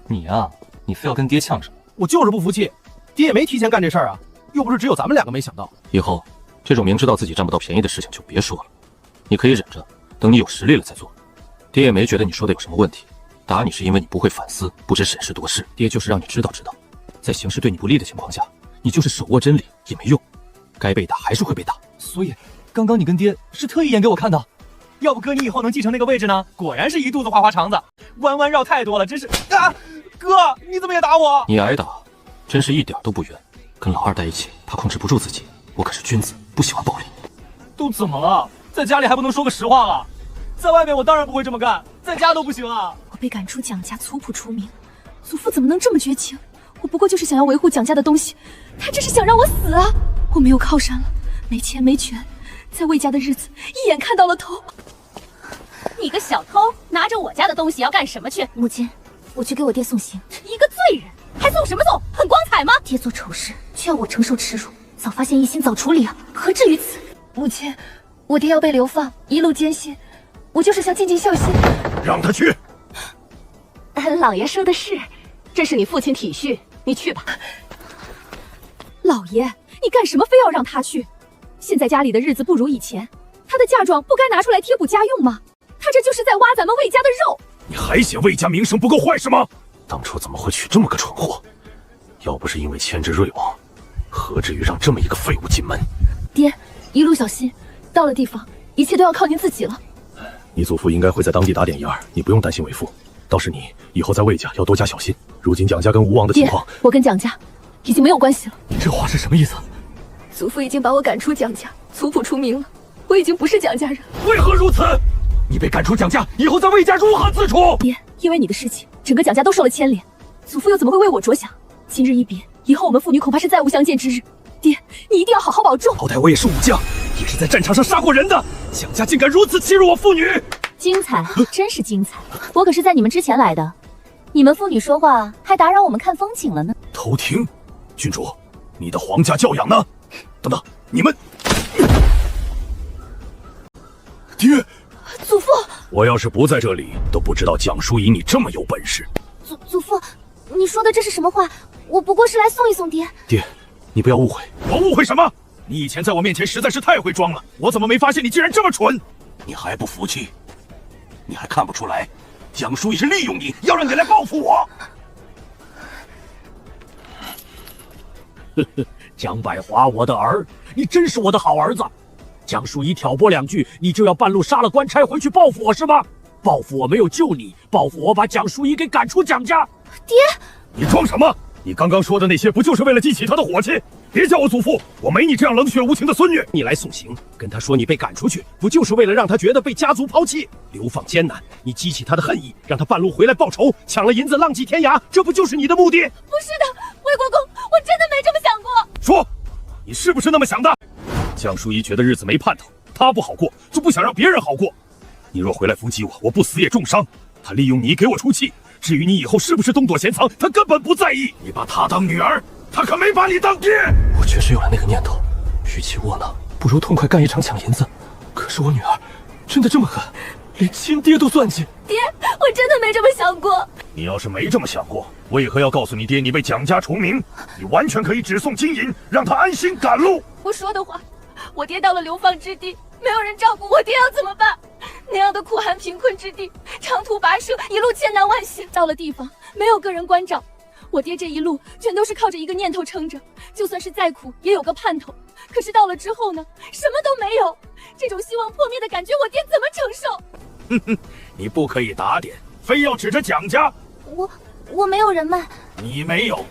你啊，你非要跟爹呛什么？我就是不服气，爹也没提前干这事儿啊，又不是只有咱们两个没想到。以后这种明知道自己占不到便宜的事情就别说了，你可以忍着，等你有实力了再做。爹也没觉得你说的有什么问题，打你是因为你不会反思，不知审时度势。爹就是让你知道，在形势对你不利的情况下，你就是手握真理也没用，该被打还是会被打。所以刚刚你跟爹是特意演给我看的。要不哥你以后能继承那个位置呢？果然是一肚子花花肠子，弯弯绕太多了，真是啊！哥，你怎么也打我？你挨打，真是一点都不冤。跟老二在一起，怕控制不住自己。我可是君子，不喜欢暴力。都怎么了？在家里还不能说个实话了？在外面我当然不会这么干，在家都不行啊！我被赶出蒋家，族谱除名，祖父怎么能这么绝情？我不过就是想要维护蒋家的东西，他这是想让我死啊！我没有靠山了，没钱没权，在魏家的日子一眼看到了头。你个小偷，拿着我家的东西要干什么去？母亲，我去给我爹送行。一个罪人，还送什么送？很光彩吗？爹做丑事，却要我承受耻辱，早发现一心早处理啊，何至于此？母亲，我爹要被流放，一路艰辛，我就是想尽尽孝心。让他去。老爷说的是，这是你父亲体恤，你去吧。老爷，你干什么非要让他去？现在家里的日子不如以前，他的嫁妆不该拿出来贴补家用吗？他这就是在挖咱们魏家的肉。你还嫌魏家名声不够坏是吗？当初怎么会娶这么个蠢货？要不是因为牵制瑞王，何至于让这么一个废物进门？爹，一路小心，到了地方，一切都要靠您自己了。你祖父应该会在当地打点一二，你不用担心为父。倒是你以后在魏家要多加小心。如今蒋家跟吴王的情况，我跟蒋家已经没有关系了。你这话是什么意思？祖父已经把我赶出蒋家，族谱除名了，我已经不是蒋家人。为何如此？你被赶出蒋家，以后在魏家如何自处？爹，因为你的事情，整个蒋家都受了牵连，祖父又怎么会为我着想？今日一别，以后我们父女恐怕是再无相见之日。爹，你一定要好好保重。好歹我也是武将，也是在战场上杀过人的，蒋家竟敢如此欺辱我父女！精彩，真是精彩！我可是在你们之前来的，你们父女说话还打扰我们看风景了呢。偷听，郡主，你的皇家教养呢？等等，你们，爹，祖父，我要是不在这里，都不知道蒋淑仪你这么有本事。祖父，你说的这是什么话？我不过是来送一送爹。爹，你不要误会。我误会什么？你以前在我面前实在是太会装了，我怎么没发现你竟然这么蠢？你还不服气？你还看不出来，蒋淑仪是利用你，要让你来报复我。呵呵，蒋百华，我的儿，你真是我的好儿子。蒋淑仪挑拨两句，你就要半路杀了官差回去报复我是吗？报复我没有救你，报复我把蒋淑仪给赶出蒋家。爹，你装什么？你刚刚说的那些不就是为了激起他的火气？别叫我祖父，我没你这样冷血无情的孙女。你来送行，跟他说你被赶出去，不就是为了让他觉得被家族抛弃，流放艰难？你激起他的恨意，让他半路回来报仇，抢了银子浪迹天涯，这不就是你的目的？不是的，魏国公，我真的没这么想过。说，你是不是那么想的？蒋淑仪觉得日子没盼头，她不好过，就不想让别人好过。你若回来伏击我，我不死也重伤。她利用你给我出气。至于你以后是不是东躲闲藏，他根本不在意。你把她当女儿，他可没把你当爹。我确实有了那个念头，与其窝囊，不如痛快干一场抢银子。可是我女儿真的这么狠，连亲爹都算计。爹，我真的没这么想过。你要是没这么想过，为何要告诉你爹你被蒋家除名？你完全可以只送金银，让他安心赶路。不说的话，我爹到了流放之地，没有人照顾我爹要怎么办？那样的苦寒贫困之地，长途跋涉，一路艰难万险，到了地方没有个人关照，我爹这一路全都是靠着一个念头撑着，就算是再苦也有个盼头。可是到了之后呢，什么都没有，这种希望破灭的感觉，我爹怎么承受？哼哼，你不可以打点，非要指着蒋家。我没有人脉。你没有，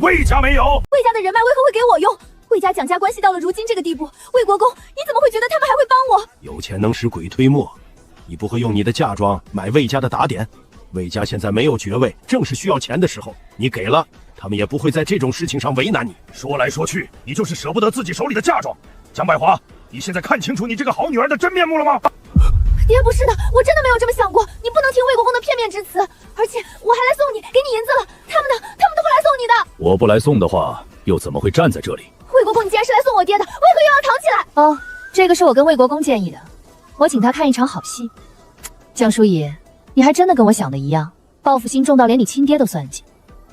魏家没有。魏家的人脉为何会给我用？魏家蒋家关系到了如今这个地步，魏国公，你怎么会觉得他们还会帮我？有钱能使鬼推磨，你不会用你的嫁妆买魏家的打点？魏家现在没有爵位，正是需要钱的时候，你给了，他们也不会在这种事情上为难你。说来说去，你就是舍不得自己手里的嫁妆。蒋百华，你现在看清楚你这个好女儿的真面目了吗？爹，不是的，我真的没有这么想过，你不能听魏国公的片面之词。而且我还来送你，给你银子了，他们都会来送你的。我不来送的话，又怎么会站在这里？魏国公，你既然是来送我爹的，为何又要藏起来？哦，这个是我跟魏国公建议的，我请他看一场好戏。江淑仪，你还真的跟我想的一样，报复心重到连你亲爹都算计。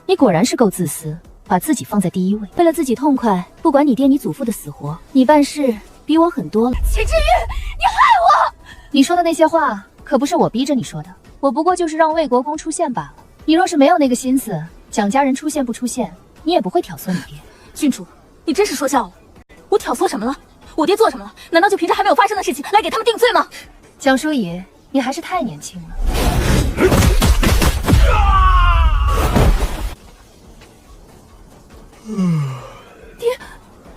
你果然是够自私，把自己放在第一位，为了自己痛快，不管你爹你祖父的死活，你办事比我狠多了。齐志玉，你害我！你说的那些话可不是我逼着你说的，我不过就是让魏国公出现罢了。你若是没有那个心思，蒋家人出现不出现，你也不会挑唆你爹。郡主，你真是说笑了，我挑唆什么了？我爹做什么了？难道就凭着还没有发生的事情来给他们定罪吗？蒋叔爷，你还是太年轻了。爹，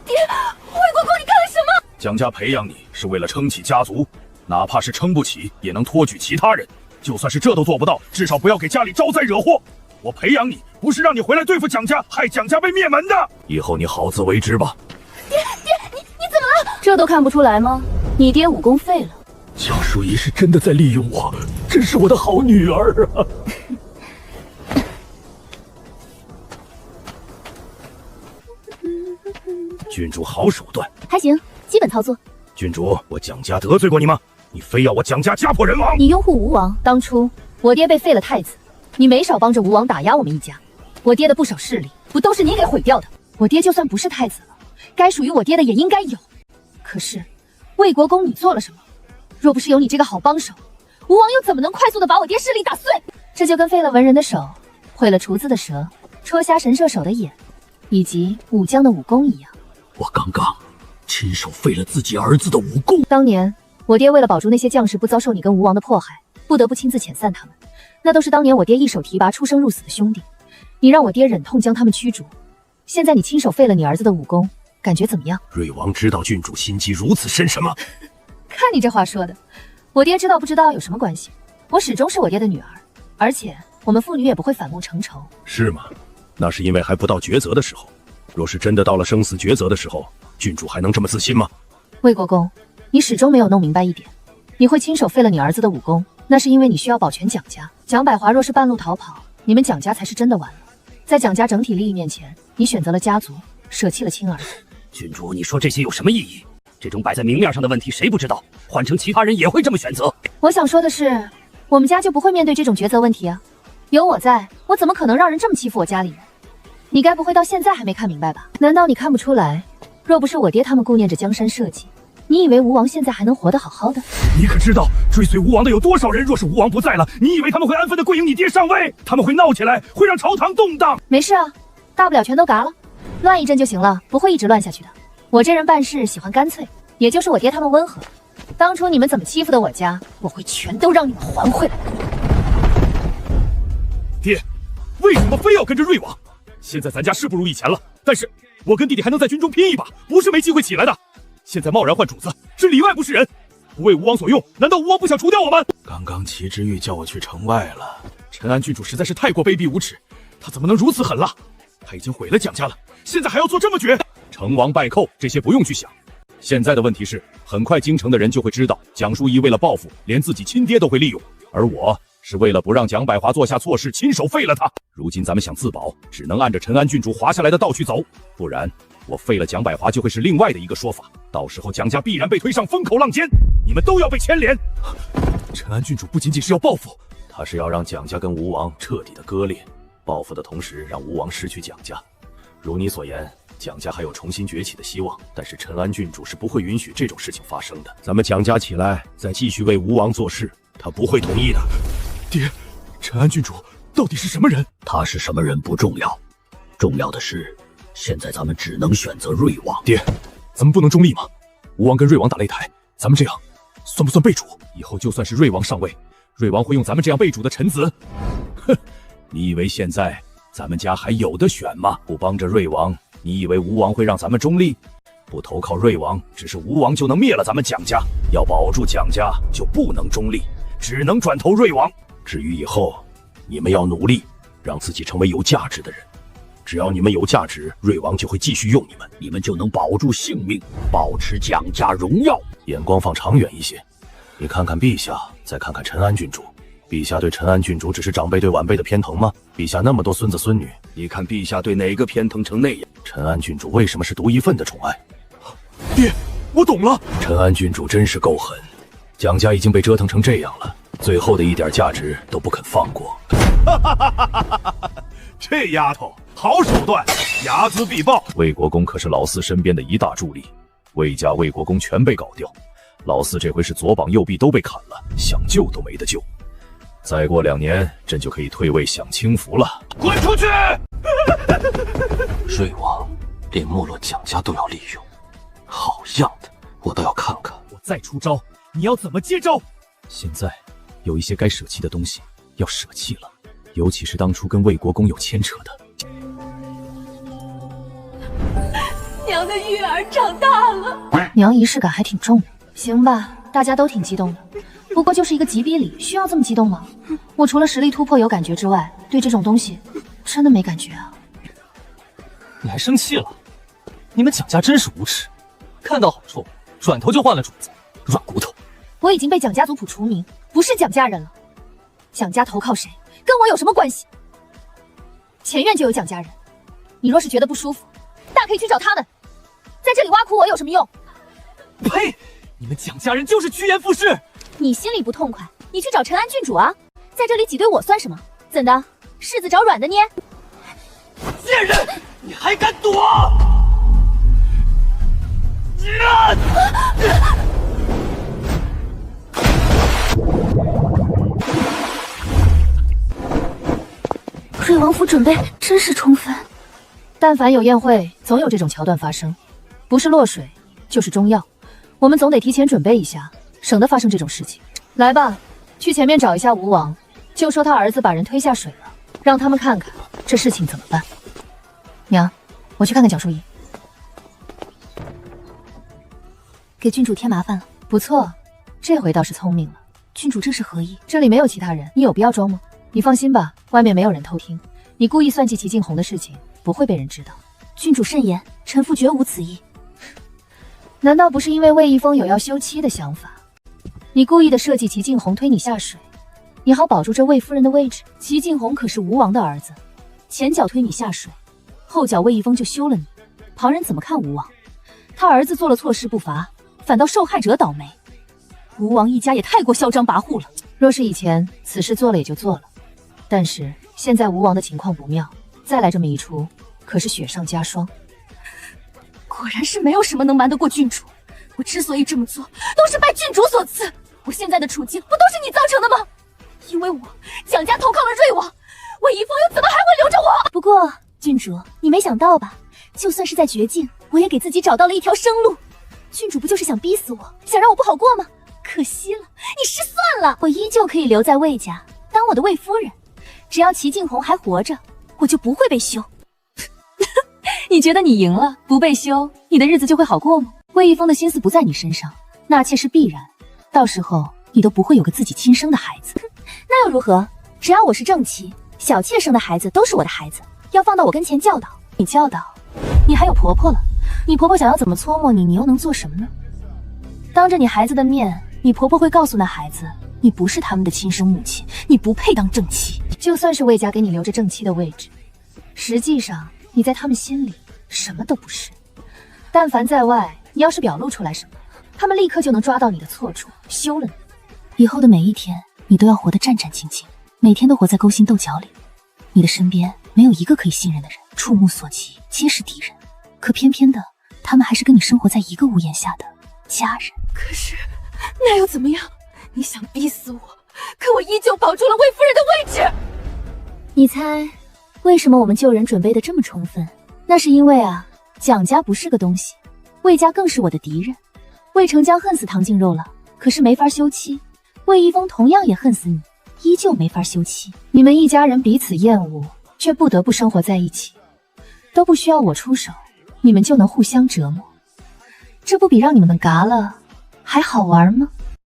魏国公，你干了什么？蒋家培养你是为了撑起家族，哪怕是撑不起，也能托举其他人。就算是这都做不到，至少不要给家里招灾惹祸。我培养你，不是让你回来对付蒋家，害蒋家被灭门的。以后你好自为之吧。爹，你怎么了？这都看不出来吗？你爹武功废了。蒋淑仪是真的在利用我，真是我的好女儿啊！郡主好手段，还行，基本操作。郡主，我蒋家得罪过你吗？你非要我蒋家家破人亡？你拥护吴王，当初我爹被废了太子，你没少帮着吴王打压我们一家，我爹的不少势力不都是你给毁掉的？我爹就算不是太子了，该属于我爹的也应该有。可是魏国公，你做了什么？若不是有你这个好帮手，吴王又怎么能快速的把我爹势力打碎？这就跟废了文人的手，毁了厨子的舌，戳瞎神射手的眼，以及武将的武功一样。我刚刚亲手废了自己儿子的武功。当年我爹为了保住那些将士不遭受你跟吴王的迫害，不得不亲自遣散他们，那都是当年我爹一手提拔出生入死的兄弟，你让我爹忍痛将他们驱逐。现在你亲手废了你儿子的武功，感觉怎么样？瑞王知道郡主心机如此深什么？看你这话说的，我爹知道不知道有什么关系？我始终是我爹的女儿，而且我们父女也不会反目成仇。是吗？那是因为还不到抉择的时候。若是真的到了生死抉择的时候，郡主还能这么自信吗？魏国公，你始终没有弄明白一点，你会亲手废了你儿子的武功，那是因为你需要保全蒋家。蒋百华若是半路逃跑，你们蒋家才是真的完了。在蒋家整体利益面前，你选择了家族，舍弃了亲儿子。郡主，你说这些有什么意义？这种摆在明面上的问题谁不知道？换成其他人也会这么选择。我想说的是，我们家就不会面对这种抉择问题啊。有我在，我怎么可能让人这么欺负我家里人？你该不会到现在还没看明白吧？难道你看不出来？若不是我爹他们顾念着江山社稷，你以为吴王现在还能活得好好的？你可知道追随吴王的有多少人？若是吴王不在了，你以为他们会安分的跪迎你爹上位？他们会闹起来，会让朝堂动荡。没事啊，大不了全都嘎了，乱一阵就行了，不会一直乱下去的。我这人办事喜欢干脆，也就是我爹他们温和。当初你们怎么欺负的我家，我会全都让你们还回来。爹，为什么非要跟着瑞王？现在咱家是不如以前了，但是我跟弟弟还能在军中拼一把，不是没机会起来的。现在贸然换主子，是里外不是人，不为吴王所用，难道吴王不想除掉我们？刚刚齐之玉叫我去城外了，陈安郡主实在是太过卑鄙无耻，他怎么能如此狠辣？他已经毁了蒋家了，现在还要做这么绝？成王败寇这些不用去想，现在的问题是，很快京城的人就会知道，蒋淑仪为了报复，连自己亲爹都会利用，而我是为了不让蒋百华做下错事，亲手废了他。如今咱们想自保，只能按着陈安郡主划下来的道去走，不然我废了蒋百华就会是另外的一个说法，到时候蒋家必然被推上风口浪尖，你们都要被牵连。陈安郡主不仅仅是要报复，他是要让蒋家跟吴王彻底的割裂，报复的同时让吴王失去蒋家。如你所言，蒋家还有重新崛起的希望，但是陈安郡主是不会允许这种事情发生的。咱们蒋家起来，再继续为吴王做事，他不会同意的。爹，陈安郡主到底是什么人？他是什么人不重要，重要的是，现在咱们只能选择瑞王。爹，咱们不能中立吗？吴王跟瑞王打擂台，咱们这样算不算被主？以后就算是瑞王上位，瑞王会用咱们这样被主的臣子？哼，你以为现在咱们家还有的选吗？不帮着瑞王，你以为吴王会让咱们中立？不投靠瑞王，只是吴王就能灭了咱们蒋家。要保住蒋家，就不能中立，只能转投瑞王。至于以后，你们要努力，让自己成为有价值的人。只要你们有价值，瑞王就会继续用你们，你们就能保住性命，保持蒋家荣耀。眼光放长远一些，你看看陛下，再看看陈安郡主。陛下对陈安郡主只是长辈对晚辈的偏疼吗？陛下那么多孙子孙女，你看陛下对哪个偏疼成那样？陈安郡主为什么是独一份的宠爱？爹，我懂了。陈安郡主真是够狠，蒋家已经被折腾成这样了，最后的一点价值都不肯放过。这丫头好手段，睚眦必报。魏国公可是老四身边的一大助力，魏家魏国公全被搞掉，老四这回是左膀右臂都被砍了，想救都没得救。再过2年，朕就可以退位享清福了。滚出去！瑞王连没落蒋家都要利用，好样的！我倒要看看，我再出招，你要怎么接招？现在有一些该舍弃的东西要舍弃了，尤其是当初跟魏国公有牵扯的。娘的玉儿长大了。娘仪式感还挺重的。行吧，大家都挺激动的，不过就是一个级别里，需要这么激动吗？我除了实力突破有感觉之外，对这种东西真的没感觉啊。你还生气了？你们蒋家真是无耻，看到好处转头就换了主子，软骨头。我已经被蒋家族谱除名，不是蒋家人了。蒋家投靠谁，跟我有什么关系？前院就有蒋家人，你若是觉得不舒服，大可以去找他们。在这里挖苦我有什么用？呸！你们蒋家人就是趋炎附势。你心里不痛快，你去找陈安郡主啊！在这里挤兑我算什么？怎的？柿子找软的捏？贱人，你还敢躲！瑞王府准备真是充分，但凡有宴会，总有这种桥段发生，不是落水就是中药，我们总得提前准备一下，省得发生这种事情。来吧，去前面找一下吴王，就说他儿子把人推下水了，让他们看看这事情怎么办。娘，我去看看蒋淑仪。给郡主添麻烦了。不错，这回倒是聪明了。郡主这是何意？这里没有其他人，你有必要装吗？你放心吧，外面没有人偷听。你故意算计齐静红的事情，不会被人知道。郡主慎言，臣妇绝无此意。难道不是因为魏一峰有要休妻的想法，你故意的设计齐静红推你下水，你好保住这魏夫人的位置？齐静红可是吴王的儿子，前脚推你下水，后脚魏一峰就休了你，旁人怎么看吴王？他儿子做了错事不罚，反倒受害者倒霉。吴王一家也太过嚣张跋扈了。若是以前，此事做了也就做了，但是现在吴王的情况不妙，再来这么一出，可是雪上加霜。果然是没有什么能瞒得过郡主。我之所以这么做，都是拜郡主所赐。我现在的处境，不都是你造成的吗？因为我蒋家投靠了瑞王，魏一峰又怎么还会留着我？不过郡主，你没想到吧？就算是在绝境，我也给自己找到了一条生路。郡主不就是想逼死我，想让我不好过吗？可惜了，你失算了。我依旧可以留在魏家，当我的魏夫人。只要齐静红还活着，我就不会被休。你觉得你赢了，不被休，你的日子就会好过吗？魏一峰的心思不在你身上，纳妾是必然，到时候你都不会有个自己亲生的孩子。那又如何？只要我是正妻，小妾生的孩子都是我的孩子，要放到我跟前教导。你教导？你还有婆婆了，你婆婆想要怎么搓磨你，你又能做什么呢？当着你孩子的面，你婆婆会告诉那孩子，你不是他们的亲生母亲，你不配当正妻。就算是魏家给你留着正妻的位置，实际上你在他们心里什么都不是。但凡在外，你要是表露出来什么，他们立刻就能抓到你的错处，休了你。以后的每一天，你都要活得战战兢兢，每天都活在勾心斗角里。你的身边没有一个可以信任的人，触目所及皆是敌人，可偏偏的，他们还是跟你生活在一个屋檐下的家人。可是那又怎么样？你想逼死我，可我依旧保住了魏夫人的位置。你猜为什么我们救人准备的这么充分？那是因为啊，蒋家不是个东西，魏家更是我的敌人。魏成江恨死唐静肉了，可是没法休妻。魏一峰同样也恨死你，依旧没法休妻。你们一家人彼此厌恶，却不得不生活在一起，都不需要我出手，你们就能互相折磨，这不比让你们嘎了还好玩吗？